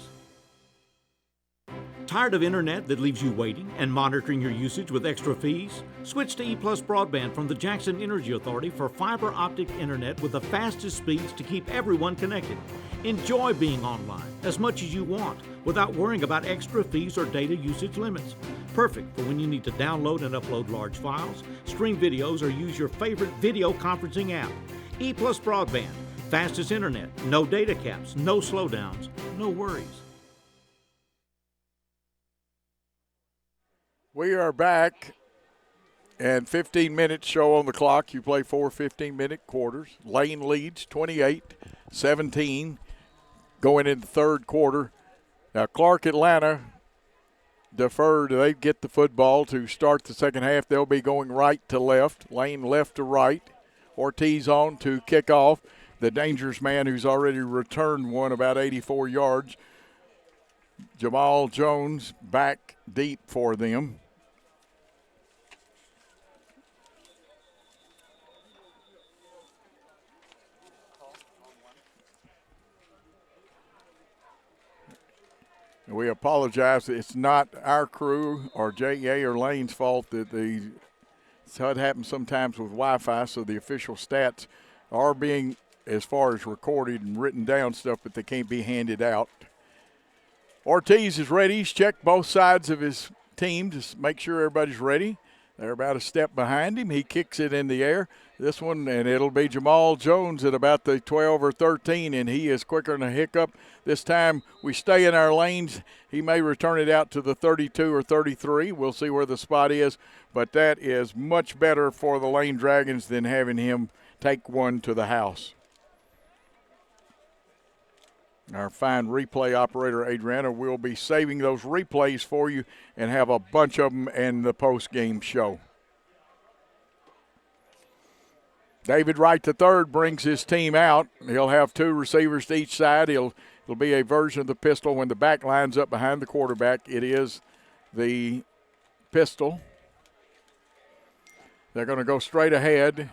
S11: Tired of internet that leaves you waiting and monitoring your usage with extra fees? Switch to E Plus Broadband from the Jackson Energy Authority for fiber optic internet with the fastest speeds to keep everyone connected. Enjoy being online as much as you want without worrying about extra fees or data usage limits. Perfect for when you need to download and upload large files, stream videos, or use your favorite video conferencing app. E Plus Broadband, fastest internet, no data caps, no slowdowns, no worries.
S1: We are back, and 15 minutes show on the clock. You play 4 15-minute quarters. Lane leads 28-17 going into third quarter. Now, Clark Atlanta deferred. They get the football to start the second half. They'll be going right to left, Lane left to right. Ortiz on to kick off. The dangerous man who's already returned one about 84 yards. Jamal Jones back deep for them. We apologize. It's not our crew or JEA or Lane's fault that it's how it happens sometimes with Wi-Fi, so the official stats are being, as far as recorded and written down stuff, but they can't be handed out. Ortiz is ready. He's checked both sides of his team to make sure everybody's ready. They're about a step behind him. He kicks it in the air. This one, and it'll be Jamal Jones at about the 12 or 13, and he is quicker than a hiccup. This time we stay in our lanes. He may return it out to the 32 or 33. We'll see where the spot is, but that is much better for the Lane Dragons than having him take one to the house. Our fine replay operator, Adriana, will be saving those replays for you and have a bunch of them in the post-game show. David Wright III brings his team out. He'll have two receivers to each side. It'll be a version of the pistol when the back lines up behind the quarterback. It is the pistol. They're going to go straight ahead,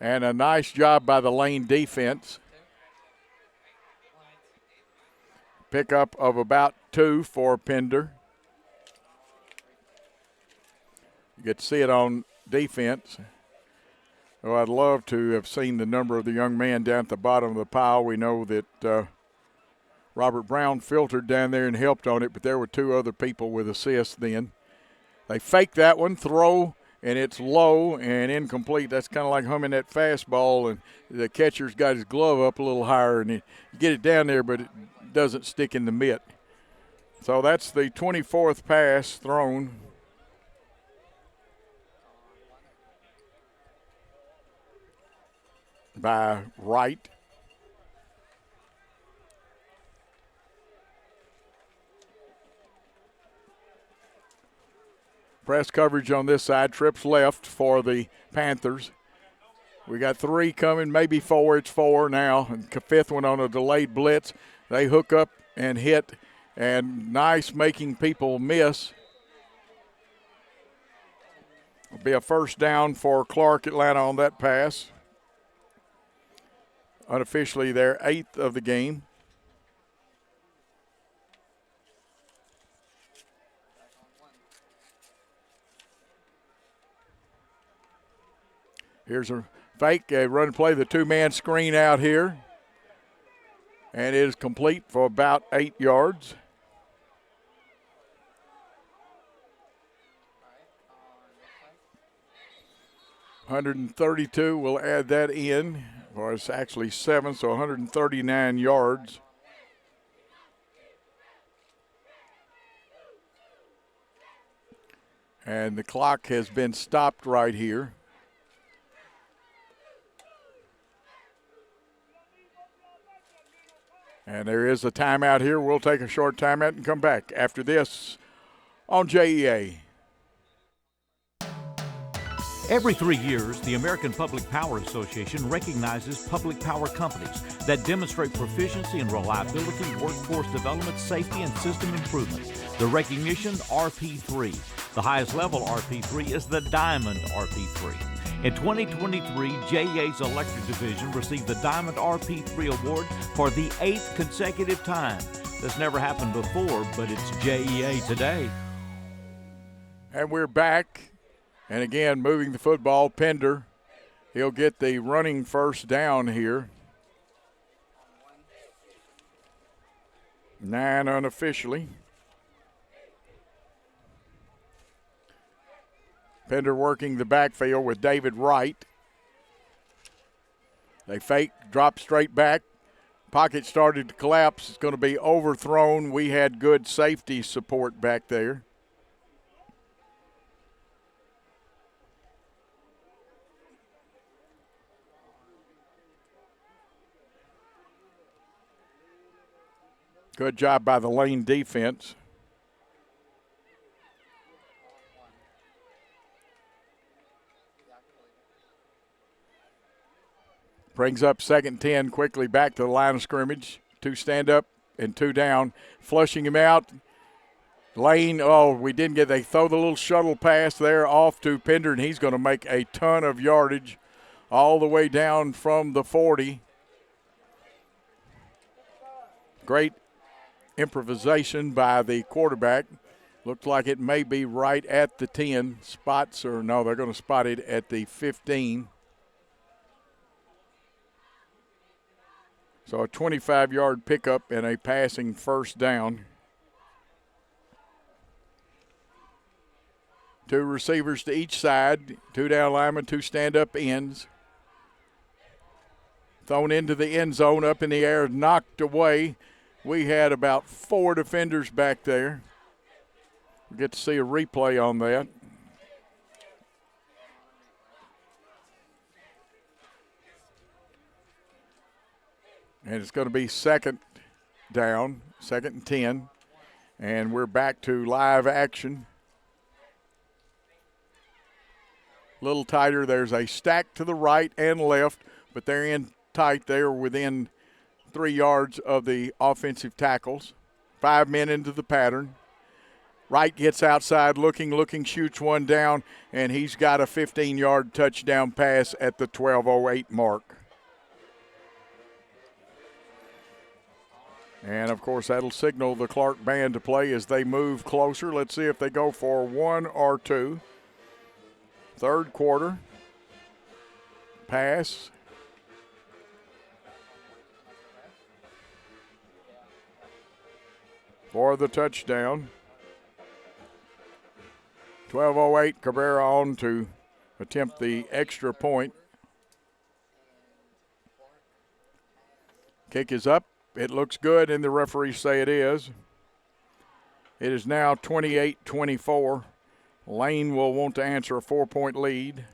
S1: and a nice job by the Lane defense. Pickup of about 2 for Pender. You get to see it on defense. Oh, I'd love to have seen the number of the young man down at the bottom of the pile. We know that Robert Brown filtered down there and helped on it, but there were 2 other people with assists then. They fake that one, throw, and it's low and incomplete. That's kind of like humming that fastball, and the catcher's got his glove up a little higher, and you get it down there, but it doesn't stick in the mitt. So that's the 24th pass thrown. By Wright. Press coverage on this side. Trips left for the Panthers. We got 3 coming, maybe 4. It's 4 now. And 5th one on a delayed blitz. They hook up and hit, and nice making people miss. It'll be a first down for Clark Atlanta on that pass. Unofficially their 8th of the game. Here's a fake, a run play, the 2-man screen out here. And it is complete for about 8 yards. $132, we'll add that in. Or it's actually 7, so 139 yards. And the clock has been stopped right here. And there is a timeout here. We'll take a short timeout and come back after this on JEA.
S11: Every 3 years, the American Public Power Association recognizes public power companies that demonstrate proficiency in reliability, workforce development, safety, and system improvement. The recognition, RP3. The highest level RP3 is the Diamond RP3. In 2023, JEA's Electric Division received the Diamond RP3 Award for the 8th consecutive time. This never happened before, but it's JEA today.
S1: And we're back. And again, moving the football, Pender. He'll get the running first down here. 9 unofficially. Pender working the backfield with David Wright. They fake, drop straight back. Pocket started to collapse. It's going to be overthrown. We had good safety support back there. Good job by the Lane defense. Brings up 2nd 10 quickly back to the line of scrimmage. 2 stand up and 2 down. Flushing him out. Lane, they throw the little shuttle pass there off to Pender, and he's going to make a ton of yardage all the way down from the 40. Great improvisation by the quarterback. Looked like it may be right at the 10 spots, or no, they're going to spot it at the 15. So a 25-yard pickup and a passing first down. 2 receivers to each side, 2 down linemen, 2 stand-up ends. Thrown into the end zone, up in the air, knocked away. We had about 4 defenders back there. We get to see a replay on that. And it's going to be second down, 2nd and 10. And we're back to live action. A little tighter. There's a stack to the right and left, but they're in tight. They're within 3 yards of the offensive tackles. 5 men into the pattern. Wright gets outside, looking, shoots one down, and he's got a 15-yard touchdown pass at the 12:08 mark. And, of course, that'll signal the Clark band to play as they move closer. Let's see if they go for 1 or 2. Third quarter. Pass. For the touchdown. 12:08, Cabrera on to attempt the extra point. Kick is up. It looks good, and the referees say it is. It is now 28-24. Lane will want to answer a 4-point lead.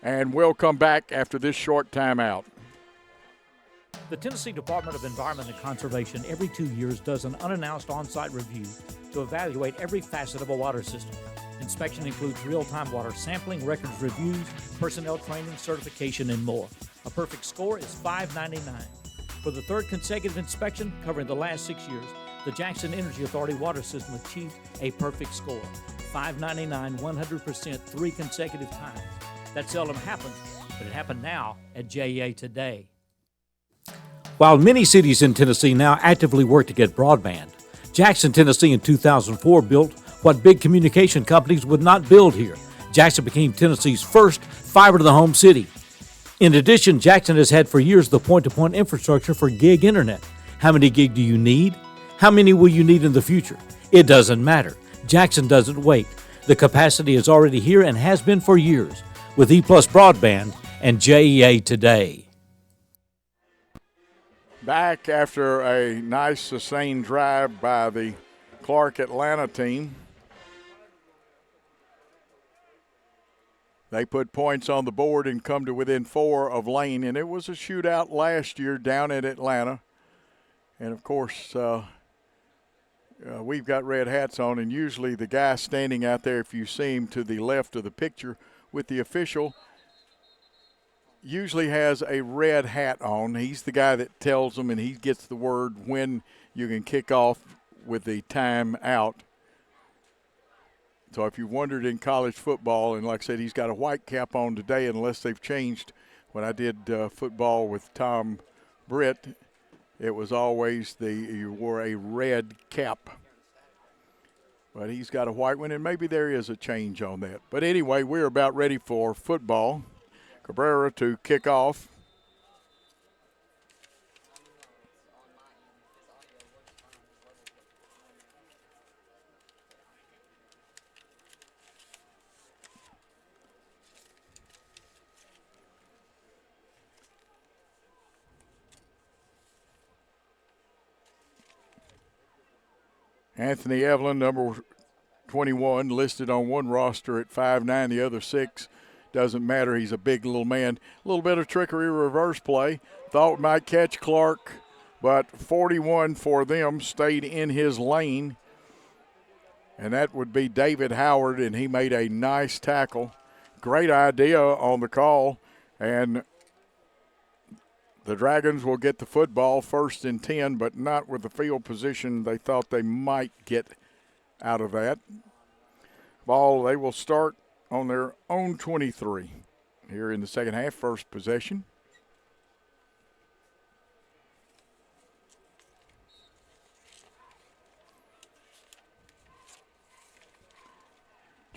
S1: And we'll come back after this short timeout.
S12: The Tennessee Department of Environment and Conservation every 2 years does an unannounced on-site review to evaluate every facet of a water system. Inspection includes real-time water sampling, records reviews, personnel training, certification, and more. A perfect score is $5.99. For the 3rd consecutive inspection covering the last 6 years, the Jackson Energy Authority water system achieved a perfect score. $5.99, 100%, 3 consecutive times. That seldom happens, but it happened now at JEA today. While many cities in Tennessee now actively work to get broadband, Jackson, Tennessee in 2004 built what big communication companies would not build here. Jackson became Tennessee's first fiber-to-the-home city. In addition, Jackson has had for years the point-to-point infrastructure for gig internet. How many gig do you need? How many will you need in the future? It doesn't matter. Jackson doesn't wait. The capacity is already here and has been for years with E+ broadband and JEA today.
S1: Back after a nice sustained drive by the Clark Atlanta team. They put points on the board and come to within 4 of Lane, and it was a shootout last year down in Atlanta. And, of course, we've got red hats on, and usually the guy standing out there, if you see him to the left of the picture with the official, usually has a red hat on. He's the guy that tells them, and he gets the word when you can kick off with the time out. So if you wondered in college football, and like I said, he's got a white cap on today unless they've changed. When I did football with Tom Britt, it was always you wore a red cap. But he's got a white one, and maybe there is a change on that. But anyway, we're about ready for football. Cabrera to kick off. Anthony Evelyn, number 21, listed on one roster at 5'9", the other 6. Doesn't matter. He's a big little man. A little bit of trickery reverse play. Thought might catch Clark, but 41 for them stayed in his lane. And that would be David Howard, and he made a nice tackle. Great idea on the call. And the Dragons will get the football 1st and 10, but not with the field position they thought they might get out of that. Ball, they will start on their own 23 here in the second half, first possession.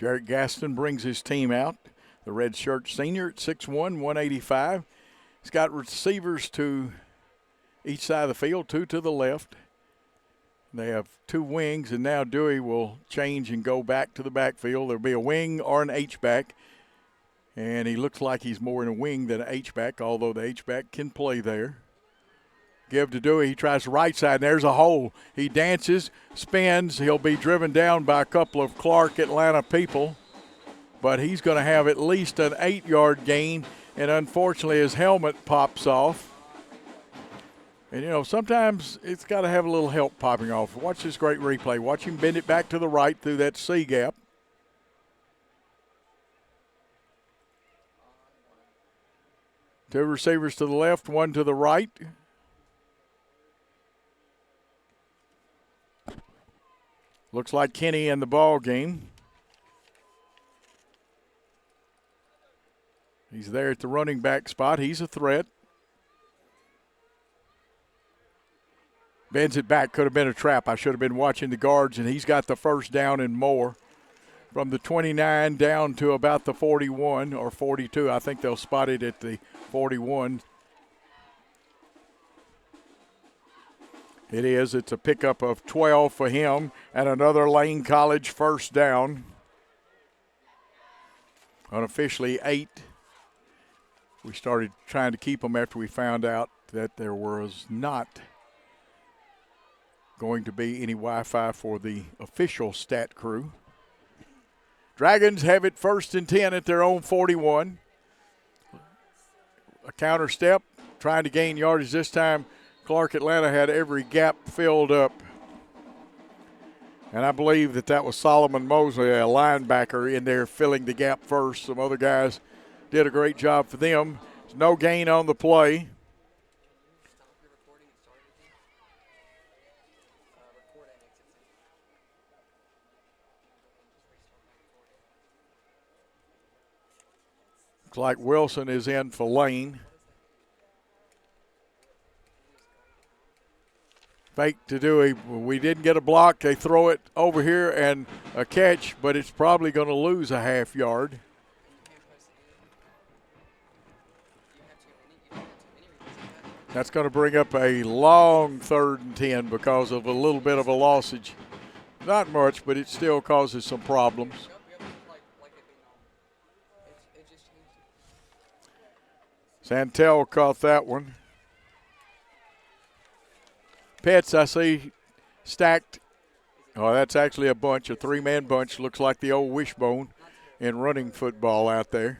S1: Jarrett Gaston brings his team out. The red shirt senior at 6'1", 185. He's got receivers to each side of the field, 2 to the left. They have 2 wings, and now Dewey will change and go back to the backfield. There'll be a wing or an H-back, and he looks like he's more in a wing than an H-back, although the H-back can play there. Give to Dewey. He tries the right side, and there's a hole. He dances, spins. He'll be driven down by a couple of Clark Atlanta people, but he's going to have at least an 8-yard gain, and unfortunately his helmet pops off. And, you know, sometimes it's got to have a little help popping off. Watch this great replay. Watch him bend it back to the right through that C gap. Two receivers to the left, one to the right. Looks like Kenny in the ball game. He's there at the running back spot. He's a threat. Bends it back. Could have been a trap. I should have been watching the guards, and he's got the first down and more. From the 29 down to about the 41 or 42. I think they'll spot it at the 41. It is. It's a pickup of 12 for him and another Lane College first down. Unofficially 8. We started trying to keep them after we found out that there was not going to be any Wi-Fi for the official stat crew. Dragons have it 1st and 10 at their own 41. A counter step, trying to gain yardage this time. Clark Atlanta had every gap filled up. And I believe that was Solomon Mosley, a linebacker, in there filling the gap first. Some other guys did a great job for them. There's no gain on the play. Looks like Wilson is in for Lane. Fake to Dewey. We didn't get a block. They throw it over here and a catch, but it's probably going to lose a half yard. That's going to bring up a long 3rd and 10 because of a little bit of a lossage. Not much, but it still causes some problems. Santel caught that one. Pets, I see, stacked. Oh, that's actually a bunch, a 3-man bunch. Looks like the old wishbone in running football out there.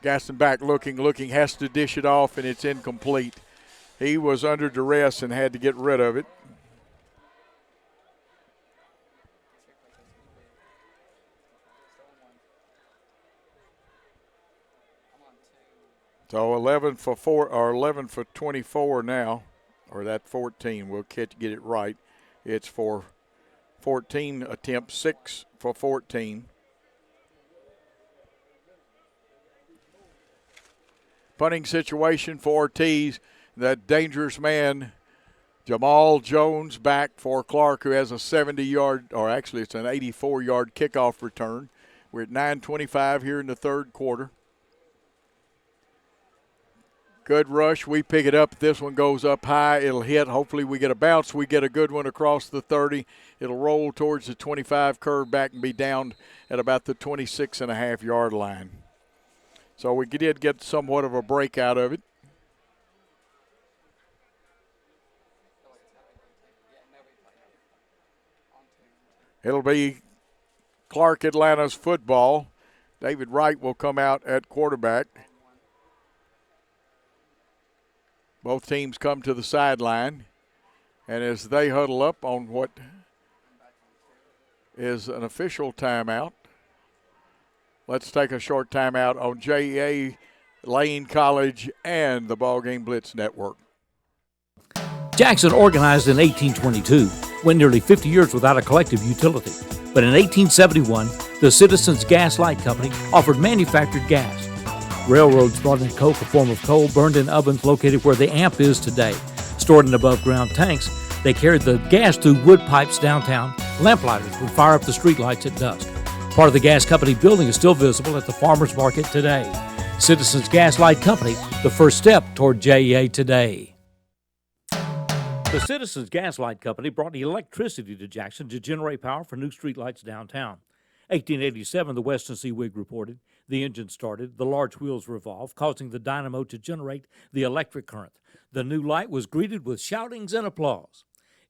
S1: Gaston back looking, has to dish it off, and it's incomplete. He was under duress and had to get rid of it. So 11 for 24 now, or that 14. We'll get it right. It's for 14 attempts, 6 for 14. Punting situation for Ortiz. That dangerous man, Jamal Jones, back for Clark, who has a 70-yard, or actually it's an 84-yard kickoff return. We're at 9:25 here in the 3rd quarter. Good rush. We pick it up. This one goes up high. It'll hit. Hopefully we get a bounce. We get a good one across the 30. It'll roll towards the 25, curve back, and be down at about the 26.5-yard line. So we did get somewhat of a break out of it. It'll be Clark Atlanta's football. David Wright will come out at quarterback. Both teams come to the sideline, and as they huddle up on what is an official timeout, let's take a short timeout on JA, Lane College, and the BallGame Blitz Network.
S12: Jackson organized in 1822, went nearly 50 years without a collective utility. But in 1871, the Citizens Gas Light Company offered manufactured gas. Railroads brought in coke, a form of coal burned in ovens located where the AMP is today. Stored in above-ground tanks, they carried the gas through wood pipes downtown. Lamplighters would fire up the streetlights at dusk. Part of the gas company building is still visible at the farmers market today. Citizens Gas Light Company, the first step toward JEA today. The Citizens Gas Light Company brought electricity to Jackson to generate power for new streetlights downtown. 1887, the Weston C. Wig reported, the engine started, the large wheels revolved, causing the dynamo to generate the electric current. The new light was greeted with shoutings and applause.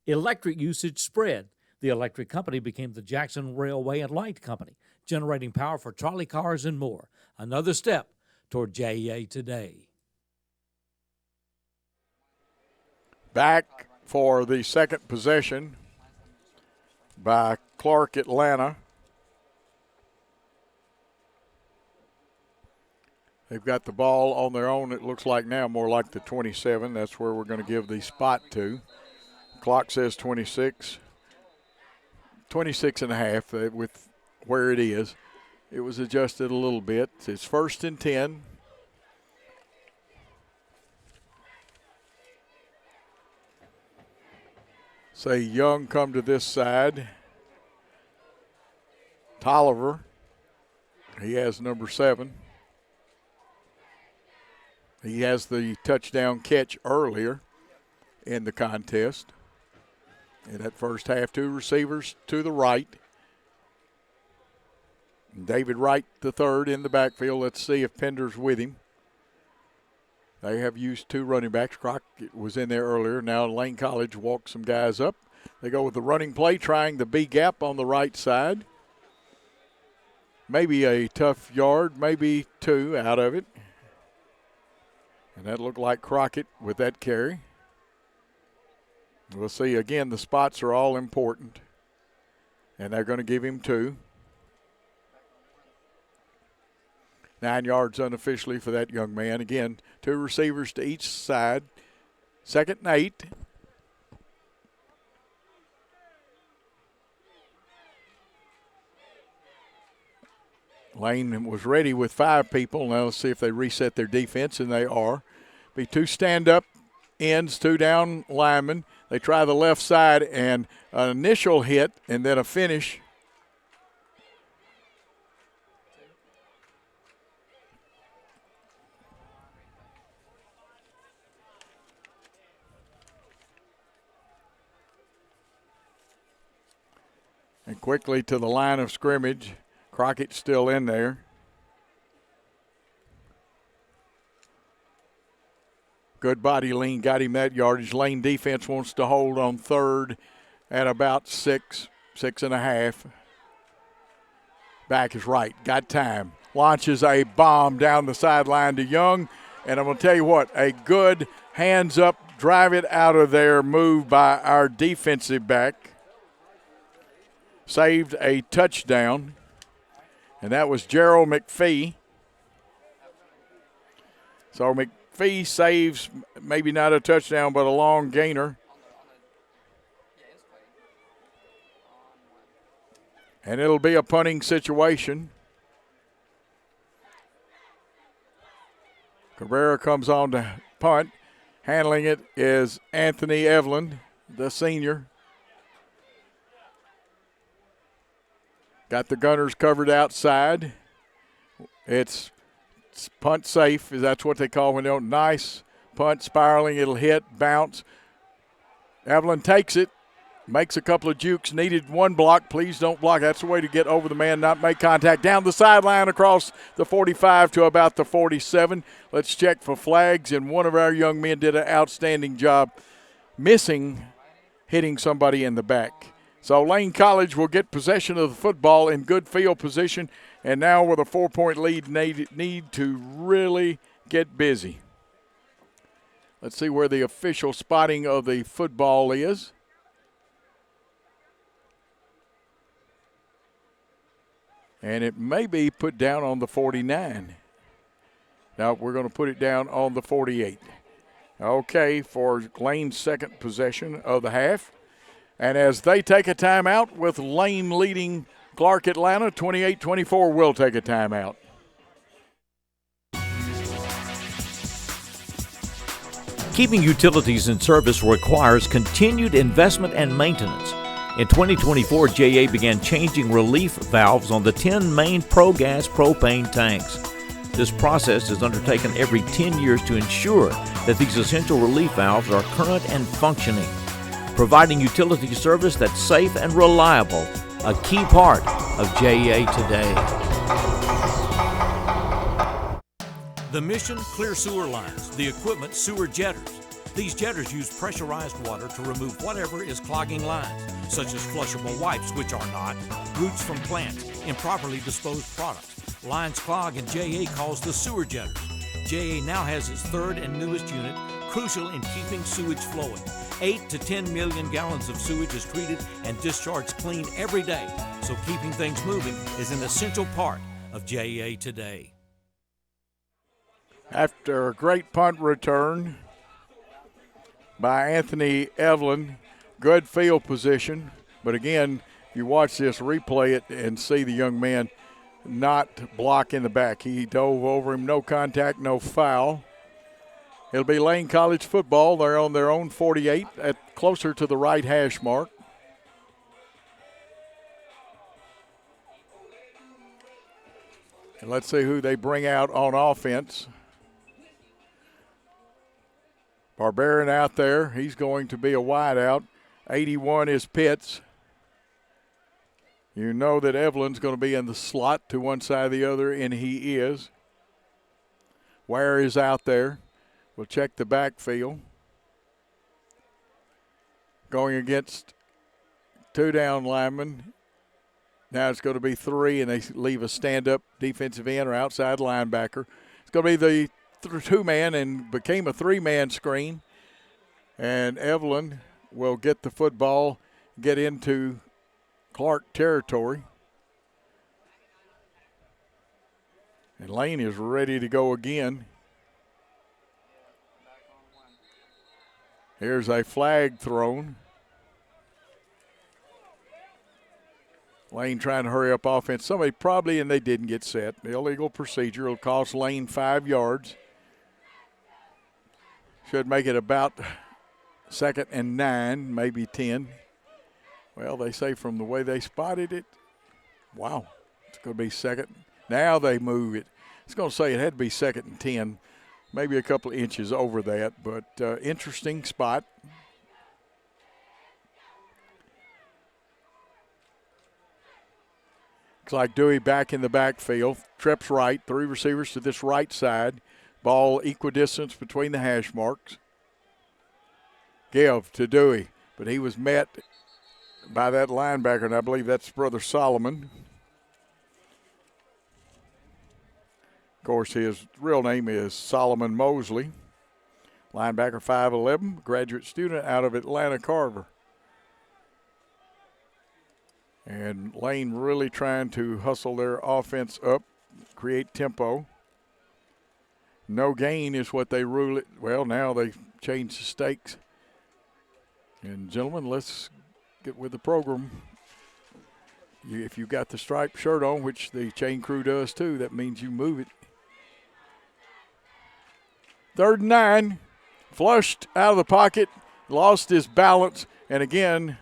S12: Electric usage spread. The electric company became the Jackson Railway and Light Company, generating power for trolley cars and more. Another step toward JEA today.
S1: Back for the second possession by Clark Atlanta. They've got the ball on their own, it looks like now, more like the 27. That's where we're going to give the spot to. Clock says 26. 26 and a half with where it is. It was adjusted a little bit. It's first and 10. Say Young come to this side. Tolliver, he has number 7. He has the touchdown catch earlier in the contest. In that first half, 2 receivers to the right. David Wright, the third, in the backfield. Let's see if Pender's with him. They have used 2 running backs. Crockett was in there earlier. Now Lane College walks some guys up. They go with the running play, trying the B gap on the right side. Maybe a tough yard, maybe 2 out of it. And that looked like Crockett with that carry. We'll see. Again, the spots are all important. And they're going to give him 2. 9 yards unofficially for that young man. Again, 2 receivers to each side. Second and 8. Lane was ready with 5 people. Now let's see if they reset their defense, and they are. Be 2 stand-up ends, 2 down linemen. They try the left side, and an initial hit and then a finish. And quickly to the line of scrimmage. Crockett's still in there. Good body lean, got him that yardage. Lane defense wants to hold on third at about 6.5. Back is right, got time. Launches a bomb down the sideline to Young. And I'm going to tell you what, a good hands up, drive it out of there move by our defensive back. Saved a touchdown. And that was Gerald McPhee. So McPhee saves maybe not a touchdown, but a long gainer. And it'll be a punting situation. Cabrera comes on to punt. Handling it is Anthony Evelyn, the senior. Got the gunners covered outside. It's punt safe, that's what they call when they don't. Nice punt, spiraling, it'll hit, bounce. Evelyn takes it, makes a couple of jukes, needed 1 block. Please don't block. That's the way to get over the man, not make contact. Down the sideline across the 45 to about the 47. Let's check for flags, and one of our young men did an outstanding job missing, hitting somebody in the back. So Lane College will get possession of the football in good field position, and now with a 4-point lead, need to really get busy. Let's see where the official spotting of the football is. And it may be put down on the 49. Now we're going to put it down on the 48. Okay, for Lane's second possession of the half. And as they take a timeout with Lane leading Clark Atlanta, 28-24 will take a timeout.
S11: Keeping utilities in service requires continued investment and maintenance. In 2024, JA began changing relief valves on the 10 main ProGas propane tanks. This process is undertaken every 10 years to ensure that these essential relief valves are current and functioning, providing utility service that's safe and reliable, a key part of JA today. The mission, clear sewer lines. The equipment, sewer jetters. These jetters use pressurized water to remove whatever is clogging lines, such as flushable wipes, which are not, roots from plants, improperly disposed products. Lines clog and JA calls the sewer jetters. JA now has its third and newest unit, crucial in keeping sewage flowing. 8 to 10 million gallons of sewage is treated and discharged clean every day, so keeping things moving is an essential part of JA today.
S1: After a great punt return by Anthony Evelyn, good field position, but again, you watch this, replay it, and see the young man not block in the back. He dove over him, no contact, no foul. It'll be Lane College football. They're on their own 48, at closer to the right hash mark. And let's see who they bring out on offense. Barbarian out there. He's going to be a wideout. 81 is Pitts. You know that Evelyn's going to be in the slot to one side or the other, and he is. Ware is out there. We'll check the backfield. Going against two down linemen. Now it's going to be three, and they leave a stand-up defensive end or outside linebacker. It's going to be the two-man and became a three-man screen. And Evelyn will get the football, get into Clark territory. And Lane is ready to go again. Here's a flag thrown. Lane trying to hurry up offense. Somebody probably, and they didn't get set. The illegal procedure will cost Lane 5 yards. Should make it about 2nd and 9, maybe 10. Well, they say from the way they spotted it, wow, it's going to be 2nd. Now they move it. It's going to say it had to be 2nd and 10, maybe a couple of inches over that, but interesting spot. Looks like Dewey back in the backfield. Trips right, 3 receivers to this right side. Ball equidistance between the hash marks. Give to Dewey, but he was met by that linebacker, and I believe that's Brother Solomon. Of course, his real name is Solomon Mosley. Linebacker, 5'11", graduate student out of Atlanta Carver. And Lane really trying to hustle their offense up, create tempo. No gain is what they rule it. Well, now they changed the stakes. And, gentlemen, let's get with the program. If you've got the striped shirt on, which the chain crew does too, that means you move it. 3rd and 9. Flushed out of the pocket, lost his balance, and again,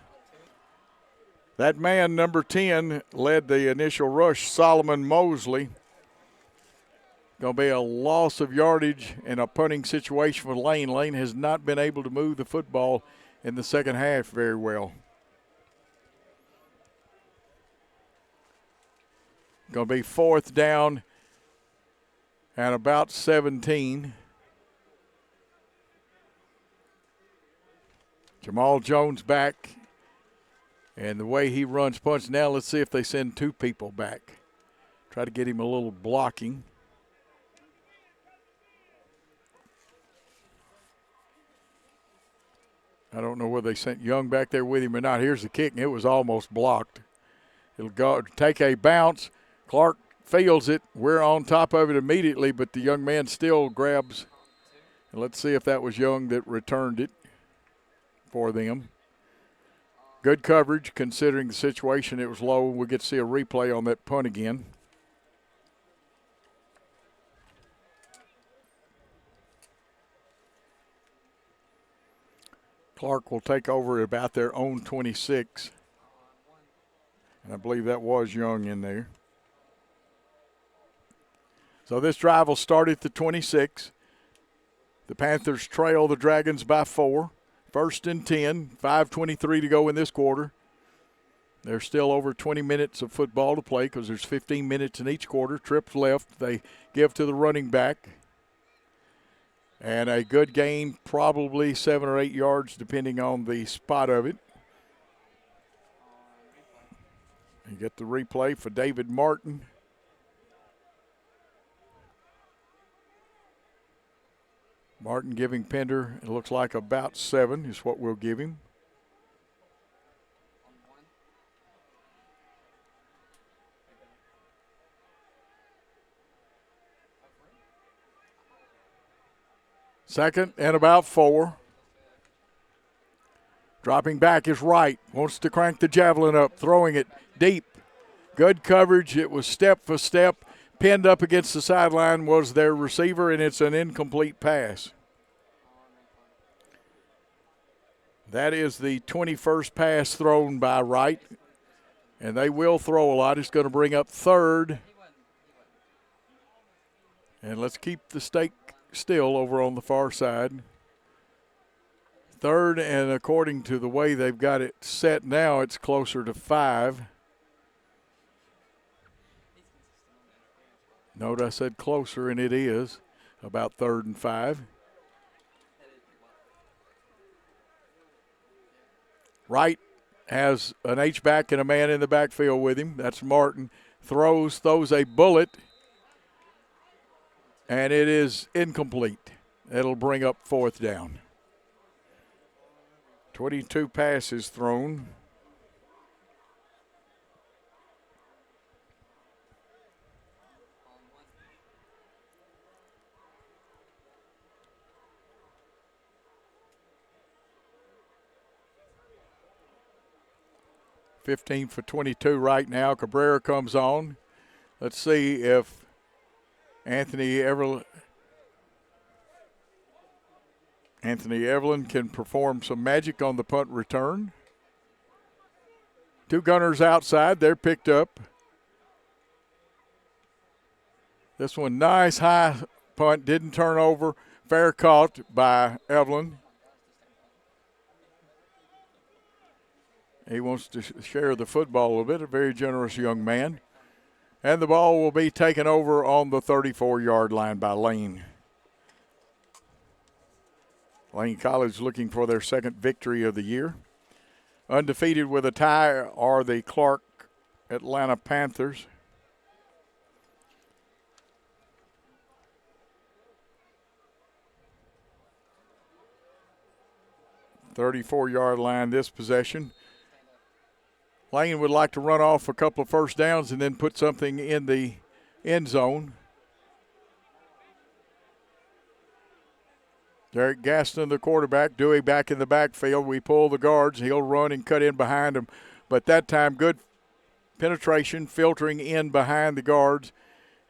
S1: that man, number 10, led the initial rush, Solomon Mosley. Going to be a loss of yardage in a punting situation for Lane. Lane has not been able to move the football in the second half very well. Going to be 4th down and about 17. Jamal Jones back. And the way he runs punch, now let's see if they send 2 people back. Try to get him a little blocking. I don't know whether they sent Young back there with him or not. Here's the kick, and it was almost blocked. It'll go take a bounce. Clark fields it. We're on top of it immediately, but the young man still grabs. And let's see if that was Young that returned it for them. Good coverage considering the situation. It was low. We'll get to see a replay on that punt again. Clark will take over at about their own 26. And I believe that was Young in there. So this drive will start at the 26. The Panthers trail the Dragons by 4. 1st and 10, 5:23 to go in this quarter. There's still over 20 minutes of football to play because there's 15 minutes in each quarter. Trips left, they give to the running back. And a good gain, probably 7 or 8 yards depending on the spot of it. You get the replay for David Martin. Martin giving Pender, it looks like about 7 is what we'll give him. Second and about 4. Dropping back is Wright. Wants to crank the javelin up, throwing it deep. Good coverage. It was step for step. Pinned up against the sideline was their receiver, and it's an incomplete pass. That is the 21st pass thrown by Wright, and they will throw a lot. It's going to bring up 3rd. And let's keep the stake still over on the far side. 3rd, and according to the way they've got it set now, it's closer to 5. Note I said closer, and it is about 3rd and 5. Wright has an H-back and a man in the backfield with him. That's Martin. Throws a bullet, and it is incomplete. It'll bring up 4th down. 22 passes thrown. $15 for 22 right now. Cabrera comes on. Let's see if Anthony Evelyn can perform some magic on the punt return. 2 gunners outside. They're picked up. This one, nice high punt. Didn't turn over. Fair caught by Evelyn. He wants to share the football a little bit. A very generous young man. And the ball will be taken over on the 34-yard line by Lane. Lane College looking for their 2nd victory of the year. Undefeated with a tie are the Clark Atlanta Panthers. "34-yard line this possession. Lane would like to run off a couple of first downs and then put something in the end zone. Derek Gaston, the quarterback. Dewey back in the backfield. We pull the guards. He'll run and cut in behind him. But that time, good penetration, filtering in behind the guards.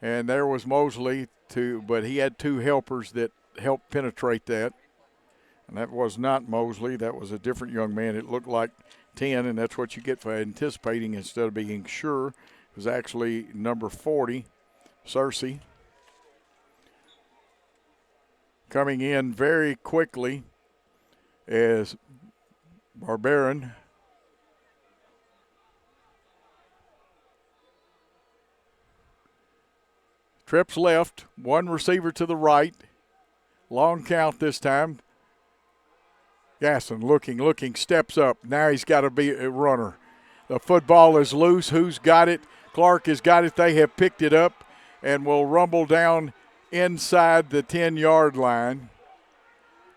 S1: And there was Mosley, but he had 2 helpers that helped penetrate that. And that was not Mosley. That was a different young man. It looked like 10, and that's what you get for anticipating instead of being sure. It was actually number 40, Cersei. Coming in very quickly is Barbarin. Trips left, 1 receiver to the right. Long count this time. Gaston looking, steps up. Now he's got to be a runner. The football is loose. Who's got it? Clark has got it. They have picked it up and will rumble down inside the 10-yard line.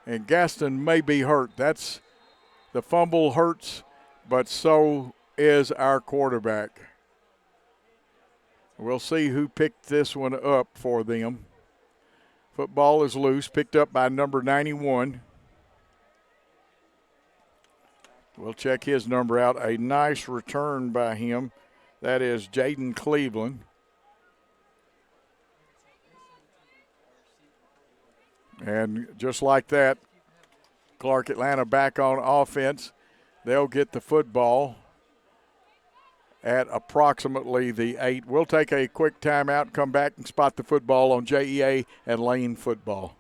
S1: And Gaston may be hurt. The fumble hurts, but so is our quarterback. We'll see who picked this one up for them. Football is loose, picked up by number 91. We'll check his number out. A nice return by him. That is Jaden Cleveland. And just like that, Clark Atlanta back on offense. They'll get the football. at approximately the 8. We'll take a quick timeout and come back and spot the football on JEA and Lane football.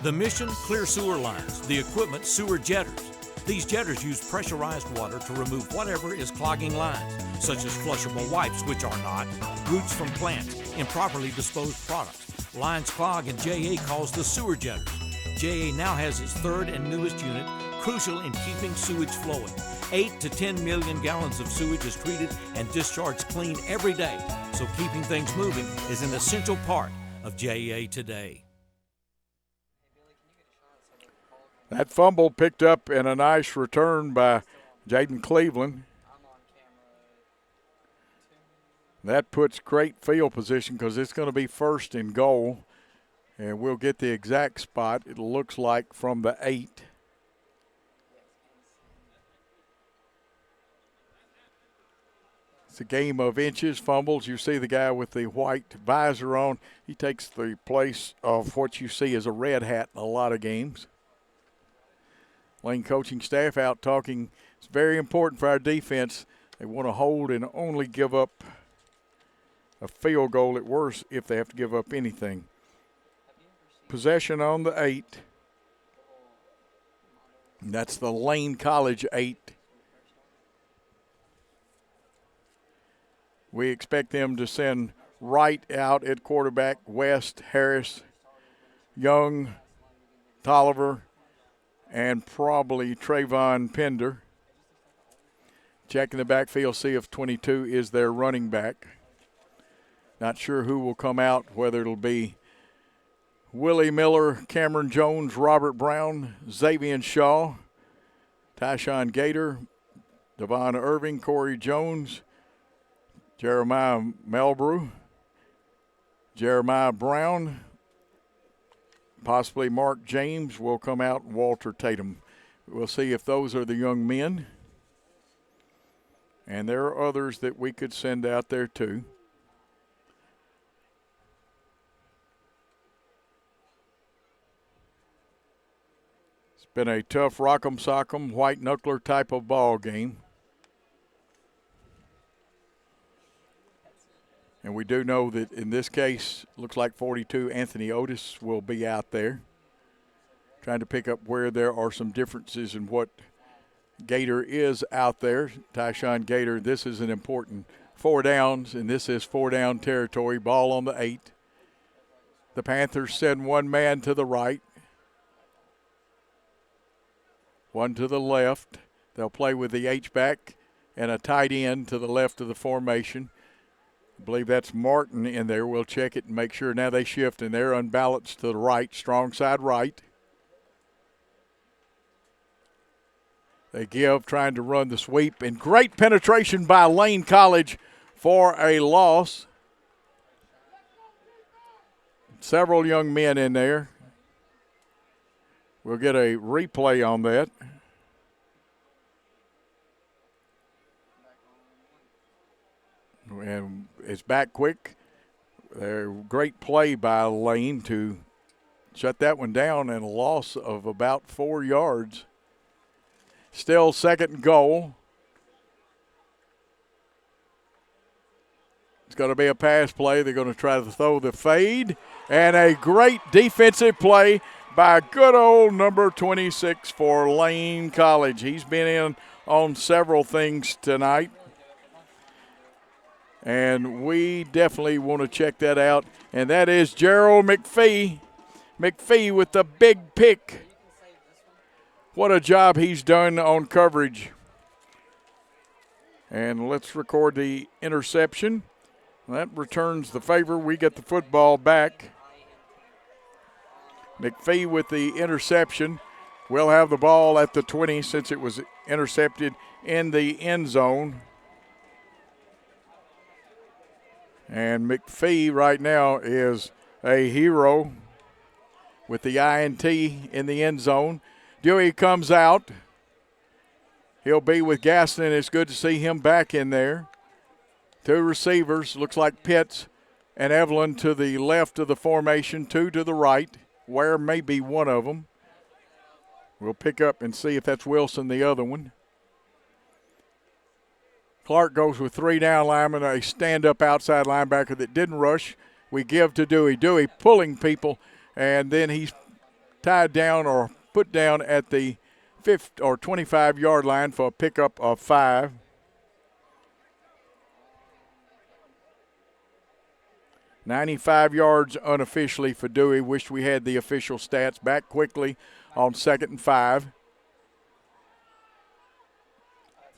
S11: The mission, clear sewer lines. The equipment, sewer jetters. These jetters use pressurized water to remove whatever is clogging lines, such as flushable wipes, which are not, roots from plants, improperly disposed products. Lines clog and JA calls the sewer jetters. JA now has its third and newest unit, crucial in keeping sewage flowing. 8 to 10 million gallons of sewage is treated and discharged clean every day, so keeping things moving is an essential part of JA today.
S1: That fumble picked up in a nice return by Jaden Cleveland. That puts great field position because it's going to be first and goal. And we'll get the exact spot, it looks like, from the 8. It's a game of inches, fumbles. You see the guy with the white visor on. He takes the place of what you see as a red hat in a lot of games. Lane coaching staff out talking. It's very important for our defense. They want to hold and only give up a field goal at worst if they have to give up anything. Possession on the 8. And that's the Lane College 8. We expect them to send Wright out at quarterback, West, Harris, Young, Tolliver, and probably Trayvon Pender. Checking the backfield, see if 22 is their running back. Not sure who will come out, whether it'll be Willie Miller, Cameron Jones, Robert Brown, Xavier Shaw, Tyshawn Gator, Devon Irving, Corey Jones, Jeremiah Melbrew, Jeremiah Brown, possibly Mark James will come out, and Walter Tatum. We'll see if those are the young men. And there are others that we could send out there too. It's been a tough rock'em sock'em, white knuckler type of ball game. And we do know that in this case, looks like 42, Anthony Otis will be out there. Trying to pick up where there are some differences in what Gator is out there. Tyshawn Gator, this is an important 4 downs, and this is 4-down territory. Ball on the 8. The Panthers send one man to the right, one to the left. They'll play with the H-back and a tight end to the left of the formation. I believe that's Martin in there. We'll check it and make sure. Now they shift, and they're unbalanced to the right, strong side right. They give, trying to run the sweep, and great penetration by Lane College for a loss. Several young men in there. We'll get a replay on that. And it's back quick. Great play by Lane to shut that one down, and a loss of about 4 yards. Still second and goal. It's going to be a pass play. They're going to try to throw the fade. And a great defensive play by good old number 26 for Lane College. He's been in on several things tonight. And we definitely want to check that out. And that is Gerald McPhee. McPhee with the big pick. What a job he's done on coverage. And let's record the interception. That returns the favor. We get the football back. McPhee with the interception. We'll have the ball at the 20 since it was intercepted in the end zone. And McPhee right now is a hero with the INT in the end zone. Dewey comes out. He'll be with Gaston. It's good to see him back in there. 2 receivers. Looks like Pitts and Evelyn to the left of the formation, 2 to the right. Ware may be one of them. We'll pick up and see if that's Wilson, the other one. Clark goes with 3 down linemen, a stand-up outside linebacker that didn't rush. We give to Dewey. Dewey pulling people, and then he's tied down or put down at the 25-yard line for a pickup of 5. "95 yards unofficially for Dewey. Wish we had the official stats. Back quickly on 2nd and 5.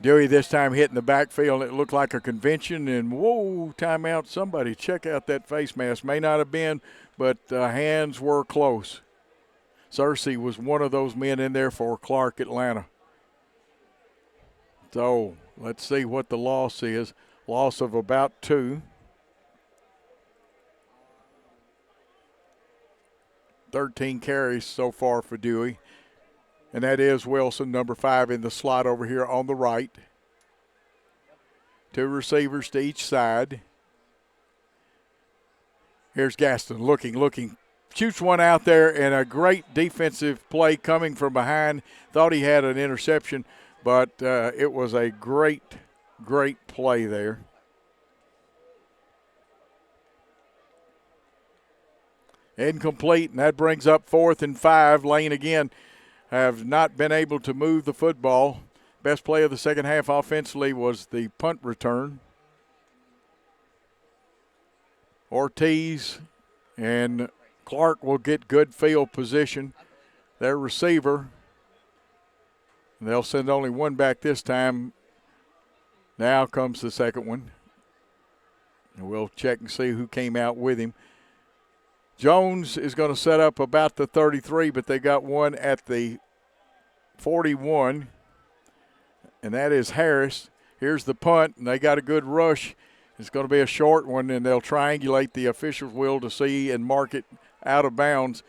S1: Dewey this time hitting the backfield. It looked like a convention, and whoa, timeout. Somebody check out that face mask. May not have been, but hands were close. Cersei was one of those men in there for Clark Atlanta. So let's see what the loss is. Loss of about 2. 13 carries so far for Dewey. And that is Wilson, number 5 in the slot over here on the right. 2 receivers to each side. Here's Gaston looking. Shoots one out there, and a great defensive play coming from behind. Thought he had an interception, but it was a great play there. Incomplete, and that brings up 4th and 5. Lane again have not been able to move the football. Best play of the second half offensively was the punt return. Ortiz and Clark will get good field position. Their receiver, and they'll send only one back this time. Now comes the second one. And we'll check and see who came out with him. Jones is going to set up about the 33, but they got one at the 41, and that is Harris. Here's the punt, and they got a good rush. It's going to be a short one, and they'll triangulate. The officials will to see and mark it out of bounds.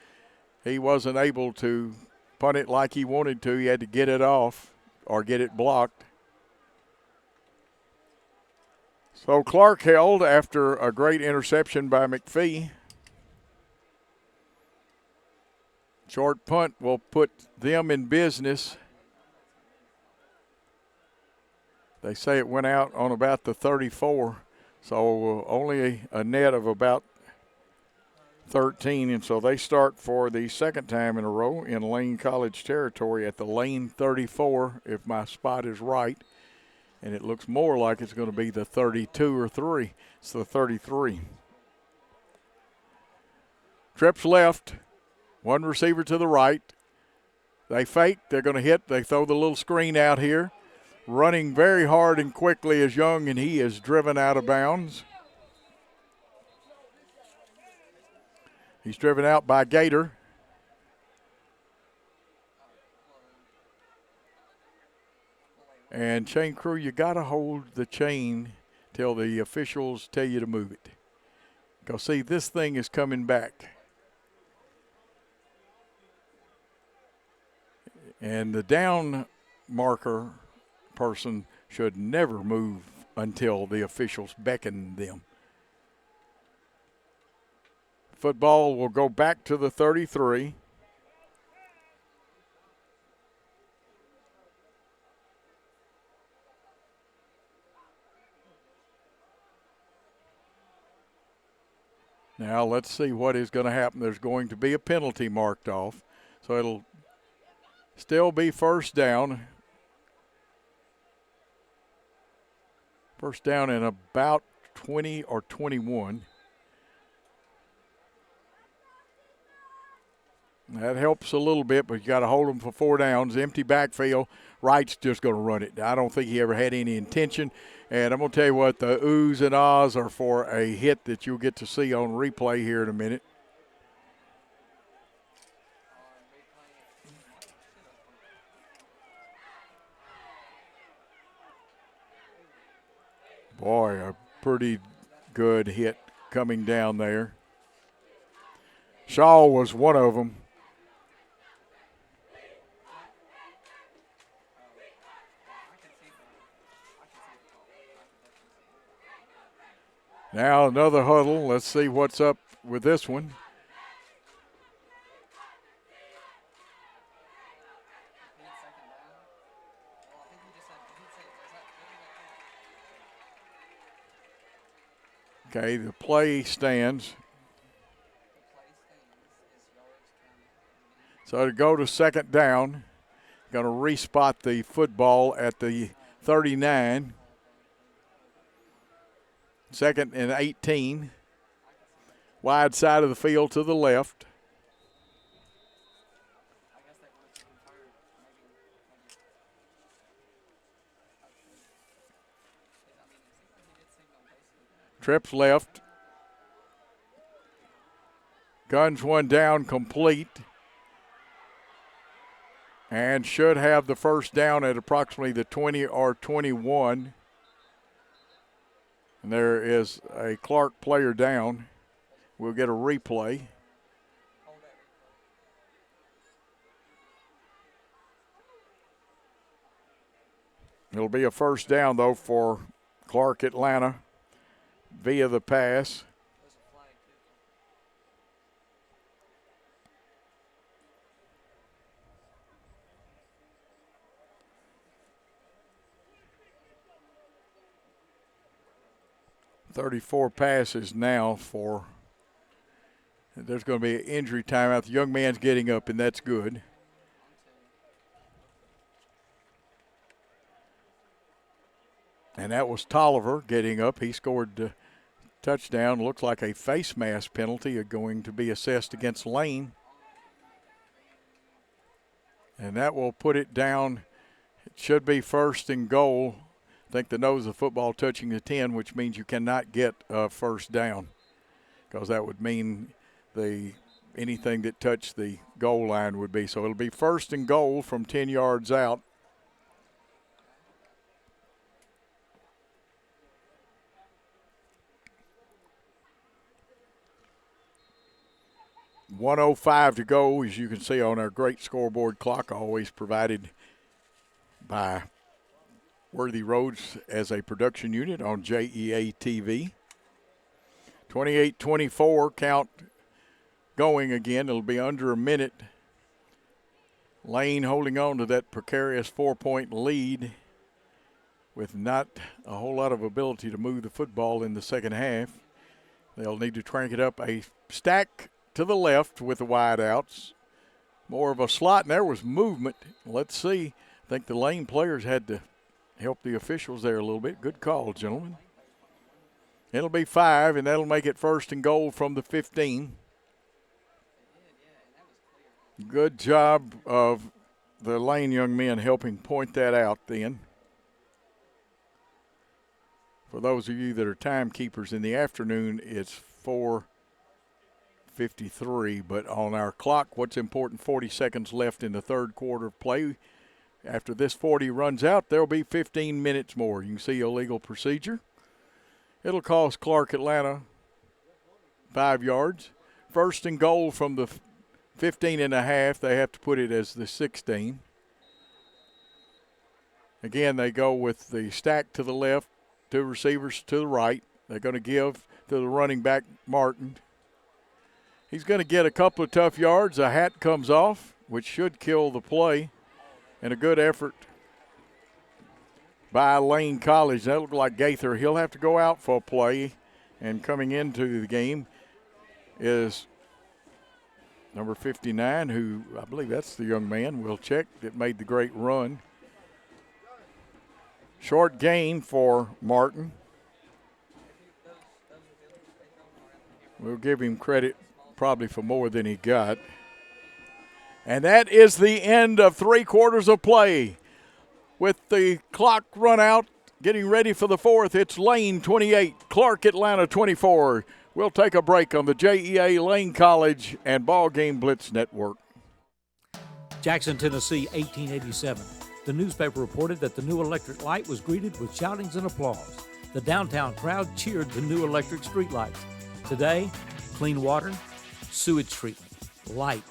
S1: He wasn't able to punt it like he wanted to. He had to get it off or get it blocked. So Clark held after a great interception by McPhee. Short punt will put them in business. They say it went out on about the 34, so only a net of about 13. And so they start for the second time in a row in Lane College territory at the Lane 34, if my spot is right. And it looks more like it's going to be the 32 or 3. It's the 33. Trips left. One receiver to the right. They fake. They're going to hit. They throw the little screen out here. Running very hard and quickly is Young, and he is driven out of bounds. He's driven out by Gator. And chain crew, you got to hold the chain till the officials tell you to move it. Because, see, this thing is coming back. And the down marker person should never move until the officials beckon them. Football will go back to the 33. Now let's see what is going to happen. There's going to be a penalty marked off, so it'll still be first down. First down in about 20 or 21. That helps a little bit, but you got to hold them for 4 downs. Empty backfield. Wright's just going to run it. I don't think he ever had any intention. And I'm going to tell you what, the oohs and ahs are for a hit that you'll get to see on replay here in a minute. Boy, a pretty good hit coming down there. Shaw was one of them. Now another huddle. Let's see what's up with this one. Okay, the play stands. So to go to second down, going to respot the football at the 39. 2nd and 18. Wide side of the field to the left. Trips left. Guns one down, complete. And should have the first down at approximately the 20 or 21. And there is a Clark player down. We'll get a replay. It'll be a first down, though, for Clark Atlanta via the pass. .34 passes now for, there's going to be an injury timeout. The young man's getting up, and that's good. And that was Tolliver getting up. He scored a touchdown. Looks like a face mask penalty going to be assessed against Lane. And that will put it down. It should be first and goal. I think the nose of football touching the 10, which means you cannot get a first down, because that would mean anything that touched the goal line would be. So it'll be first and goal from 10 yards out. .105 to go, as you can see on our great scoreboard clock, always provided by Worthy Roads as a production unit on JEA TV. 28-24 count going again. It'll be under a minute. Lane holding on to that precarious 4-point lead with not a whole lot of ability to move the football in the second half. They'll need to crank it up a stack to the left with the wide outs. More of a slot, and there was movement. Let's see. I think the Lane players had to help the officials there a little bit. Good call, gentlemen. It'll be 5, and that'll make it first and goal from the 15. Good job of the Lane young men helping point that out then. For those of you that are timekeepers in the afternoon, it's 4:53, but on our clock, what's important, 40 seconds left in the third quarter of play. After this 40 runs out, there'll be 15 minutes more. You can see illegal procedure. It'll cost Clark Atlanta 5 yards. First and goal from the 15 and a half. They have to put it as the 16. Again, they go with the stack to the left, 2 receivers to the right. They're going to give to the running back, Martin. He's going to get a couple of tough yards. A hat comes off, which should kill the play. And a good effort by Lane College. That looked like Gaither. He'll have to go out for a play. And coming into the game is number 59, who I believe that's the young man, we'll check, that made the great run. Short gain for Martin. We'll give him credit probably for more than he got. And that is the end of 3 quarters of play. With the clock run out, getting ready for the fourth, it's Lane 28, Clark Atlanta 24. We'll take a break on the JEA Lane College and BallGame Blitz Network.
S12: Jackson, Tennessee, 1887. The newspaper reported that the new electric light was greeted with shoutings and applause. The downtown crowd cheered the new electric streetlights. Today, clean water, sewage treatment, light,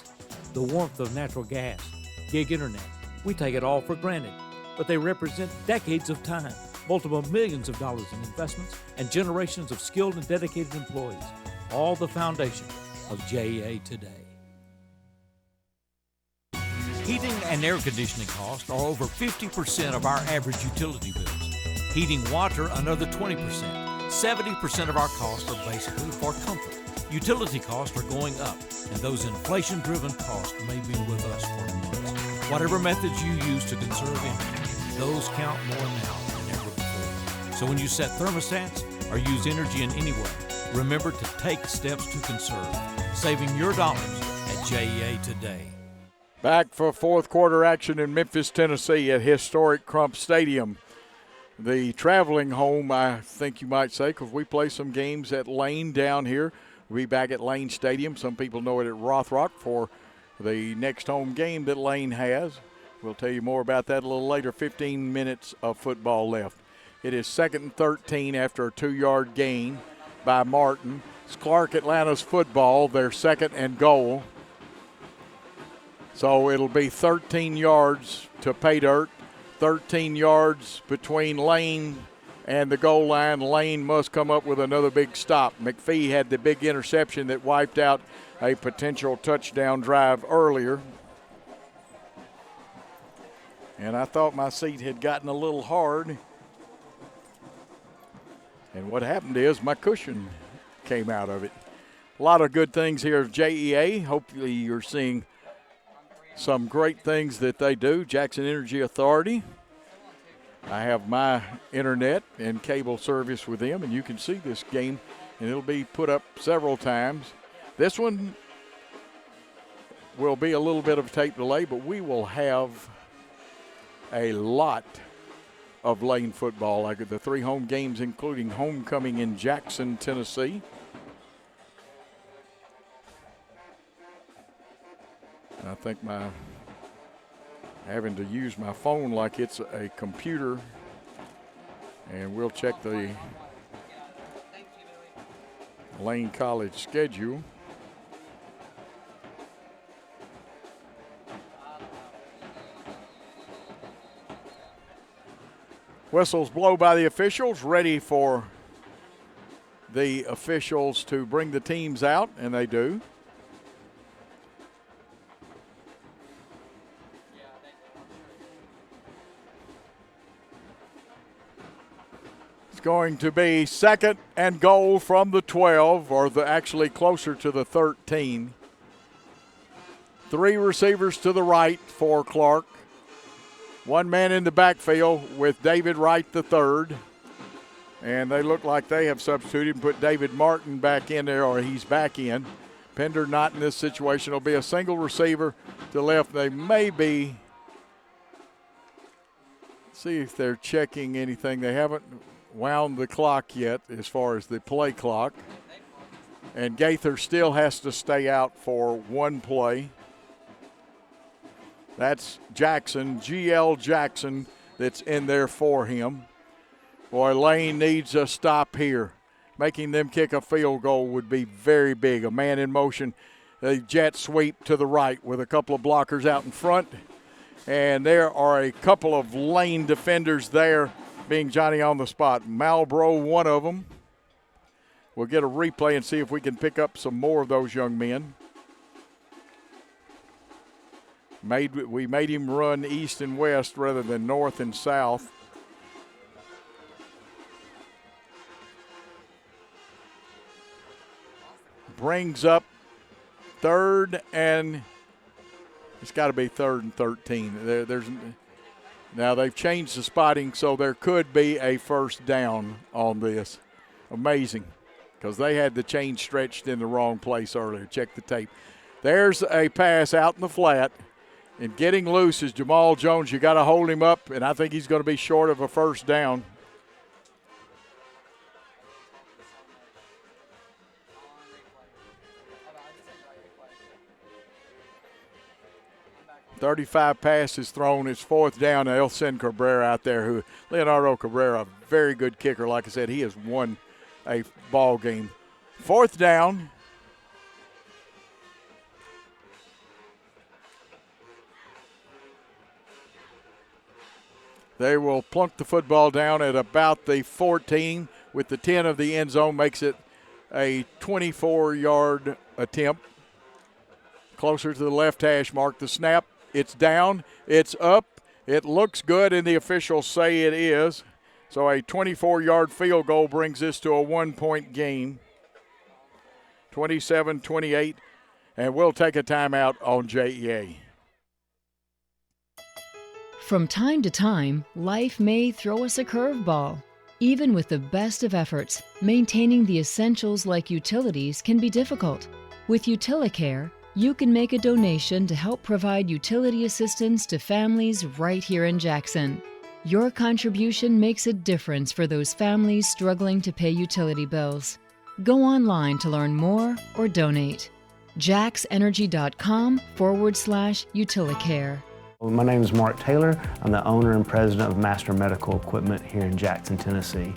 S12: the warmth of natural gas, gig internet. We take it all for granted, but they represent decades of time, multiple millions of dollars in investments, and generations of skilled and dedicated employees, all the foundation of JEA today. Heating and air conditioning costs are over 50% of our average utility bills. Heating water, another 20%.
S11: 70% of our costs are basically for comfort. Utility costs are going up, and those inflation-driven costs may be with us for months. Whatever methods you use to conserve energy, those count more now than ever before. So when you set thermostats or use energy in any way, remember to take steps to conserve, saving your dollars at JEA today.
S1: Back for fourth quarter action in Memphis, Tennessee at historic Crump Stadium. The traveling home, I think you might say, because we play some games at Lane down here. We'll be back at Lane Stadium. Some people know it at Rothrock for the next home game that Lane has. We'll tell you more about that a little later. 15 minutes of football left. It is 2nd and 13 after a 2-yard gain by Martin. It's Clark Atlanta's football, their 2nd and goal. So it'll be 13 yards to pay dirt, 13 yards between Lane and the goal line. Lane must come up with another big stop. McPhee had the big interception that wiped out a potential touchdown drive earlier. And I thought my seat had gotten a little hard. And what happened is my cushion came out of it. A lot of good things here at JEA. Hopefully you're seeing some great things that they do. Jackson Energy Authority. I have my internet and cable service with them, and you can see this game, and it'll be put up several times. This one will be a little bit of a tape delay, but we will have a lot of Lane football, like the 3 home games, including homecoming in Jackson, Tennessee. And I think having to use my phone like it's a computer, and we'll check the Lane College schedule. Whistles blow by the officials, ready for the officials to bring the teams out, and they do. Going to be 2nd and goal from the 12, or actually closer to the 13. 3 receivers to the right for Clark. 1 man in the backfield with David Wright III. And they look like they have substituted and put David Martin back in there, or he's back in. Pender not in this situation. It'll be a single receiver to the left. They may be, see if they're checking anything. They haven't wound the clock yet as far as the play clock. And Gaither still has to stay out for 1 play. That's Jackson, GL Jackson, that's in there for him. Boy, Lane needs a stop here. Making them kick a field goal would be very big. A man in motion, a jet sweep to the right with a couple of blockers out in front. And there are a couple of Lane defenders there, being Johnny on the spot. Malbro, one of them. We'll get a replay and see if we can pick up some more of those young men. We made him run east and west rather than north and south. Brings up 3rd and it's got to be 3rd and 13. Now they've changed the spotting, so there could be a first down on this. Amazing, because they had the chain stretched in the wrong place earlier. Check the tape. There's a pass out in the flat, and getting loose is Jamal Jones. You got to hold him up, and I think he's going to be short of a first down. .35 passes thrown. It's 4th down. They'll send Cabrera out there. Leonardo Cabrera, a very good kicker. Like I said, he has won a ball game. 4th down. They will plunk the football down at about the 14 with the 10 of the end zone. Makes it a 24-yard attempt. Closer to the left hash mark. The snap. It's down, it's up, it looks good, and the officials say it is. So a 24-yard field goal brings this to a 1-point game, 27-28, and we'll take a timeout on JEA.
S13: From time to time, life may throw us a curveball. Even with the best of efforts, maintaining the essentials like utilities can be difficult. With UtiliCare, you can make a donation to help provide utility assistance to families right here in Jackson. Your contribution makes a difference for those families struggling to pay utility bills. Go online to learn more or donate. jaxenergy.com/UtiliCare.
S9: My name is Mark Taylor. I'm the owner and president of Master Medical Equipment here in Jackson, Tennessee.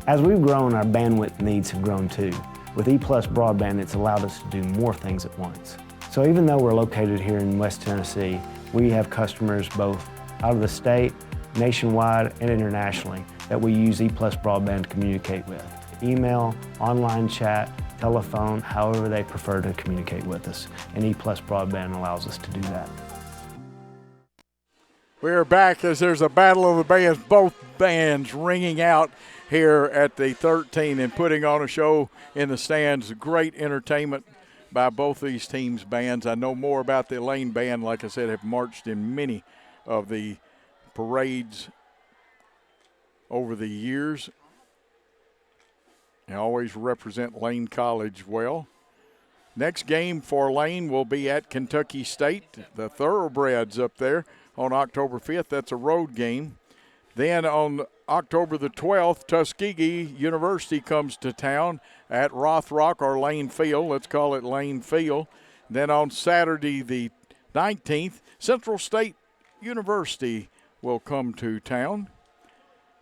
S9: As we've grown, our bandwidth needs have grown too. With E+ broadband, it's allowed us to do more things at once. So even though we're located here in West Tennessee, we have customers both out of the state, nationwide, and internationally that we use E+ broadband to communicate with. Email, online chat, telephone, however they prefer to communicate with us. And E+ broadband allows us to do that.
S1: We're back as there's a battle of the bands, both bands ringing out here at the 13 and putting on a show in the stands. Great entertainment by both these teams' bands. I know more about the Lane band, like I said, have marched in many of the parades over the years. They always represent Lane College well. Next game for Lane will be at Kentucky State, the Thoroughbreds up there on October 5th. That's a road game. Then on October the 12th, Tuskegee University comes to town at Rothrock or Lane Field. Let's call it Lane Field. Then on Saturday the 19th, Central State University will come to town.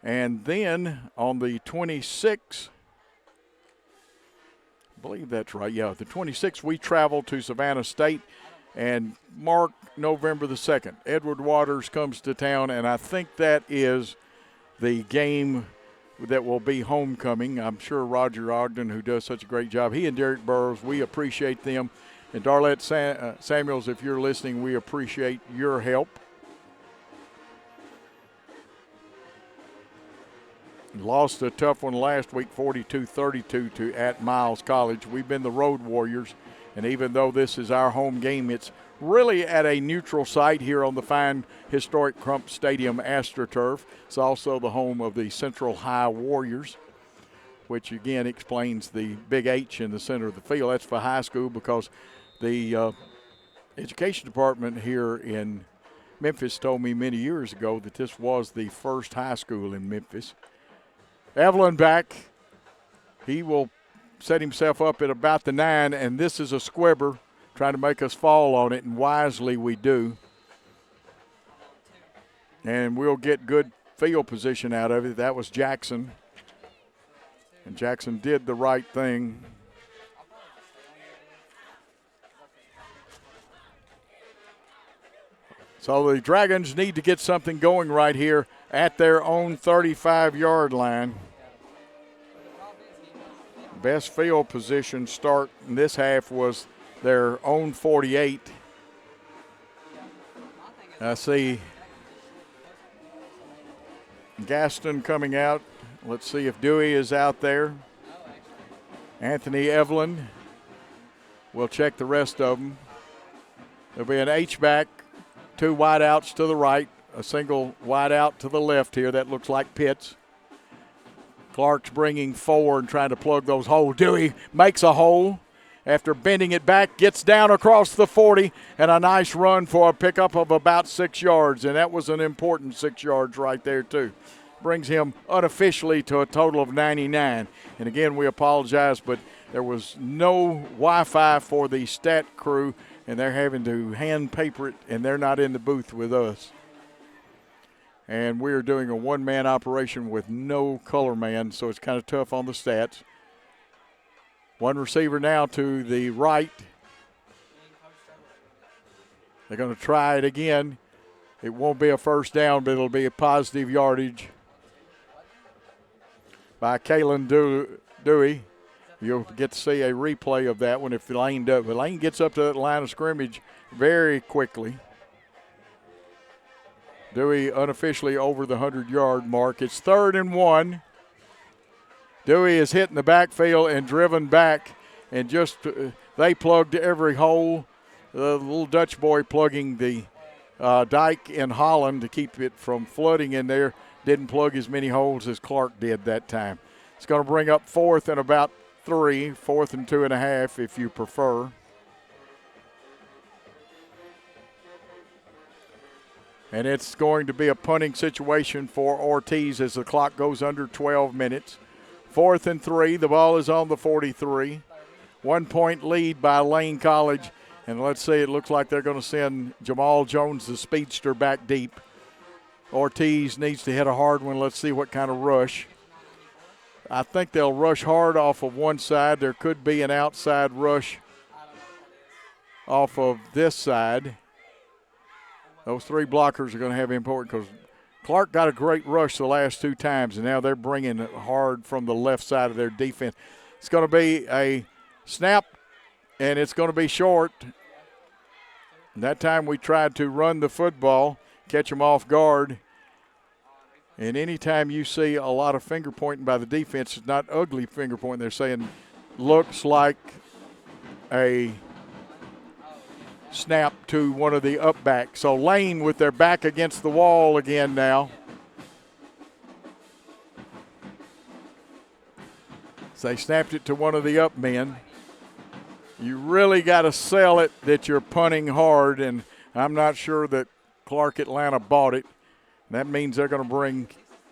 S1: And then on the 26th, I believe that's right, yeah, the 26th, we travel to Savannah State and mark November the 2nd. Edward Waters comes to town, and I think that is the game that will be homecoming. I'm sure Roger Ogden, who does such a great job, he and Derek Burrows, we appreciate them. And Darlette Samuels, if you're listening, we appreciate your help. Lost a tough one last week, 42-32 to at Miles College. We've been the road warriors, and even though this is our home game, it's really at a neutral site here on the fine historic Crump Stadium AstroTurf. It's also the home of the Central High Warriors, which again explains the big H in the center of the field. That's for high school because the education department here in Memphis told me many years ago that this was the first high school in Memphis. Evelyn back. He will set himself up at about the 9, and this is a squibber trying to make us fall on it, and wisely we do. And we'll get good field position out of it. That was Jackson. And Jackson did the right thing. So the Dragons need to get something going right here at their own 35-yard line. Best field position start in this half was their own 48. I see Gaston coming out. Let's see if Dewey is out there. Anthony Evelyn. We'll check the rest of them. There'll be an H-back, 2 wideouts to the right, a single wideout to the left here. That looks like Pitts. Clark's bringing 4 and trying to plug those holes. Dewey makes a hole after bending it back, gets down across the 40, and a nice run for a pickup of about 6 yards, and that was an important 6 yards right there too. Brings him unofficially to a total of 99. And again, we apologize, but there was no Wi-Fi for the stat crew, and they're having to hand paper it, and they're not in the booth with us. And we're doing a one-man operation with no color man, so it's kind of tough on the stats. One receiver now to the right. They're going to try it again. It won't be a first down, but it'll be a positive yardage by Kalen Dewey. You'll get to see a replay of that one if the Lane does. But Lane gets up to that line of scrimmage very quickly. Dewey unofficially over the 100-yard mark. It's 3rd and 1. Dewey is hit in the backfield and driven back, and just they plugged every hole. The little Dutch boy plugging the dike in Holland to keep it from flooding in there didn't plug as many holes as Clark did that time. It's going to bring up 4th and about 3, 4th and 2.5 if you prefer. And it's going to be a punting situation for Ortiz as the clock goes under 12 minutes. 4th and 3, the ball is on the 43. 1 point lead by Lane College. And let's see, it looks like they're going to send Jamal Jones, the speedster, back deep. Ortiz needs to hit a hard one. Let's see what kind of rush. I think they'll rush hard off of one side. There could be an outside rush off of this side. Those 3 blockers are going to have important because Clark got a great rush the last 2 times, and now they're bringing it hard from the left side of their defense. It's going to be a snap, and it's going to be short. And that time we tried to run the football, catch them off guard. And anytime you see a lot of finger pointing by the defense, it's not ugly finger pointing. They're saying looks like a snap to one of the up backs. So Lane with their back against the wall again now. So they snapped it to one of the up men. You really got to sell it that you're punting hard, and I'm not sure that Clark Atlanta bought it. That means they're going to bring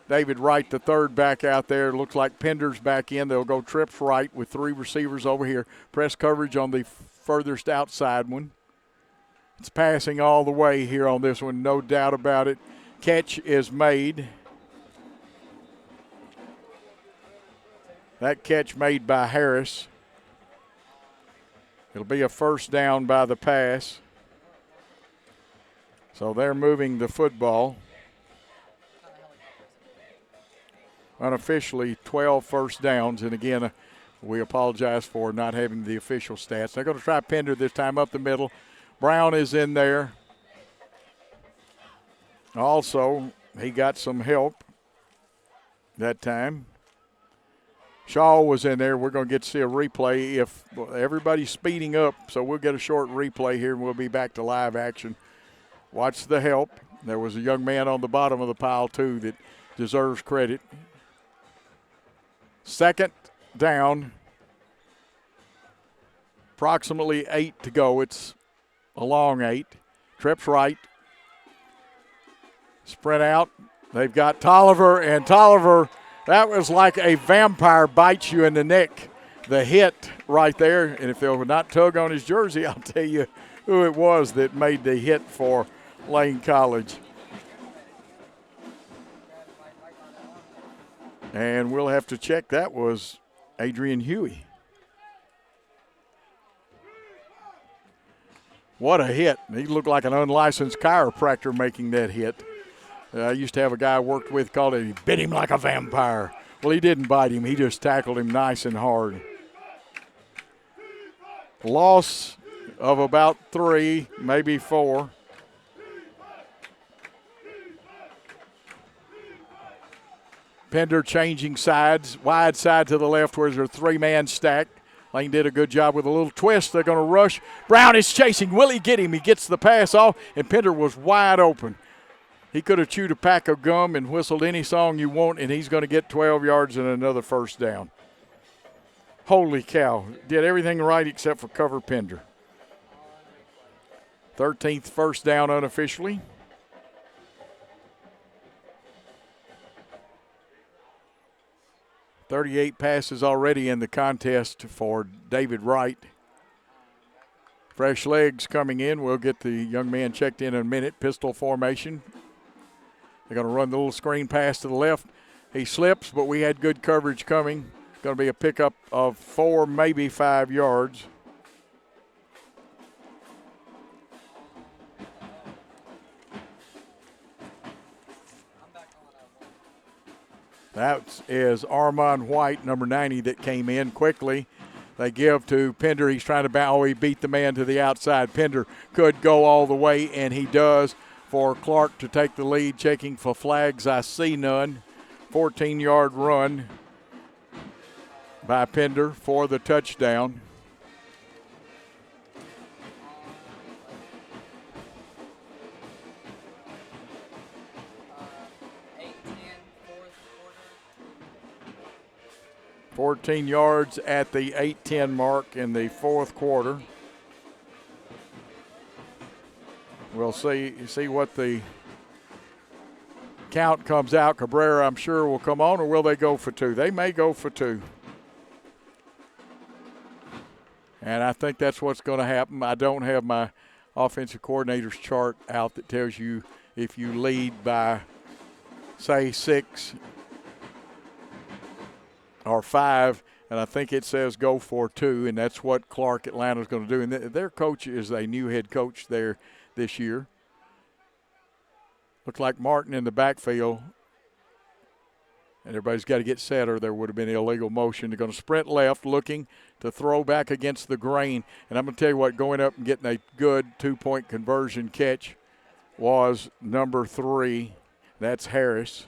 S1: David Wright, the 3rd back, out there. Looks like Pender's back in. They'll go trips right with 3 receivers over here. Press coverage on the furthest outside one. It's passing all the way here on this one, no doubt about it. Catch is made. That catch made by Harris. It'll be a 1st down by the pass. So they're moving the football. Unofficially 12 first downs, and again, we apologize for not having the official stats. They're going to try Pender this time up the middle. Brown is in there. Also, he got some help that time. Shaw was in there. We're going to get to see a replay if everybody's speeding up, so we'll get a short replay here, and we'll be back to live action. Watch the help. There was a young man on the bottom of the pile, too, that deserves credit. 2nd down. Approximately 8 to go. It's a long 8. Trips right. Sprint out. They've got Tolliver, and Tolliver, that was like a vampire bites you in the neck. The hit right there, and if they would not tug on his jersey, I'll tell you who it was that made the hit for Lane College. And we'll have to check. That was Adrian Huey. What a hit. He looked like an unlicensed chiropractor making that hit. I used to have a guy I worked with called it, he bit him like a vampire. Well, he didn't bite him. He just tackled him nice and hard. Loss of about 3, maybe 4. Pender changing sides, wide side to the left where there's a 3-man stack. Lane did a good job with a little twist. They're going to rush. Brown is chasing. Will he get him? He gets the pass off, and Pender was wide open. He could have chewed a pack of gum and whistled any song you want, and he's going to get 12 yards and another 1st down. Holy cow. Did everything right except for cover Pender. 13th 1st down unofficially. .38 passes already in the contest for David Wright. Fresh legs coming in. We'll get the young man checked in a minute. Pistol formation. They're going to run the little screen pass to the left. He slips, but we had good coverage coming. Going to be a pickup of 4, maybe 5 yards. That is Armand White, number 90, that came in quickly. They give to Pender. He's trying to bow. He beat the man to the outside. Pender could go all the way, and he does. for Clark to take the lead. Checking for flags, I see none. 14-yard run by Pender for the touchdown. $14 yards at the 8-10 mark in the fourth quarter. We'll see what the count comes out. Cabrera, I'm sure, will come on, or will they go for two? They may go for two. And I think that's what's going to happen. I don't have my offensive coordinator's chart out that tells you if you lead by, say, 6 or 5, and I think it says go for 2, and that's what Clark Atlanta is going to do. And their coach is a new head coach there this year. Looks like Martin in the backfield, and everybody's got to get set or there would have been illegal motion. They're going to sprint left, looking to throw back against the grain. And I'm going to tell you what, going up and getting a good 2-point conversion catch was number 3. That's Harris.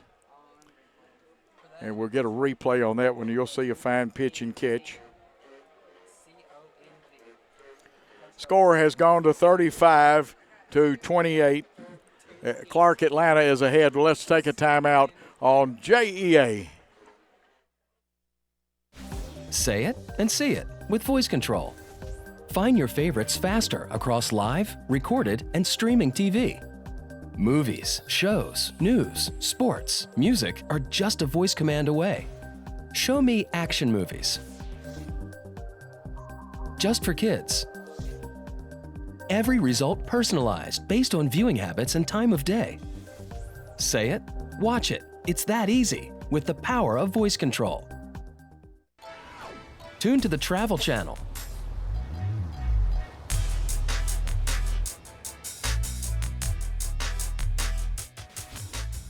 S1: And we'll get a replay on that one. You'll see a fine pitch and catch. Score has gone to 35-28. Clark Atlanta is ahead. Let's take a timeout on JEA.
S14: Say it and see it with voice control. Find your favorites faster across live, recorded, and streaming TV. Movies, shows, news, sports, music are just a voice command away. Show me action movies. Just for kids. Every result personalized based on viewing habits and time of day. Say it, watch it. It's that easy with the power of voice control. Tune to the Travel Channel.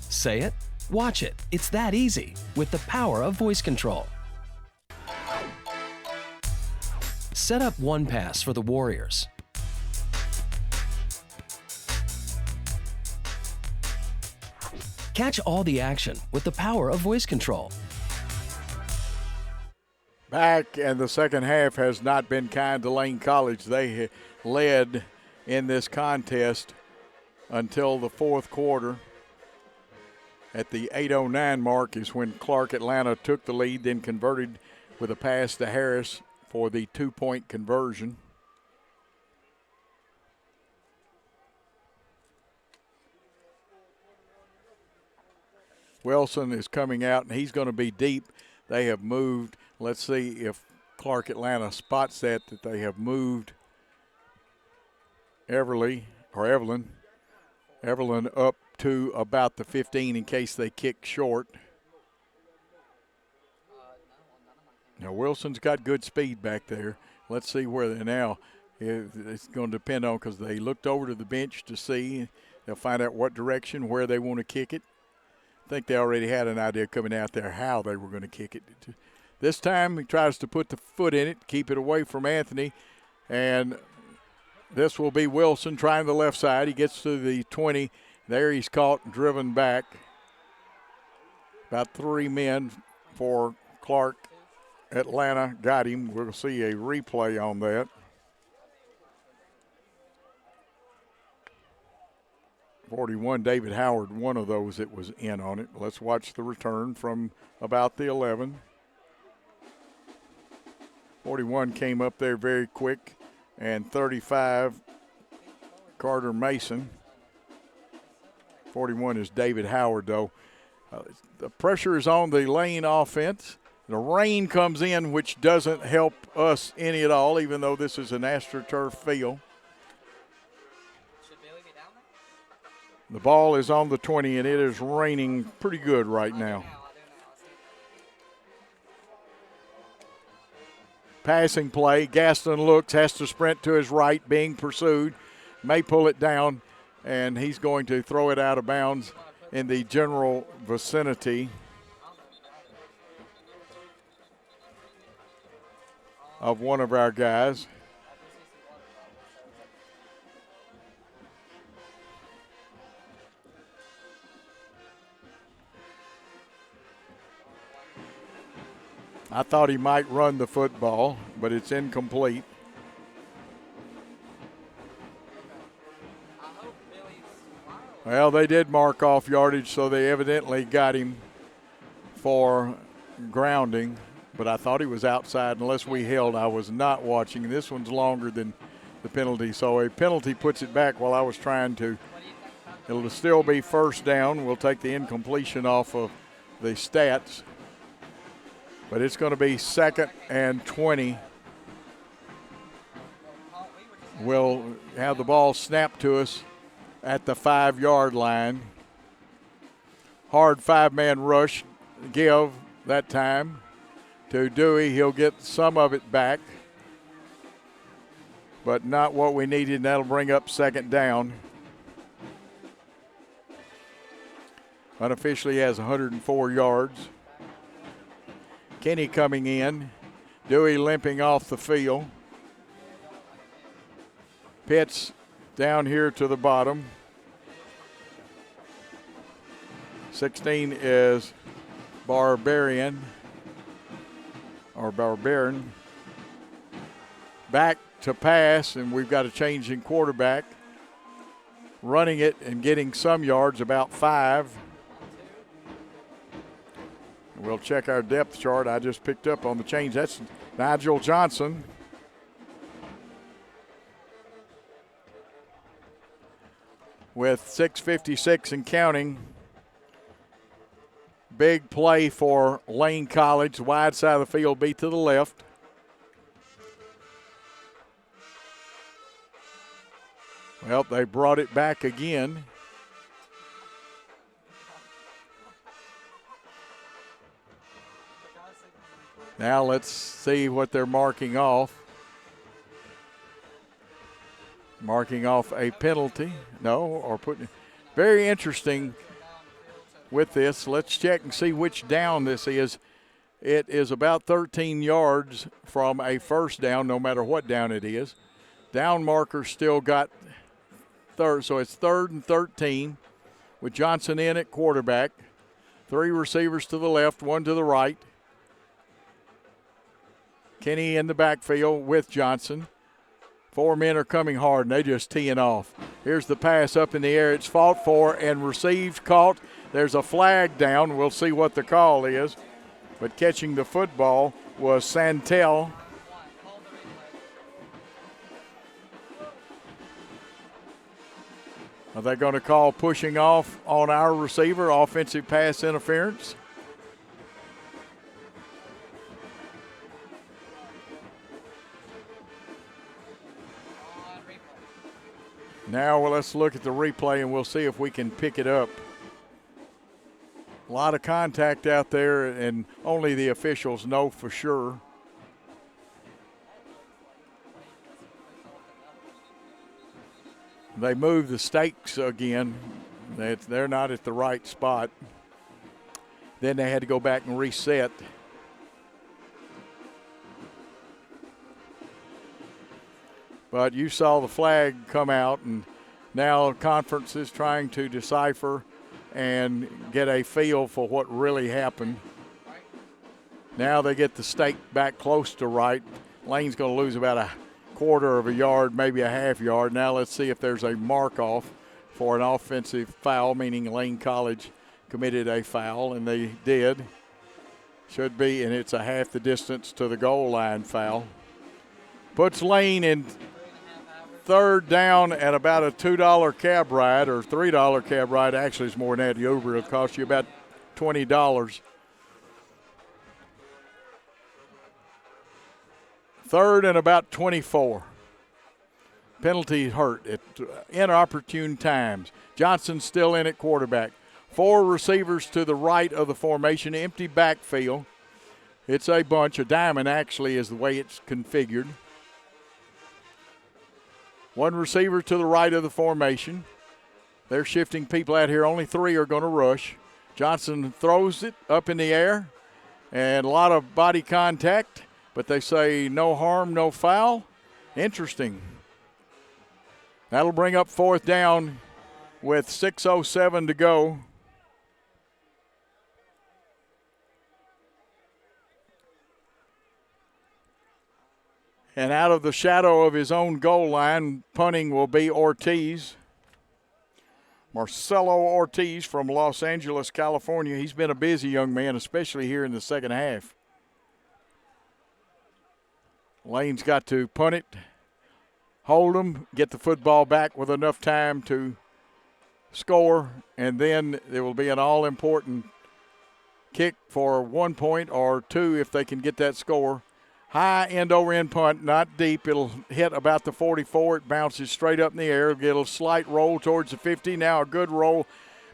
S14: Say it, watch it. It's that easy with the power of voice control. Set up OnePass for the Warriors. Catch all the action with the power of voice control.
S1: Back, and the second half has not been kind to Lane College. They led in this contest until the fourth quarter. At the 8:09 mark is when Clark Atlanta took the lead, then converted with a pass to Harris for the 2-point conversion. Wilson is coming out, and he's going to be deep. They have moved. Let's see if Clark Atlanta spots that they have moved Evelyn up to about the 15 in case they kick short. Now, Wilson's got good speed back there. Let's see where they're now. It's going to depend on, because they looked over to the bench to see. They'll find out what direction, where they want to kick it. I think they already had an idea coming out there how they were going to kick it. This time he tries to put the foot in it, keep it away from Anthony, and this will be Wilson trying the left side. He gets to the 20. There he's caught and driven back. About 3 men for Clark Atlanta got him. We'll see a replay on that. 41, David Howard, one of those that was in on it. Let's watch the return from about the 11. 41 came up there very quick, and 35, Carter Mason. 41 is David Howard, though. The pressure is on the Lane offense. The rain comes in, which doesn't help us any at all, even though this is an AstroTurf field. The ball is on the 20, and it is raining pretty good right now. Passing play. Gaston looks, has to sprint to his right, being pursued. May pull it down, and he's going to throw it out of bounds in the general vicinity of one of our guys. I thought he might run the football, but it's incomplete. Well, they did mark off yardage, so they evidently got him for grounding, but I thought he was outside unless we held. I was not watching. This one's longer than the penalty, so a penalty puts it back while I was trying to. It'll still be first down. We'll take the incompletion off of the stats, but it's going to be 2nd and 20. We'll have the ball snapped to us at the 5-yard line. Hard 5-man rush give that time to Dewey. He'll get some of it back, but not what we needed, and that'll bring up 2nd down. Unofficially has 104 yards. Kenny coming in. Dewey limping off the field. Pitts down here to the bottom. 16 is Barbarian. Back to pass, and we've got a change in quarterback. Running it and getting some yards, about 5. We'll check our depth chart. I just picked up on the change. That's Nigel Johnson. With 6:56 and counting. Big play for Lane College. Wide side of the field, beat to the left. Well, they brought it back again. Now let's see what they're marking off. Marking off a penalty. No, or putting. Very interesting with this. Let's check and see which down this is. It is about 13 yards from a first down, no matter what down it is. Down marker still got third, so it's 3rd and 13 with Johnson in at quarterback. 3 receivers to the left, 1 to the right. Kenny in the backfield with Johnson. 4 men are coming hard, and they just teeing off. Here's the pass up in the air. It's fought for and received, caught. There's a flag down. We'll see what the call is. But catching the football was Santel. Are they going to call pushing off on our receiver, offensive pass interference? Now let's look at the replay and we'll see if we can pick it up. A lot of contact out there, and only the officials know for sure. They moved the stakes again. They're not at the right spot. Then they had to go back and reset. But you saw the flag come out, and now conference is trying to decipher and get a feel for what really happened. Now they get the stake back close to right. Lane's going to lose about a quarter of a yard, maybe a half yard. Now let's see if there's a mark off for an offensive foul, meaning Lane College committed a foul, and they did. Should be, and it's a half the distance to the goal line foul. Puts Lane in 3rd down at about a $2 cab ride, or $3 cab ride. Actually, it's more than that. The Uber will cost you about $20. 3rd and about 24. Penalty hurt at inopportune times. Johnson still in at quarterback. 4 receivers to the right of the formation, empty backfield. It's a bunch. A diamond actually is the way it's configured. 1 receiver to the right of the formation. They're shifting people out here. Only 3 are going to rush. Johnson throws it up in the air, and a lot of body contact, but they say no harm, no foul. Interesting. That'll bring up 4th down with 6:07 to go. And out of the shadow of his own goal line, punting will be Ortiz. Marcelo Ortiz from Los Angeles, California. He's been a busy young man, especially here in the second half. Lane's got to punt it, hold him, get the football back with enough time to score, and then there will be an all-important kick for 1 point or 2 if they can get that score. High end-over-end punt, not deep. It'll hit about the 44. It bounces straight up in the air. It'll get a slight roll towards the 50. Now a good roll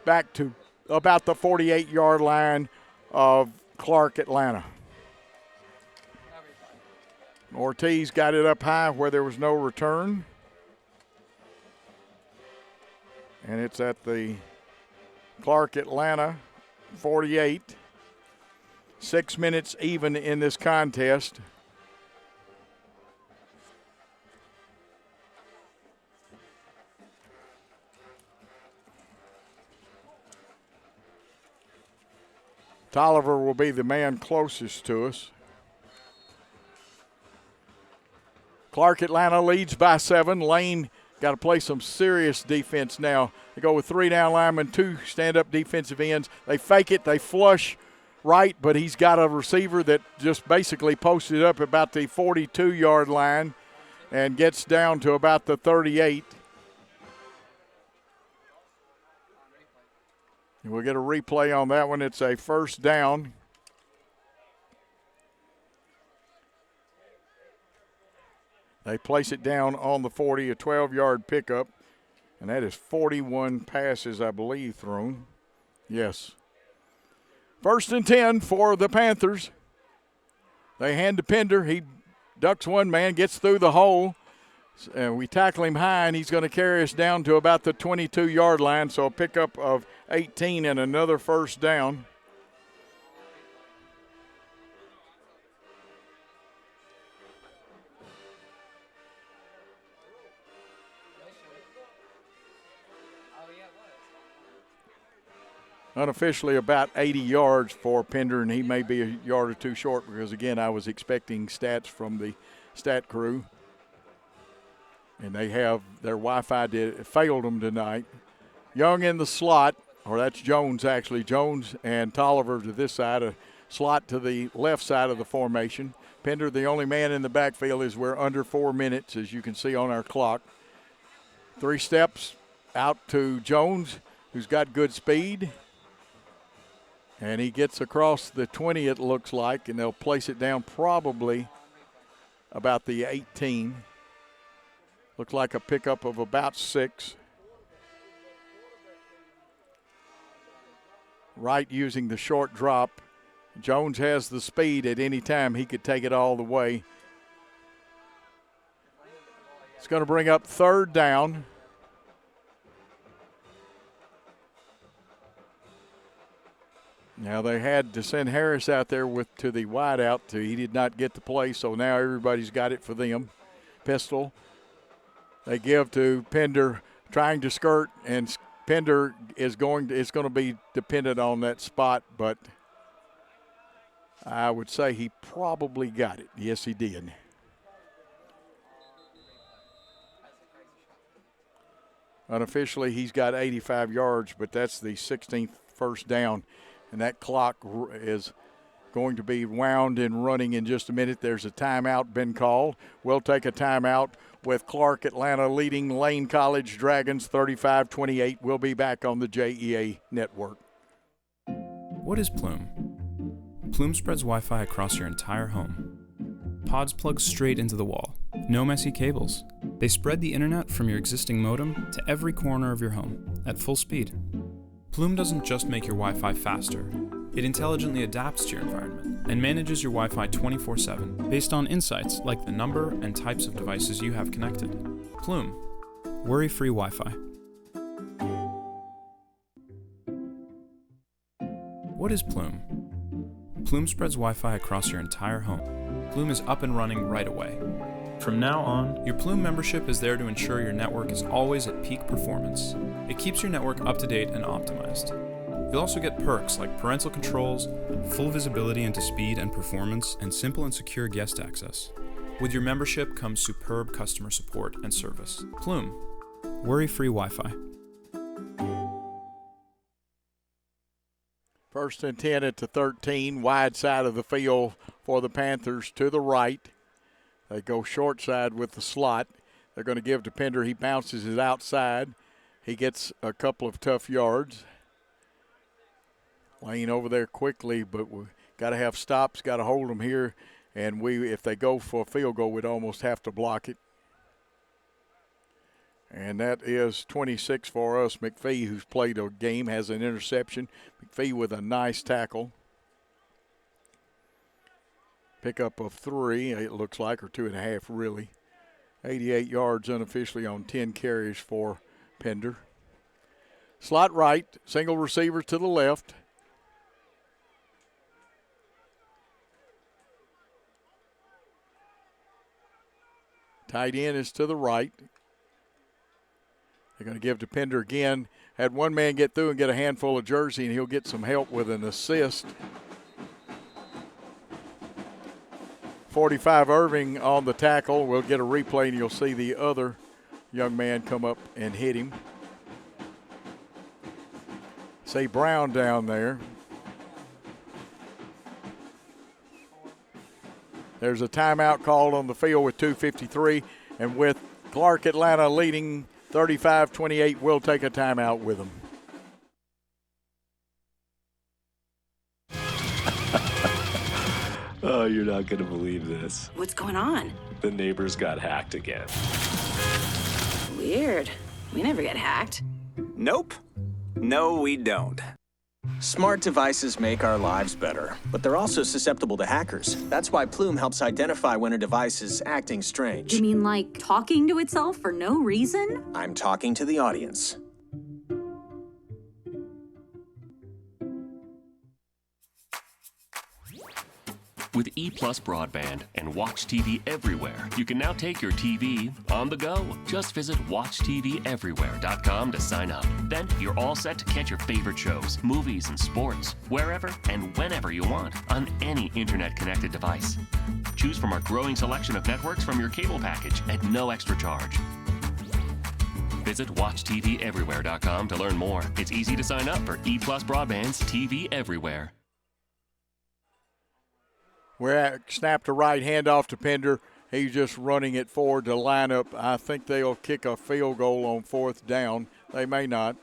S1: back to about the 48-yard line of Clark, Atlanta. Ortiz got it up high where there was no return. And it's at the Clark, Atlanta 48. 6 minutes even in this contest. Tolliver will be the man closest to us. Clark, Atlanta leads by 7. Lane got to play some serious defense now. They go with 3 down linemen, 2 stand-up defensive ends. They fake it, they flush right, but he's got a receiver that just basically posted up about the 42-yard line and gets down to about the 38. We'll get a replay on that one. It's a first down. They place it down on the 40, a 12-yard pickup. And that is 41 passes, I believe, thrown. Yes. 1st and 10 for the Panthers. They hand to Pender. He ducks one man, gets through the hole. And we tackle him high, and he's going to carry us down to about the 22-yard line. So a pickup of 18 and another first down. Unofficially about 80 yards for Pender, and he may be a yard or 2 short because, again, I was expecting stats from the stat crew. And they have their Wi-Fi failed them tonight. Young in the slot, or that's Jones actually. Jones and Tolliver to this side, a slot to the left side of the formation. Pender, the only man in the backfield, as we're under 4 minutes, as you can see on our clock. 3 steps out to Jones, who's got good speed. And he gets across the 20, it looks like, and they'll place it down probably about the 18. Looks like a pickup of about 6. Wright using the short drop. Jones has the speed at any time. He could take it all the way. It's going to bring up 3rd down. Now they had to send Harris out there to the wideout. He did not get the play, so now everybody's got it for them. Pistol. They give to Pender, trying to skirt, and Pender is going to be dependent on that spot, but I would say he probably got it. Yes, he did. Unofficially, he's got 85 yards, but that's the 16th first down, and that clock is going to be wound and running in just a minute. There's a timeout been called. We'll take a timeout with Clark, Atlanta leading Lane College Dragons 35-28. We'll be back on the JEA network.
S2: What is Plume? Plume spreads Wi-Fi across your entire home. Pods plug straight into the wall. No messy cables. They spread the internet from your existing modem to every corner of your home at full speed. Plume doesn't just make your Wi-Fi faster. It intelligently adapts to your environment and manages your Wi-Fi 24/7 based on insights like the number and types of devices you have connected. Plume. Worry-free Wi-Fi. What is Plume? Plume spreads Wi-Fi across your entire home. Plume is up and running right away. From now on, your Plume membership is there to ensure your network is always at peak performance. It keeps your network up to date and optimized. You'll also get perks like parental controls, full visibility into speed and performance, and simple and secure guest access. With your membership comes superb customer support and service. Plume, worry-free Wi-Fi.
S1: First and 10 at the 13, wide side of the field for the Panthers to the right. They go short side with the slot. They're going to give to Pender. He bounces it outside. He gets a couple of tough yards. Lane over there quickly, but we got to have stops, got to hold them here. And if they go for a field goal, we'd almost have to block it. And that is 26 for us. McPhee, who's played a game, has an interception. McPhee with a nice tackle. Pickup of 3, it looks like, or 2.5 really. 88 yards unofficially on 10 carries for Pender. Slot right, single receiver to the left. Tight end is to the right. They're going to give to Pender again. Had one man get through and get a handful of jersey, and he'll get some help with an assist. 45 Irving on the tackle. We'll get a replay, and you'll see the other young man come up and hit him. Say Brown down there. There's a timeout called on the field with 2:53, and with Clark Atlanta leading 35-28, we'll take a timeout with them.
S3: Oh, you're not going to believe this.
S4: What's going on?
S3: The neighbors got hacked again.
S4: Weird. We never get hacked.
S5: Nope. No, we don't. Smart devices make our lives better, but they're also susceptible to hackers. That's why Plume helps identify when a device is acting strange.
S6: You mean like talking to itself for no reason?
S5: I'm talking to the audience.
S7: With E+ broadband and Watch TV everywhere, you can now take your TV on the go. Just visit WatchTVEverywhere.com to sign up. Then you're all set to catch your favorite shows, movies, and sports wherever and whenever you want on any internet-connected device. Choose from our growing selection of networks from your cable package at no extra charge. Visit WatchTVEverywhere.com to learn more. It's easy to sign up for E+ broadband's TV Everywhere.
S1: We're at snap to right, hand off to Pender. He's just running it forward to line up. I think they'll kick a field goal on 4th down. They may not.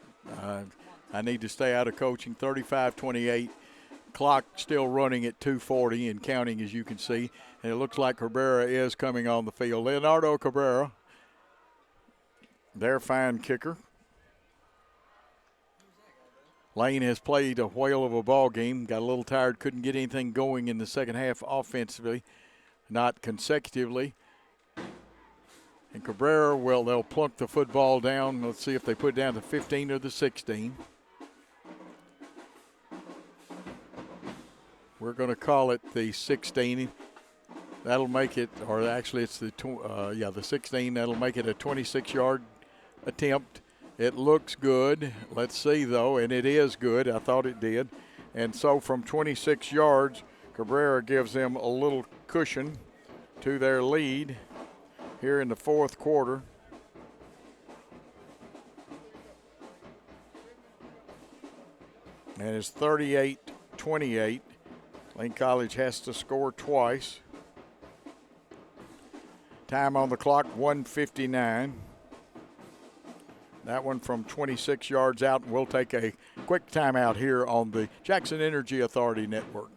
S1: I need to stay out of coaching. 35-28. Clock still running at 2:40 and counting, as you can see. And it looks like Cabrera is coming on the field. Leonardo Cabrera, their fine kicker. Lane has played a whale of a ball game. Got a little tired, couldn't get anything going in the second half offensively, not consecutively. And Cabrera, well, they'll plunk the football down. Let's see if they put it down to 15 or the 16. We're going to call it the 16. That'll make it, or actually it's the 16. That'll make it a 26-yard attempt. It looks good. Let's see, though, and it is good. I thought it did. And so from 26 yards, Cabrera gives them a little cushion to their lead here in the 4th quarter. And it's 38-28. Lane College has to score twice. Time on the clock, 1:59. That one from 26 yards out, and we'll take a quick timeout here on the Jackson Energy Authority Network.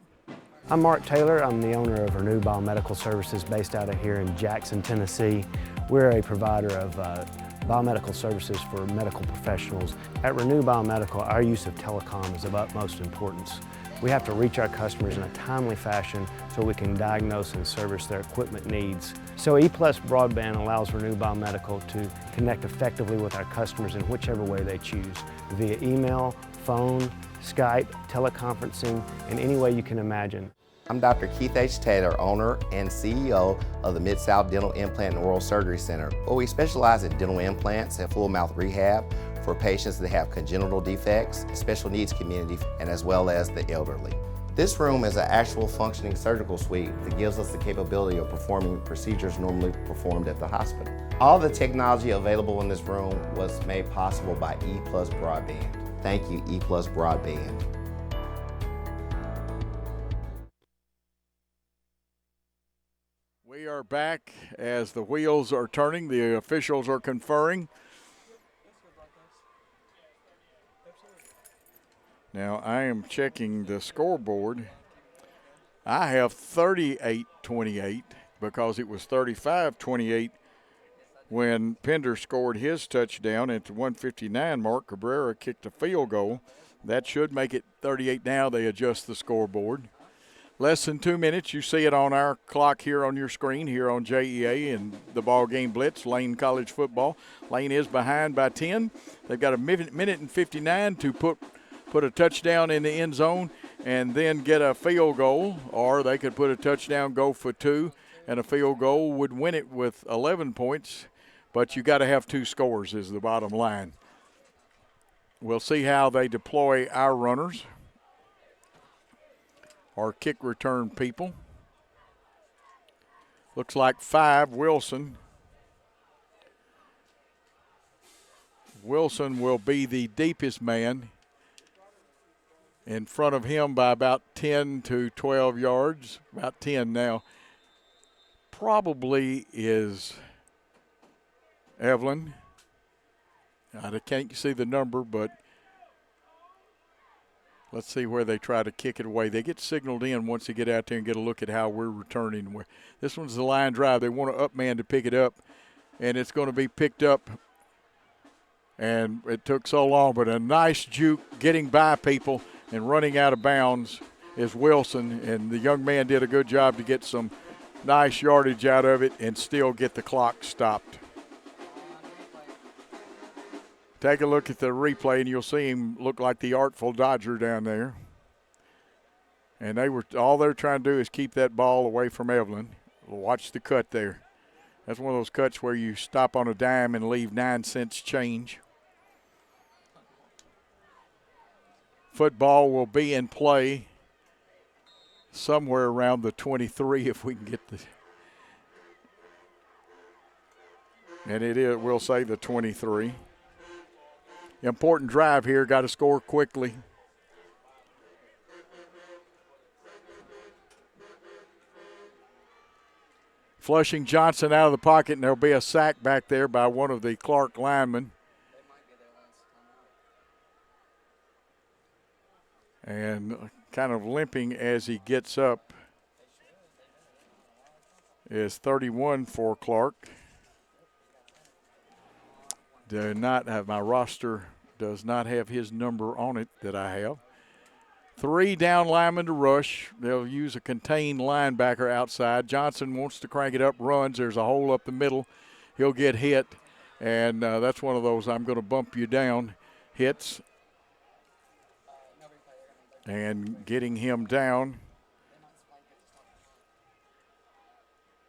S9: I'm Mark Taylor. I'm the owner of Renew Biomedical Services based out of here in Jackson, Tennessee. We're a provider of biomedical services for medical professionals. At Renew Biomedical, our use of telecom is of utmost importance. We have to reach our customers in a timely fashion so we can diagnose and service their equipment needs. So E+ broadband allows Renew Biomedical to connect effectively with our customers in whichever way they choose, via email, phone, Skype, teleconferencing, and any way you can imagine.
S10: I'm Dr. Keith H. Taylor, owner and CEO of the Mid-South Dental Implant and Oral Surgery Center, where we specialize in dental implants and full mouth rehab for patients that have congenital defects, special needs community, and as well as the elderly. This room is an actual functioning surgical suite that gives us the capability of performing procedures normally performed at the hospital. All the technology available in this room was made possible by E+ Broadband. Thank you, E+ Broadband.
S1: We are back as the wheels are turning. The officials are conferring. Now I am checking the scoreboard. I have 38-28 because it was 35-28 when Pender scored his touchdown at the 159 mark. Cabrera kicked a field goal. That should make it 38 now. They adjust the scoreboard. Less than 2 minutes. You see it on our clock here on your screen, here on JEA and the ball game Blitz, Lane College football. Lane is behind by 10. They've got a minute and 59 to put a touchdown in the end zone and then get a field goal, or they could put a touchdown, go for 2, and a field goal would win it with 11 points. But you got to have 2 scores is the bottom line. We'll see how they deploy our runners. Our kick return people. Looks like 5, Wilson. Wilson will be the deepest man. In front of him by about 10 to 12 yards, about 10 now. Probably is Evelyn. I can't see the number, but let's see where they try to kick it away. They get signaled in once they get out there and get a look at how we're returning. This one's the line drive. They want an up man to pick it up, and it's going to be picked up. And it took so long, but a nice juke getting by people and running out of bounds is Wilson. And the young man did a good job to get some nice yardage out of it and still get the clock stopped. Take a look at the replay, and you'll see him look like the Artful Dodger down there. And all they're trying to do is keep that ball away from Evelyn. Watch the cut there. That's one of those cuts where you stop on a dime and leave 9 cents change. Football will be in play somewhere around the 23 if we can get the. And we'll say the 23. Important drive here, got to score quickly. Flushing Johnson out of the pocket, and there'll be a sack back there by one of the Clark linemen. And kind of limping as he gets up is 31 for Clark. Do not have my roster, does not have his number on it that I have. 3 down linemen to rush. They'll use a contained linebacker outside. Johnson wants to crank it up, runs. There's a hole up the middle. He'll get hit, and that's one of those I'm going to bump you down hits. And getting him down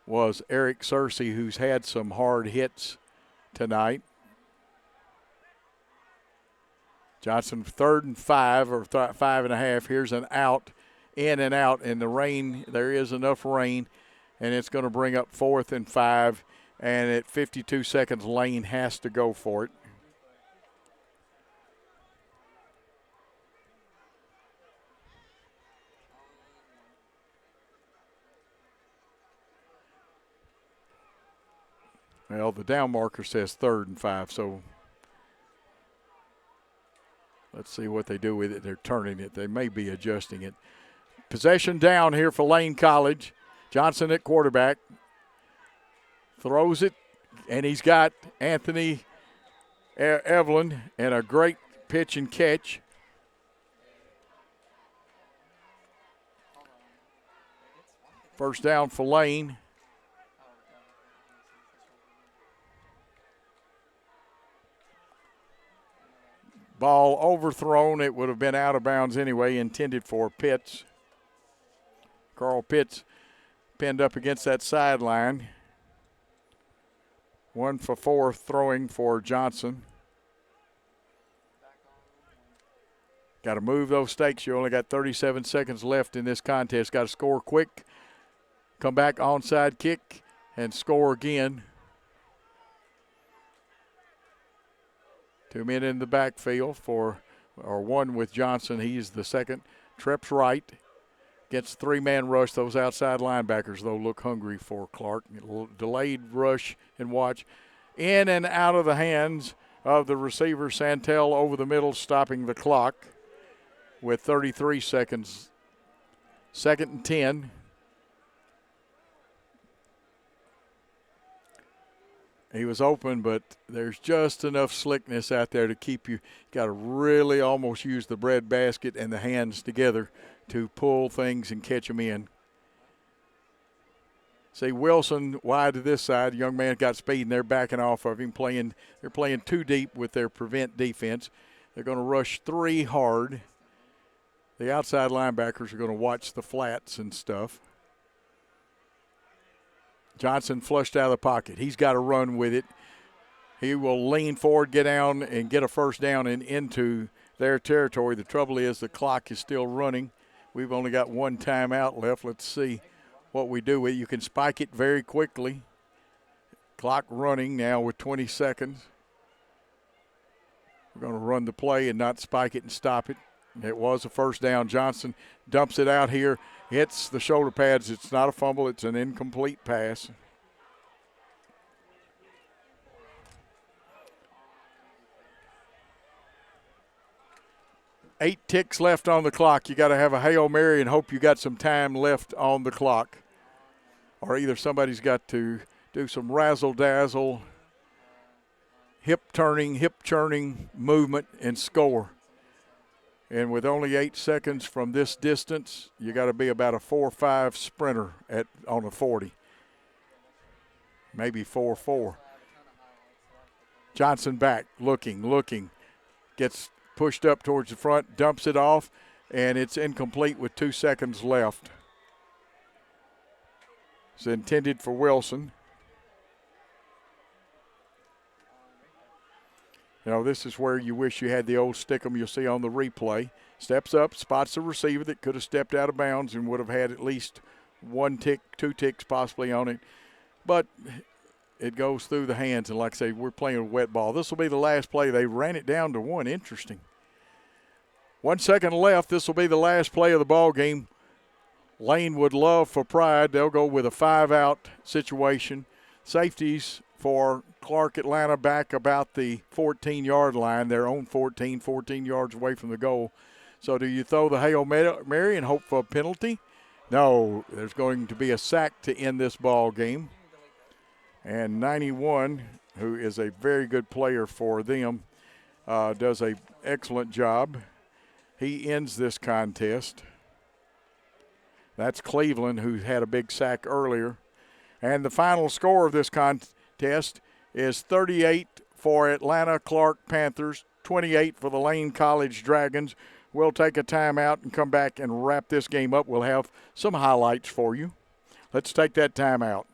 S1: was Eric Searcy, who's had some hard hits tonight. Johnson 3rd and 5 or 5.5. Here's an out, in and out. In the rain, there is enough rain, and it's going to bring up 4th and 5. And at 52 seconds, Lane has to go for it. Well, the down marker says 3rd and 5, so let's see what they do with it. They're turning it. They may be adjusting it. Possession down here for Lane College. Johnson at quarterback. Throws it, and he's got Anthony Evelyn and a great pitch and catch. First down for Lane. Ball overthrown. It would have been out of bounds anyway, intended for Pitts. Carl Pitts pinned up against that sideline. 1 for 4 throwing for Johnson. Got to move those stakes. You only got 37 seconds left in this contest. Got to score quick, come back onside kick, and score again. 2 men in the backfield one with Johnson. He's the second. Treps right. Gets 3-man rush. Those outside linebackers, though, look hungry for Clark. Delayed rush and watch. In and out of the hands of the receiver, Santel over the middle, stopping the clock with 33 seconds. 2nd and 10. He was open, but there's just enough slickness out there to keep you. Got to really almost use the bread basket and the hands together to pull things and catch them in. See Wilson wide to this side. Young man got speed, and they're backing off of him. They're playing too deep with their prevent defense. They're going to rush 3 hard. The outside linebackers are going to watch the flats and stuff. Johnson flushed out of the pocket. He's got to run with it. He will lean forward, get down, and get a first down and into their territory. The trouble is the clock is still running. We've only got 1 timeout left. Let's see what we do with it. You can spike it very quickly. Clock running now with 20 seconds. We're going to run the play and not spike it and stop it. It was a first down. Johnson dumps it out here, hits the shoulder pads. It's not a fumble. It's an incomplete pass. Eight ticks left on the clock. You got to have a Hail Mary and hope you got some time left on the clock. Or either somebody's got to do some razzle-dazzle, hip-turning, hip-churning movement and score. And with only 8 seconds from this distance, you got to be about a 4.5 sprinter on a 40. Maybe 4.4. Johnson back, looking, gets pushed up towards the front, dumps it off, and it's incomplete with 2 seconds left. It's intended for Wilson. You know, this is where you wish you had the old stick 'em you'll see on the replay. Steps up, spots the receiver that could have stepped out of bounds and would have had at least 1 tick, 2 ticks possibly on it. But it goes through the hands, and like I say, we're playing a wet ball. This will be the last play. They ran it down to 1. Interesting. 1 second left. This will be the last play of the ball game. Lane would love for pride. They'll go with a 5-out situation. Safeties for Clark Atlanta back about the 14-yard line. Their own 14 yards away from the goal. So do you throw the Hail Mary and hope for a penalty? No, there's going to be a sack to end this ball game. And 91, who is a very good player for them, does an excellent job. He ends this contest. That's Cleveland, who had a big sack earlier. And the final score of this contest is 38 for Atlanta Clark Panthers, 28 for the Lane College Dragons. We'll take a timeout and come back and wrap this game up. We'll have some highlights for you. Let's take that timeout.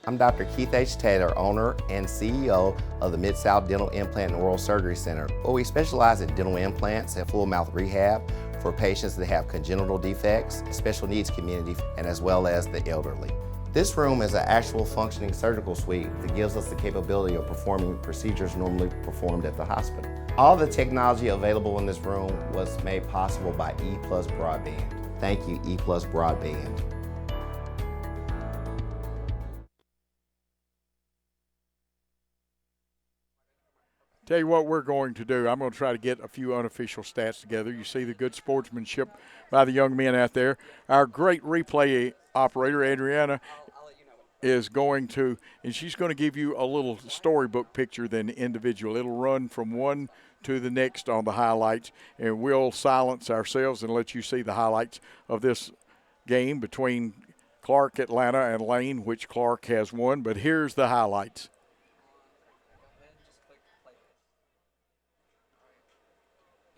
S10: I'm Dr. Keith H. Taylor, owner and CEO of the Mid-South Dental Implant and Oral Surgery Center, where we specialize in dental implants and full mouth rehab for patients that have congenital defects, special needs community, and as well as the elderly. This room is an actual functioning surgical suite that gives us the capability of performing procedures normally performed at the hospital. All the technology available in this room was made possible by E+ Broadband. Thank you, E+ Broadband.
S1: Tell you what we're going to do. I'm going to try to get a few unofficial stats together. You see the good sportsmanship by the young men out there. Our great replay operator, Adriana, is going to, and she's going to give you a little storybook picture than individual. It'll run from one to the next on the highlights, and we'll silence ourselves and let you see the highlights of this game between Clark Atlanta and Lane, which Clark has won. But here's the highlights.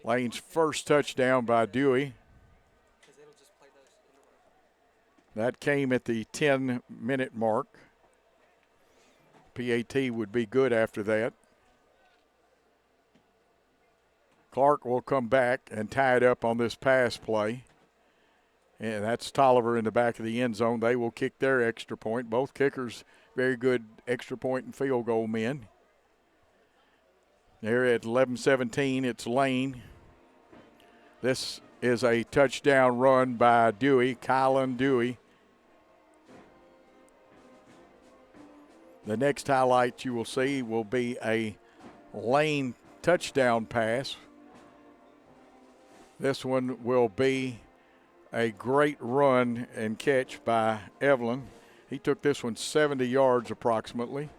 S1: Lane's first touchdown by Dewey. That came at the 10-minute mark. PAT would be good after that. Clark will come back and tie it up on this pass play. And that's Tolliver in the back of the end zone. They will kick their extra point. Both kickers very good extra point and field goal men. There at 11-17, it's Lane. This is a touchdown run by Dewey, Kylan Dewey. The next highlight you will see will be a Lane touchdown pass. This one will be a great run and catch by Evelyn. He took this one 70 yards approximately.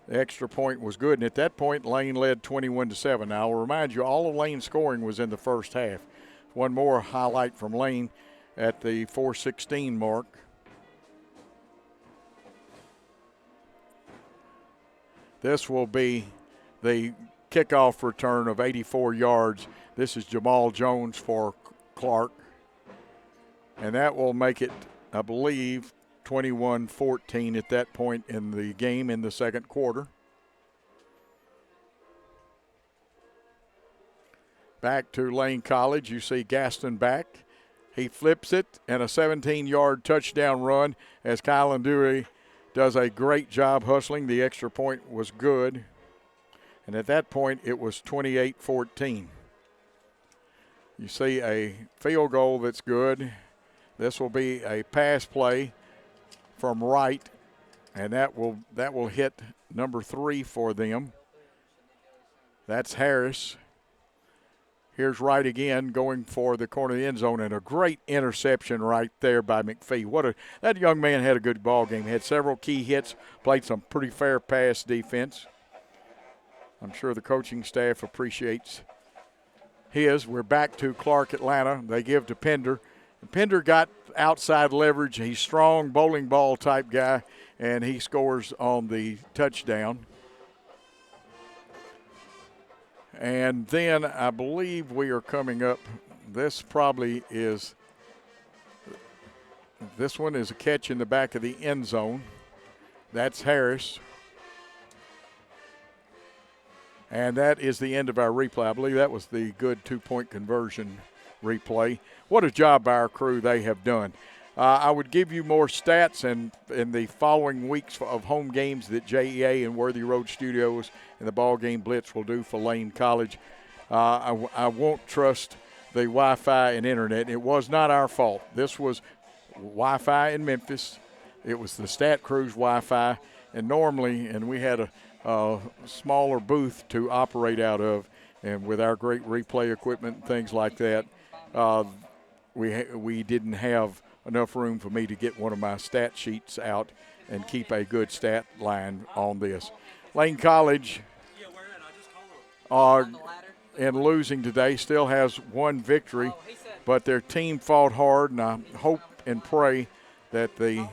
S1: The extra point was good, and at that point, Lane led 21-7. Now, I'll remind you, all of Lane's scoring was in the first half. One more highlight from Lane at the 4:16 mark. This will be the kickoff return of 84 yards. This is Jamal Jones for Clark. And that will make it, I believe, 21-14 at that point in the game in the second quarter. Back to Lane College, you see Gaston back. He flips it, and a 17-yard touchdown run as Kylan Dewey does a great job hustling. The extra point was good. And at that point, it was 28-14. You see a field goal that's good. This will be a pass play from right, and that will hit number 3 for them. That's Harris. Here's Wright again going for the corner of the end zone, and a great interception right there by McPhee. That young man had a good ball game. Had several key hits, played some pretty fair pass defense. I'm sure the coaching staff appreciates his. We're back to Clark Atlanta. They give to Pender. Pender got outside leverage. He's strong, bowling ball type guy, and he scores on the touchdown. And then I believe we are coming up. This one is a catch in the back of the end zone. That's Harris. And that is the end of our replay. I believe that was the good 2-point conversion replay. What a job by our crew they have done. I would give you more stats in the following weeks of home games that JEA and Worthy Road Studios and the BallGame Blitz will do for Lane College. I won't trust the Wi-Fi and internet. It was not our fault. This was Wi-Fi in Memphis. It was the Stat Crew's Wi-Fi, and we had a smaller booth to operate out of, and with our great replay equipment and things like that, we didn't have enough room for me to get one of my stat sheets out and keep a good stat line on this. Lane College, in losing today, still has one victory, but their team fought hard, and I hope and pray that the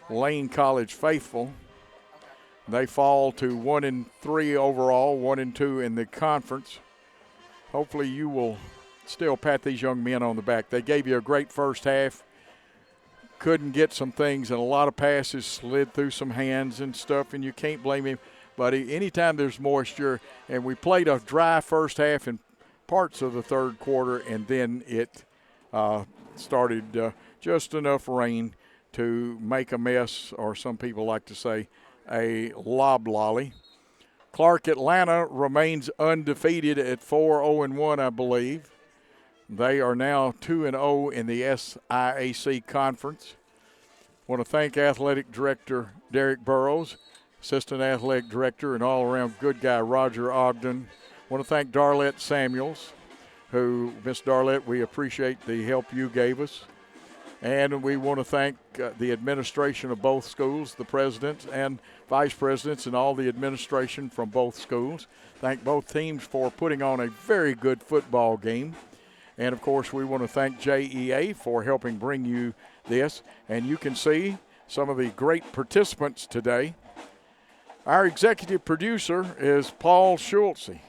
S1: Lane College faithful, they fall to 1-3 overall, 1-2 in the conference. Hopefully you will still pat these young men on the back. They gave you a great first half. Couldn't get some things, and a lot of passes slid through some hands and stuff, and you can't blame him. But anytime there's moisture, and we played a dry first half in parts of the third quarter, and then it started just enough rain to make a mess, or some people like to say a loblolly. Clark Atlanta remains undefeated at 4-0-1, I believe. They are now 2-0 in the SIAC conference. I want to thank Athletic Director Derek Burrows, Assistant Athletic Director and all-around good guy Roger Ogden. I want to thank Darlette Samuels, Miss Darlette, we appreciate the help you gave us. And we want to thank the administration of both schools, the presidents and vice presidents and all the administration from both schools. Thank both teams for putting on a very good football game. And, of course, we want to thank JEA for helping bring you this. And you can see some of the great participants today. Our executive producer is Paul Schultze.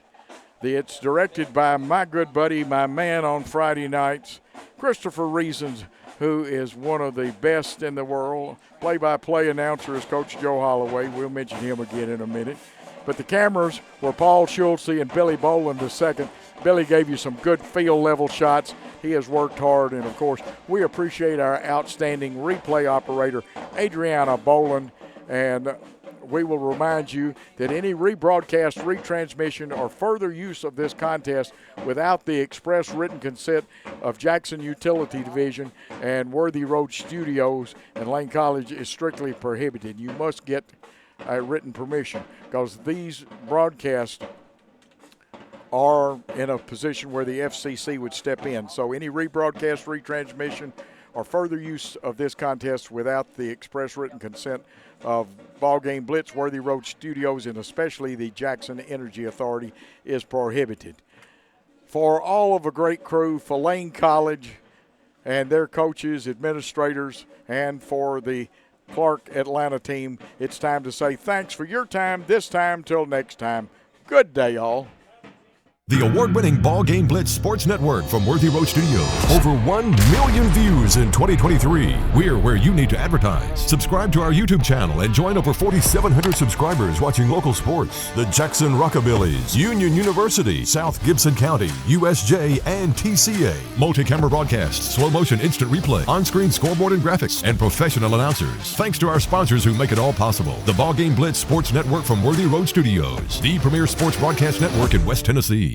S1: It's directed by my good buddy, my man on Friday nights, Christopher Reasons, who is one of the best in the world. Play-by-play announcer is Coach Joe Holloway. We'll mention him again in a minute. But the cameras were Paul Schultze and Billy Boland II. Billy gave you some good field level shots. He has worked hard, and of course, we appreciate our outstanding replay operator, Adriana Boland, and we will remind you that any rebroadcast, retransmission, or further use of this contest without the express written consent of Jackson Utility Division and Worthy Road Studios and Lane College is strictly prohibited. You must get a written permission because these broadcasts are in a position where the FCC would step in. So any rebroadcast, retransmission, or further use of this contest without the express written consent of BallGame, Blitz, Worthy Road Studios, and especially the Jackson Energy Authority is prohibited. For all of a great crew, for Lane College and their coaches, administrators, and for the Clark Atlanta team, it's time to say thanks for your time this time till next time. Good day, all.
S15: The award-winning BallGame Blitz Sports Network from Worthy Road Studios. Over 1 million views in 2023. We're where you need to advertise. Subscribe to our YouTube channel and join over 4,700 subscribers watching local sports. The Jackson Rockabillys, Union University, South Gibson County, USJ, and TCA. Multi-camera broadcasts, slow motion instant replay, on-screen scoreboard and graphics, and professional announcers. Thanks to our sponsors who make it all possible. The BallGame Blitz Sports Network from Worthy Road Studios. The premier sports broadcast network in West Tennessee.